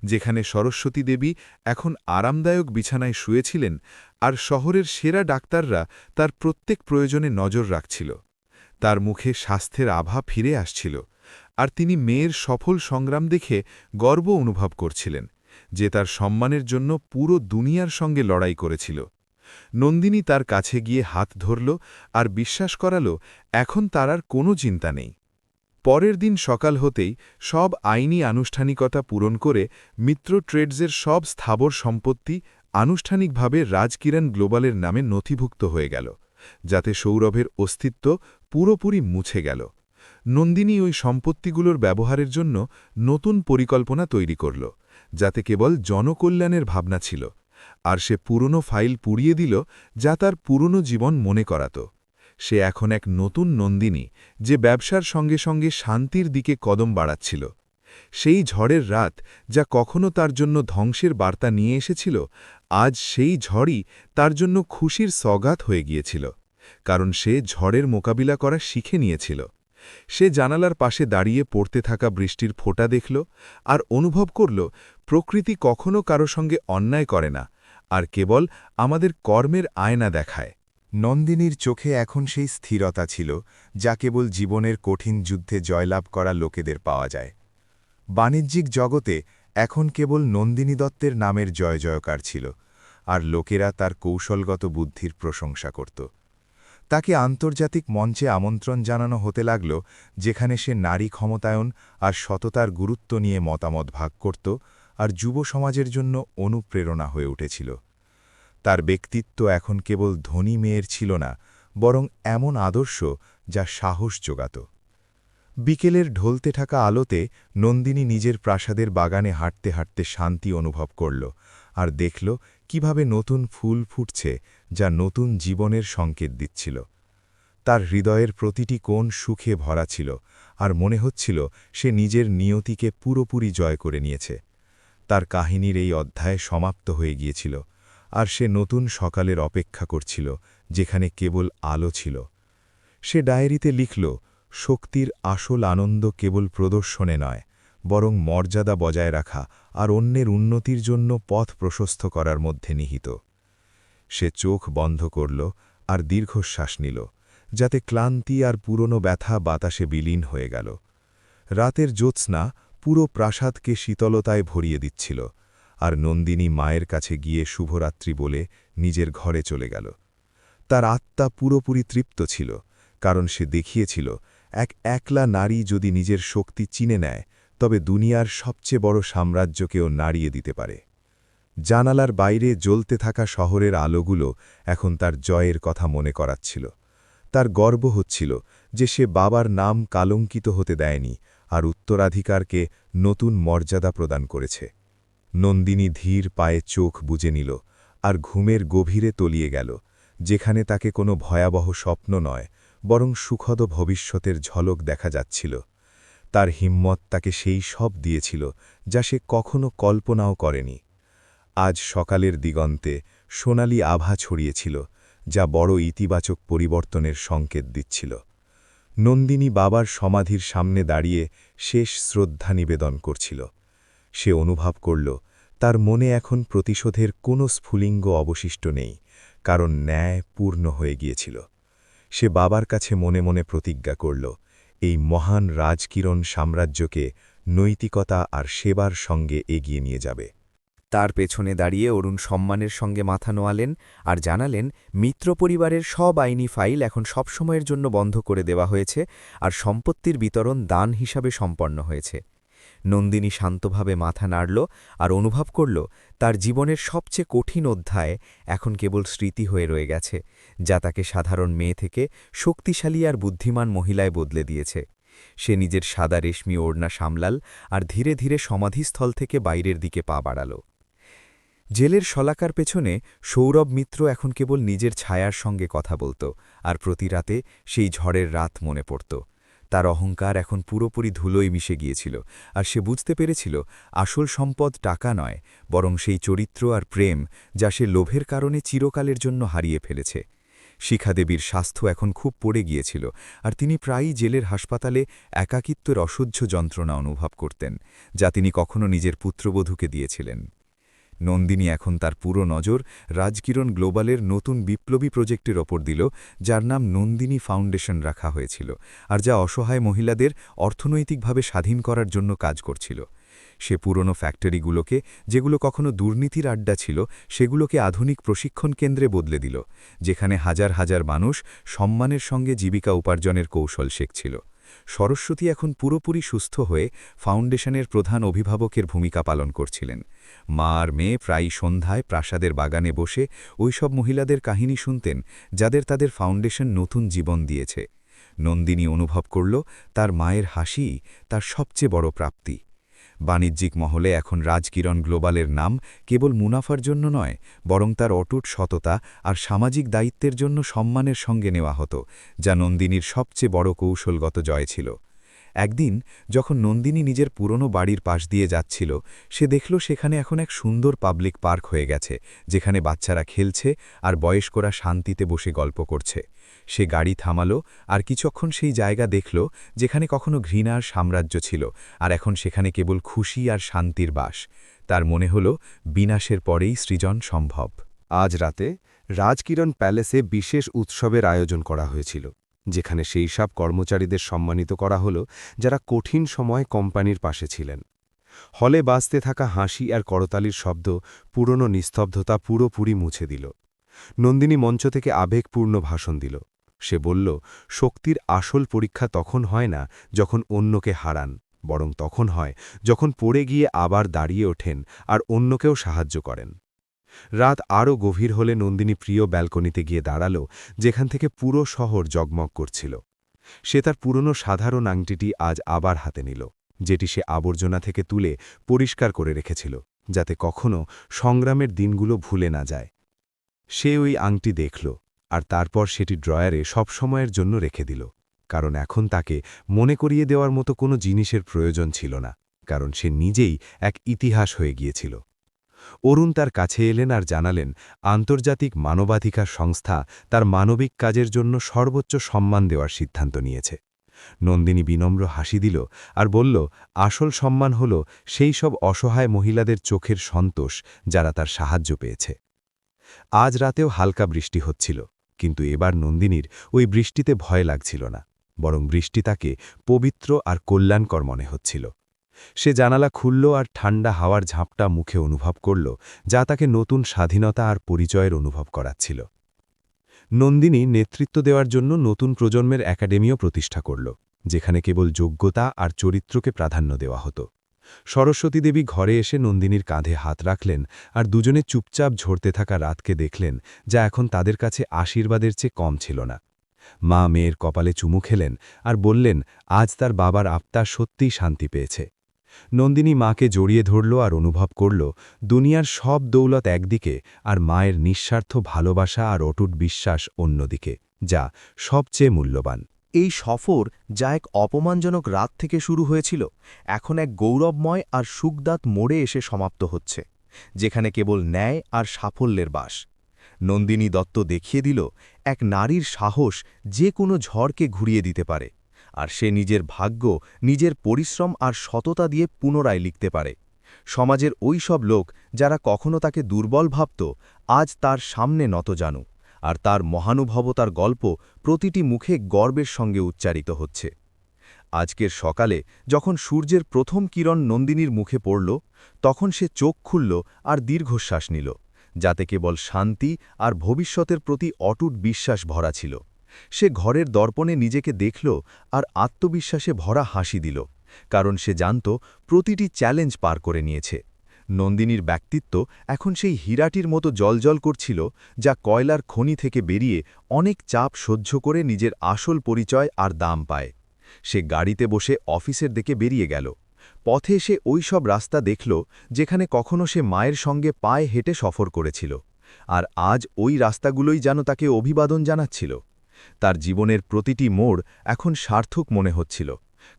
যেখানে সরস্বতী দেবী এখন আরামদায়ক বিছানায় শুয়েছিলেন, আর শহরের সেরা ডাক্তাররা তার প্রত্যেক প্রয়োজনে নজর রাখছিল। তার মুখে স্বাস্থ্যের আভা ফিরে আসছিল, আর তিনি মেয়ের সফল সংগ্রাম দেখে গর্ব অনুভব করছিলেন, যে তার সম্মানের জন্য পুরো দুনিয়ার সঙ্গে লড়াই করেছিল। নন্দিনী তার কাছে গিয়ে হাত ধরল আর বিশ্বাস করাল এখন তার আর কোনো চিন্তা নেই। পরের দিন সকাল হতেই সব আইনি আনুষ্ঠানিকতা পূরণ করে মিত্র ট্রেডসের সব স্থাবর সম্পত্তি আনুষ্ঠানিকভাবে রাজকিরণ গ্লোবালের নামে নথিভুক্ত হয়ে গেল, যাতে সৌরভের অস্তিত্ব পুরোপুরি মুছে গেল। নন্দিনী ওই সম্পত্তিগুলোর ব্যবহারের জন্য নতুন পরিকল্পনা তৈরি করল, যাতে কেবল জনকল্যাণের ভাবনা ছিল, আর সে পুরনো ফাইল পুড়িয়ে দিল, যা তার পুরনো জীবন মনে করাত। সে এখন এক নতুন নন্দিনী, যে ব্যবসার সঙ্গে সঙ্গে শান্তির দিকে কদম বাড়াচ্ছিল। সেই ঝড়ের রাত, যা কখনো তার জন্য ধ্বংসের বার্তা নিয়ে এসেছিল, আজ সেই ঝড়ই তার জন্য খুশির সগাত হয়ে গিয়েছিল, কারণ সে ঝড়ের মোকাবিলা করা শিখে নিয়েছিল। সে জানালার পাশে দাঁড়িয়ে পড়তে থাকা বৃষ্টির ফোঁটা দেখল, আর অনুভব করল প্রকৃতি কখনো কারো সঙ্গে অন্যায় করে না, আর কেবল আমাদের কর্মের আয়না দেখায়। নন্দিনীর চোখে এখন সেই স্থিরতা ছিল যা কেবল জীবনের কঠিন যুদ্ধে জয়লাভ করা লোকেদের পাওয়া যায়। বাণিজ্যিক জগতে এখন কেবল নন্দিনী দত্তের নামের জয়জয়কার ছিল, আর লোকেরা তার কৌশলগত বুদ্ধির প্রশংসা করত। তাকে আন্তর্জাতিক মঞ্চে আমন্ত্রণ জানানো হতে লাগল, যেখানে সে নারী ক্ষমতায়ন আর সততার গুরুত্ব নিয়ে মতামত ভাগ করত আর যুব সমাজের জন্য অনুপ্রেরণা হয়ে উঠেছিল। তার ব্যক্তিত্ব এখন কেবল ধনী মেয়ের ছিল না, বরং এমন আদর্শ যা সাহস জোগাত। বিকেলের ঢলতে থাকা আলোতে নন্দিনী নিজের প্রাসাদের বাগানে হাঁটতে হাঁটতে শান্তি অনুভব করল আর দেখল কিভাবে নতুন ফুল ফুটছে, যা নতুন জীবনের সংকেত দিচ্ছিল। তার হৃদয়ের প্রতিটি কোণ সুখে ভরা ছিল, আর মনে হচ্ছিল সে নিজের নিয়তিকে পুরোপুরি জয় করে নিয়েছে। তার কাহিনীর এই অধ্যায় সমাপ্ত হয়ে গিয়েছিল, আর সে নতুন সকালের অপেক্ষা করছিল, যেখানে কেবল আলো ছিল। সে ডায়েরিতে লিখল, শক্তির আসল আনন্দ কেবল প্রদর্শনে নয়, বরং মর্যাদা বজায় রাখা আর অন্যের উন্নতির জন্য পথ প্রশস্ত করার মধ্যে নিহিত। সে চোখ বন্ধ করল আর দীর্ঘশ্বাস নিল, যাতে ক্লান্তি আর পুরনো ব্যথা বাতাসে বিলীন হয়ে গেল। রাতের জ্যোৎস্না পুরো প্রাসাদকে শীতলতায় ভরিয়ে দিচ্ছিল, আর নন্দিনী মায়ের কাছে গিয়ে শুভরাত্রি বলে নিজের ঘরে চলে গেল। তার আত্মা পুরোপুরি তৃপ্ত ছিল, কারণ সে দেখিয়েছিল এক একলা নারী যদি নিজের শক্তি চিনে নেয়, তবে দুনিয়ার সবচেয়ে বড় সাম্রাজ্যকেও নাড়িয়ে দিতে পারে। জানালার বাইরে জ্বলতে থাকা শহরের আলোগুলো এখন তার জয়ের কথা মনে করাচ্ছিল। তার গর্ব হচ্ছিল যে সে বাবার নাম কালঙ্কিত হতে দেয়নি আর উত্তরাধিকারকে নতুন মর্যাদা প্রদান করেছে। নন্দিনী ধীর পায়ে চোখ বুজে নিল আর ঘুমের গভীরে তলিয়ে গেল, যেখানে তাকে কোনো ভয়াবহ স্বপ্ন নয়, বরং সুখদ ভবিষ্যতের ঝলক দেখা যাচ্ছিল। তার হিম্মত তাকে সেই সব দিয়েছিল যা সে কখনো কল্পনাও করেনি। আজ সকালের দিগন্তে সোনালি আভা ছড়িয়েছিল, যা বড় ইতিবাচক পরিবর্তনের সংকেত দিচ্ছিল। নন্দিনী বাবার সমাধির সামনে দাঁড়িয়ে শেষ শ্রদ্ধা নিবেদন করছিল। সে অনুভব করল তার মনে এখন প্রতিশোধের কোনো স্ফুলিঙ্গ অবশিষ্ট নেই, কারণ ন্যায় পূর্ণ হয়ে গিয়েছিল। সে বাবার কাছে মনে মনে প্রতিজ্ঞা করল, এই মহান রাজকিরণ সাম্রাজ্যকে নৈতিকতা আর সেবার সঙ্গে এগিয়ে নিয়ে যাবে। তার পেছনে দাঁড়িয়ে অরুণ সম্মানের সঙ্গে মাথা নোয়ালেন আর জানালেন, মিত্র পরিবারের সব আইনি ফাইল এখন সবসময়ের জন্য বন্ধ করে দেওয়া হয়েছে আর সম্পত্তির বিতরণ দান হিসাবে সম্পন্ন হয়েছে। নন্দিনী শান্তভাবে মাথা নাড়ল আর অনুভব করল তার জীবনের সবচেয়ে কঠিন অধ্যায় এখন কেবল স্মৃতি হয়ে রয়ে গেছে, যা তাকে সাধারণ মেয়ে থেকে শক্তিশালী আর বুদ্ধিমান মহিলায় বদলে দিয়েছে। সে নিজের সাদা রেশমি ওড়না সামলাল আর ধীরে ধীরে সমাধিস্থল থেকে বাইরের দিকে পা বাড়াল। জেলের শলাকার পেছনে সৌরভ মিত্র এখন কেবল নিজের ছায়ার সঙ্গে কথা বলত, আর প্রতি রাতে সেই ঝড়ের রাত মনে পড়ত। তার অহংকার এখন পুরোপুরি ধুলোয় মিশে গিয়েছিল, আর সে বুঝতে পেরেছিল আসল সম্পদ টাকা নয়, বরং সেই চরিত্র আর প্রেম যা সে লোভের কারণে চিরকালের জন্য হারিয়ে ফেলেছে। শিখাদেবীর স্বাস্থ্য এখন খুব পড়ে গিয়েছিল, আর তিনি প্রায়ই জেলের হাসপাতালে একাকিত্বের অসহ্য যন্ত্রণা অনুভব করতেন, যা তিনি কখনো নিজের পুত্রবধূকে দিয়েছিলেন। নন্দিনী এখন তার পুরো নজর রাজকিরণ গ্লোবালের নতুন বিপ্লবী প্রজেক্টের ওপর দিল, যার নাম নন্দিনী ফাউন্ডেশন রাখা হয়েছিল, আর যা অসহায় মহিলাদের অর্থনৈতিকভাবে স্বাধীন করার জন্য কাজ করছিল। সে পুরনো ফ্যাক্টরিগুলোকে, যেগুলো কখনো দুর্নীতির আড্ডা ছিল, সেগুলোকে আধুনিক প্রশিক্ষণ কেন্দ্রে বদলে দিল, যেখানে হাজার হাজার মানুষ সম্মানের সঙ্গে জীবিকা উপার্জনের কৌশল শিখছিল। সরস্বতী এখন পুরোপুরি সুস্থ হয়ে ফাউন্ডেশনের প্রধান অভিভাবকের ভূমিকা পালন করছিলেন। মা আর মেয়ে প্রায় সন্ধ্যায় প্রাসাদের বাগানে বসে ওইসব মহিলাদের কাহিনী শুনতেন, যাদের তাদের ফাউন্ডেশন নতুন জীবন দিয়েছে। নন্দিনী অনুভব করল তার মায়ের হাসিই তার সবচেয়ে বড় প্রাপ্তি। বাণিজ্যিক মহলে এখন রাজকিরণ গ্লোবালের নাম কেবল মুনাফার জন্য নয়, বরং তার অটুট সততা আর সামাজিক দায়িত্বের জন্য সম্মানের সঙ্গে নেওয়া হতো, যা নন্দিনীর সবচেয়ে বড় কৌশলগত জয় ছিল। একদিন যখন নন্দিনী নিজের পুরনো বাড়ির পাশ দিয়ে যাচ্ছিল, সে দেখল সেখানে এখন এক সুন্দর পাবলিক পার্ক হয়ে গেছে, যেখানে বাচ্চারা খেলছে আর বয়স্করা শান্তিতে বসে গল্প করছে। সে গাড়ি থামালো আর কিছুক্ষণ সেই জায়গা দেখল যেখানে কখনো ঘৃণার সাম্রাজ্য ছিল, আর এখন সেখানে কেবল খুশি আর শান্তির বাস। তার মনে হল বিনাশের পরেই সৃজন সম্ভব। আজ রাতে রাজকিরণ প্যালেসে বিশেষ উৎসবের আয়োজন করা হয়েছিল, যেখানে সেই সব কর্মচারীদের সম্মানিত করা হলো যারা কঠিন সময় কোম্পানির পাশে ছিলেন। হলে বাজতে থাকা হাসি আর করতালির শব্দ পুরনো নিস্তব্ধতা পুরোপুরি মুছে দিল। নন্দিনী মঞ্চ থেকে আবেগপূর্ণ ভাষণ দিল। সে বলল, শক্তির আসল পরীক্ষা তখন হয় না যখন অন্যকে হারান, বরং তখন হয় যখন পড়ে গিয়ে আবার দাঁড়িয়ে ওঠেন আর অন্যকেও সাহায্য করেন। রাত আরও গভীর হলে নন্দিনী প্রিয় ব্যালকনিতে গিয়ে দাঁড়াল, যেখান থেকে পুরো শহর জগমগ করছিল। সে তার পুরনো সাধারণ আংটিটি আজ আবার হাতে নিল, যেটি সে আবর্জনা থেকে তুলে পরিষ্কার করে রেখেছিল, যাতে কখনো সংগ্রামের দিনগুলো ভুলে না যায়। সে ওই আংটি দেখল, আর তারপর সেটি ড্রয়ারে সবসময়ের জন্য রেখে দিল, কারণ এখন তাকে মনে করিয়ে দেওয়ার মতো কোনো জিনিসের প্রয়োজন ছিল না, কারণ সে নিজেই এক ইতিহাস হয়ে গিয়েছিল। অরুণ তার কাছে এলেন আর জানালেন, আন্তর্জাতিক মানবাধিকার সংস্থা তার মানবিক কাজের জন্য সর্বোচ্চ সম্মান দেওয়ার সিদ্ধান্ত নিয়েছে। নন্দিনী বিনম্র হাসি দিল আর বলল, আসল সম্মান হল সেই সব অসহায় মহিলাদের চোখের সন্তোষ যারা তার সাহায্য পেয়েছে। আজ রাতেও হালকা বৃষ্টি হচ্ছিল, কিন্তু এবার নন্দিনীর ওই বৃষ্টিতে ভয় লাগছিল না, বরং বৃষ্টি তাকে পবিত্র আর কল্যাণকর মনে হচ্ছিল। সে জানালা খুলল আর ঠান্ডা হাওয়ার ঝাপটা মুখে অনুভব করল, যা তাকে নতুন স্বাধীনতা আর পরিচয়ের অনুভব করাচ্ছিল। নন্দিনী নেতৃত্ব দেওয়ার জন্য নতুন প্রজন্মের একাডেমিও প্রতিষ্ঠা করল, যেখানে কেবল যোগ্যতা আর চরিত্রকে প্রাধান্য দেওয়া হতো। সরস্বতী দেবী ঘরে এসে নন্দিনীর কাঁধে হাত রাখলেন আর দুজনে চুপচাপ ঝরতে থাকা রাতকে দেখলেন, যা এখন তাদের কাছে আশীর্বাদের চেয়ে কম ছিল না। মা মেয়ের কপালে চুমু খেলেন আর বললেন, আজ তার বাবার আত্মা সত্যিই শান্তি পেয়েছে। নন্দিনী মাকে জড়িয়ে ধরল আর অনুভব করল, দুনিয়ার সব দৌলত একদিকে আর মায়ের নিঃস্বার্থ ভালোবাসা আর অটুট বিশ্বাস অন্যদিকে, যা সবচেয়ে মূল্যবান। এই সফর, যা এক অপমানজনক রাত থেকে শুরু হয়েছিল, এখন এক গৌরবময় আর সুখদাত মোড়ে এসে সমাপ্ত হচ্ছে, যেখানে কেবল ন্যায় আর সাফল্যের বাস। নন্দিনী দত্ত দেখিয়ে দিল, এক নারীর সাহস যে কোনো ঝড়কে ঘুরিয়ে দিতে পারে, আর সে নিজের ভাগ্য নিজের পরিশ্রম আর সততা দিয়ে পুনরায় লিখতে পারে। সমাজের ওই সব লোক যারা কখনো তাকে দুর্বল ভাবত, আজ তার সামনে নতজানু, আর তার মহানুভবতার গল্প প্রতিটি মুখে গর্বের সঙ্গে উচ্চারিত হচ্ছে। আজকের সকালে যখন সূর্যের প্রথম কিরণ নন্দিনীর মুখে পড়ল, তখন সে চোখ খুলল আর দীর্ঘশ্বাস নিল, যাতে কেবল শান্তি আর ভবিষ্যতের প্রতি অটুট বিশ্বাস ভরা ছিল। সে ঘরের দর্পণে নিজেকে দেখল আর আত্মবিশ্বাসে ভরা হাসি দিল, কারণ সে জানত প্রতিটি চ্যালেঞ্জ পার করে নিয়েছে। নন্দিনীর ব্যক্তিত্ব এখন সেই হীরাটির মতো জ্বলজ্বল করছিল, যা কয়লার খনি থেকে বেরিয়ে অনেক চাপ সহ্য করে নিজের আসল পরিচয় আর দাম পায়। সে গাড়িতে বসে অফিসের দিকে বেরিয়ে গেল। পথে সে ওই সব রাস্তা দেখল যেখানে কখনো সে মায়ের সঙ্গে পায়ে হেঁটে সফর করেছিল, আর আজ ওই রাস্তাগুলোই যেন তাকে অভিবাদন জানাচ্ছিল। তার জীবনের প্রতিটি মোড় এখন সার্থক মনে হচ্ছিল,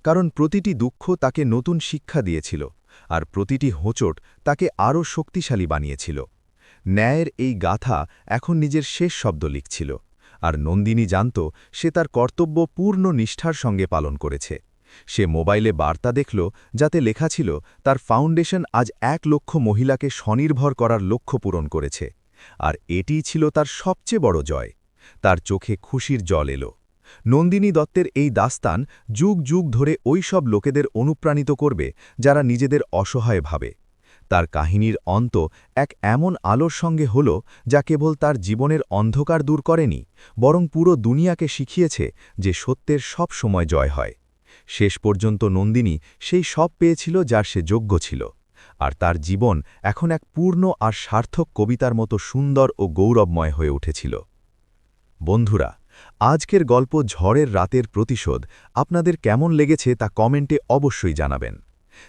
কারণ প্রতিটি দুঃখ তাকে নতুন শিক্ষা দিয়েছিল, আর প্রতিটি হোঁচট তাকে আরও শক্তিশালী বানিয়েছিল। ন্যায়ের এই গাথা এখন নিজের শেষ শব্দ লিখছিল, আর নন্দিনী জানত সে তার কর্তব্য পূর্ণ নিষ্ঠার সঙ্গে পালন করেছে। সে মোবাইলে বার্তা দেখল, যাতে লেখা ছিল, তার ফাউন্ডেশন আজ 1 লক্ষ মহিলাকে স্বনির্ভর করার লক্ষ্য পূরণ করেছে, আর এটিই ছিল তার সবচেয়ে বড় জয়। তার চোখে খুশির জল এলো। নন্দিনী দত্তের এই দাস্তান যুগ যুগ ধরে ওই সব লোকেদের অনুপ্রাণিত করবে যারা নিজেদের অসহায় ভাবে। তার কাহিনীর অন্ত এক এমন আলোর সঙ্গে হল, যা কেবল তার জীবনের অন্ধকার দূর করেনি, বরং পুরো দুনিয়াকে শিখিয়েছে যে সত্যের সব সময় জয় হয়। শেষ পর্যন্ত নন্দিনী সেই সব পেয়েছিল যার সে যোগ্য ছিল, আর তার জীবন এখন এক পূর্ণ আর সার্থক কবিতার মতো সুন্দর ও গৌরবময় হয়ে উঠেছিল। বন্ধুরা, আজকের গল্প ঝড়ের রাতের প্রতিশোধ আপনাদের কেমন লেগেছে তা কমেন্টে অবশ্যই জানাবেন।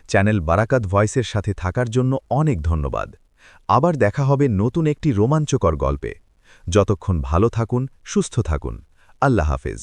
চ্যানেল বারাকাত ভয়েসের সাথে থাকার জন্য অনেক ধন্যবাদ। আবার দেখা হবে নতুন একটি রোমাঞ্চকর গল্পে। যতক্ষণ ভালো থাকুন, সুস্থ থাকুন। আল্লাহ হাফেজ।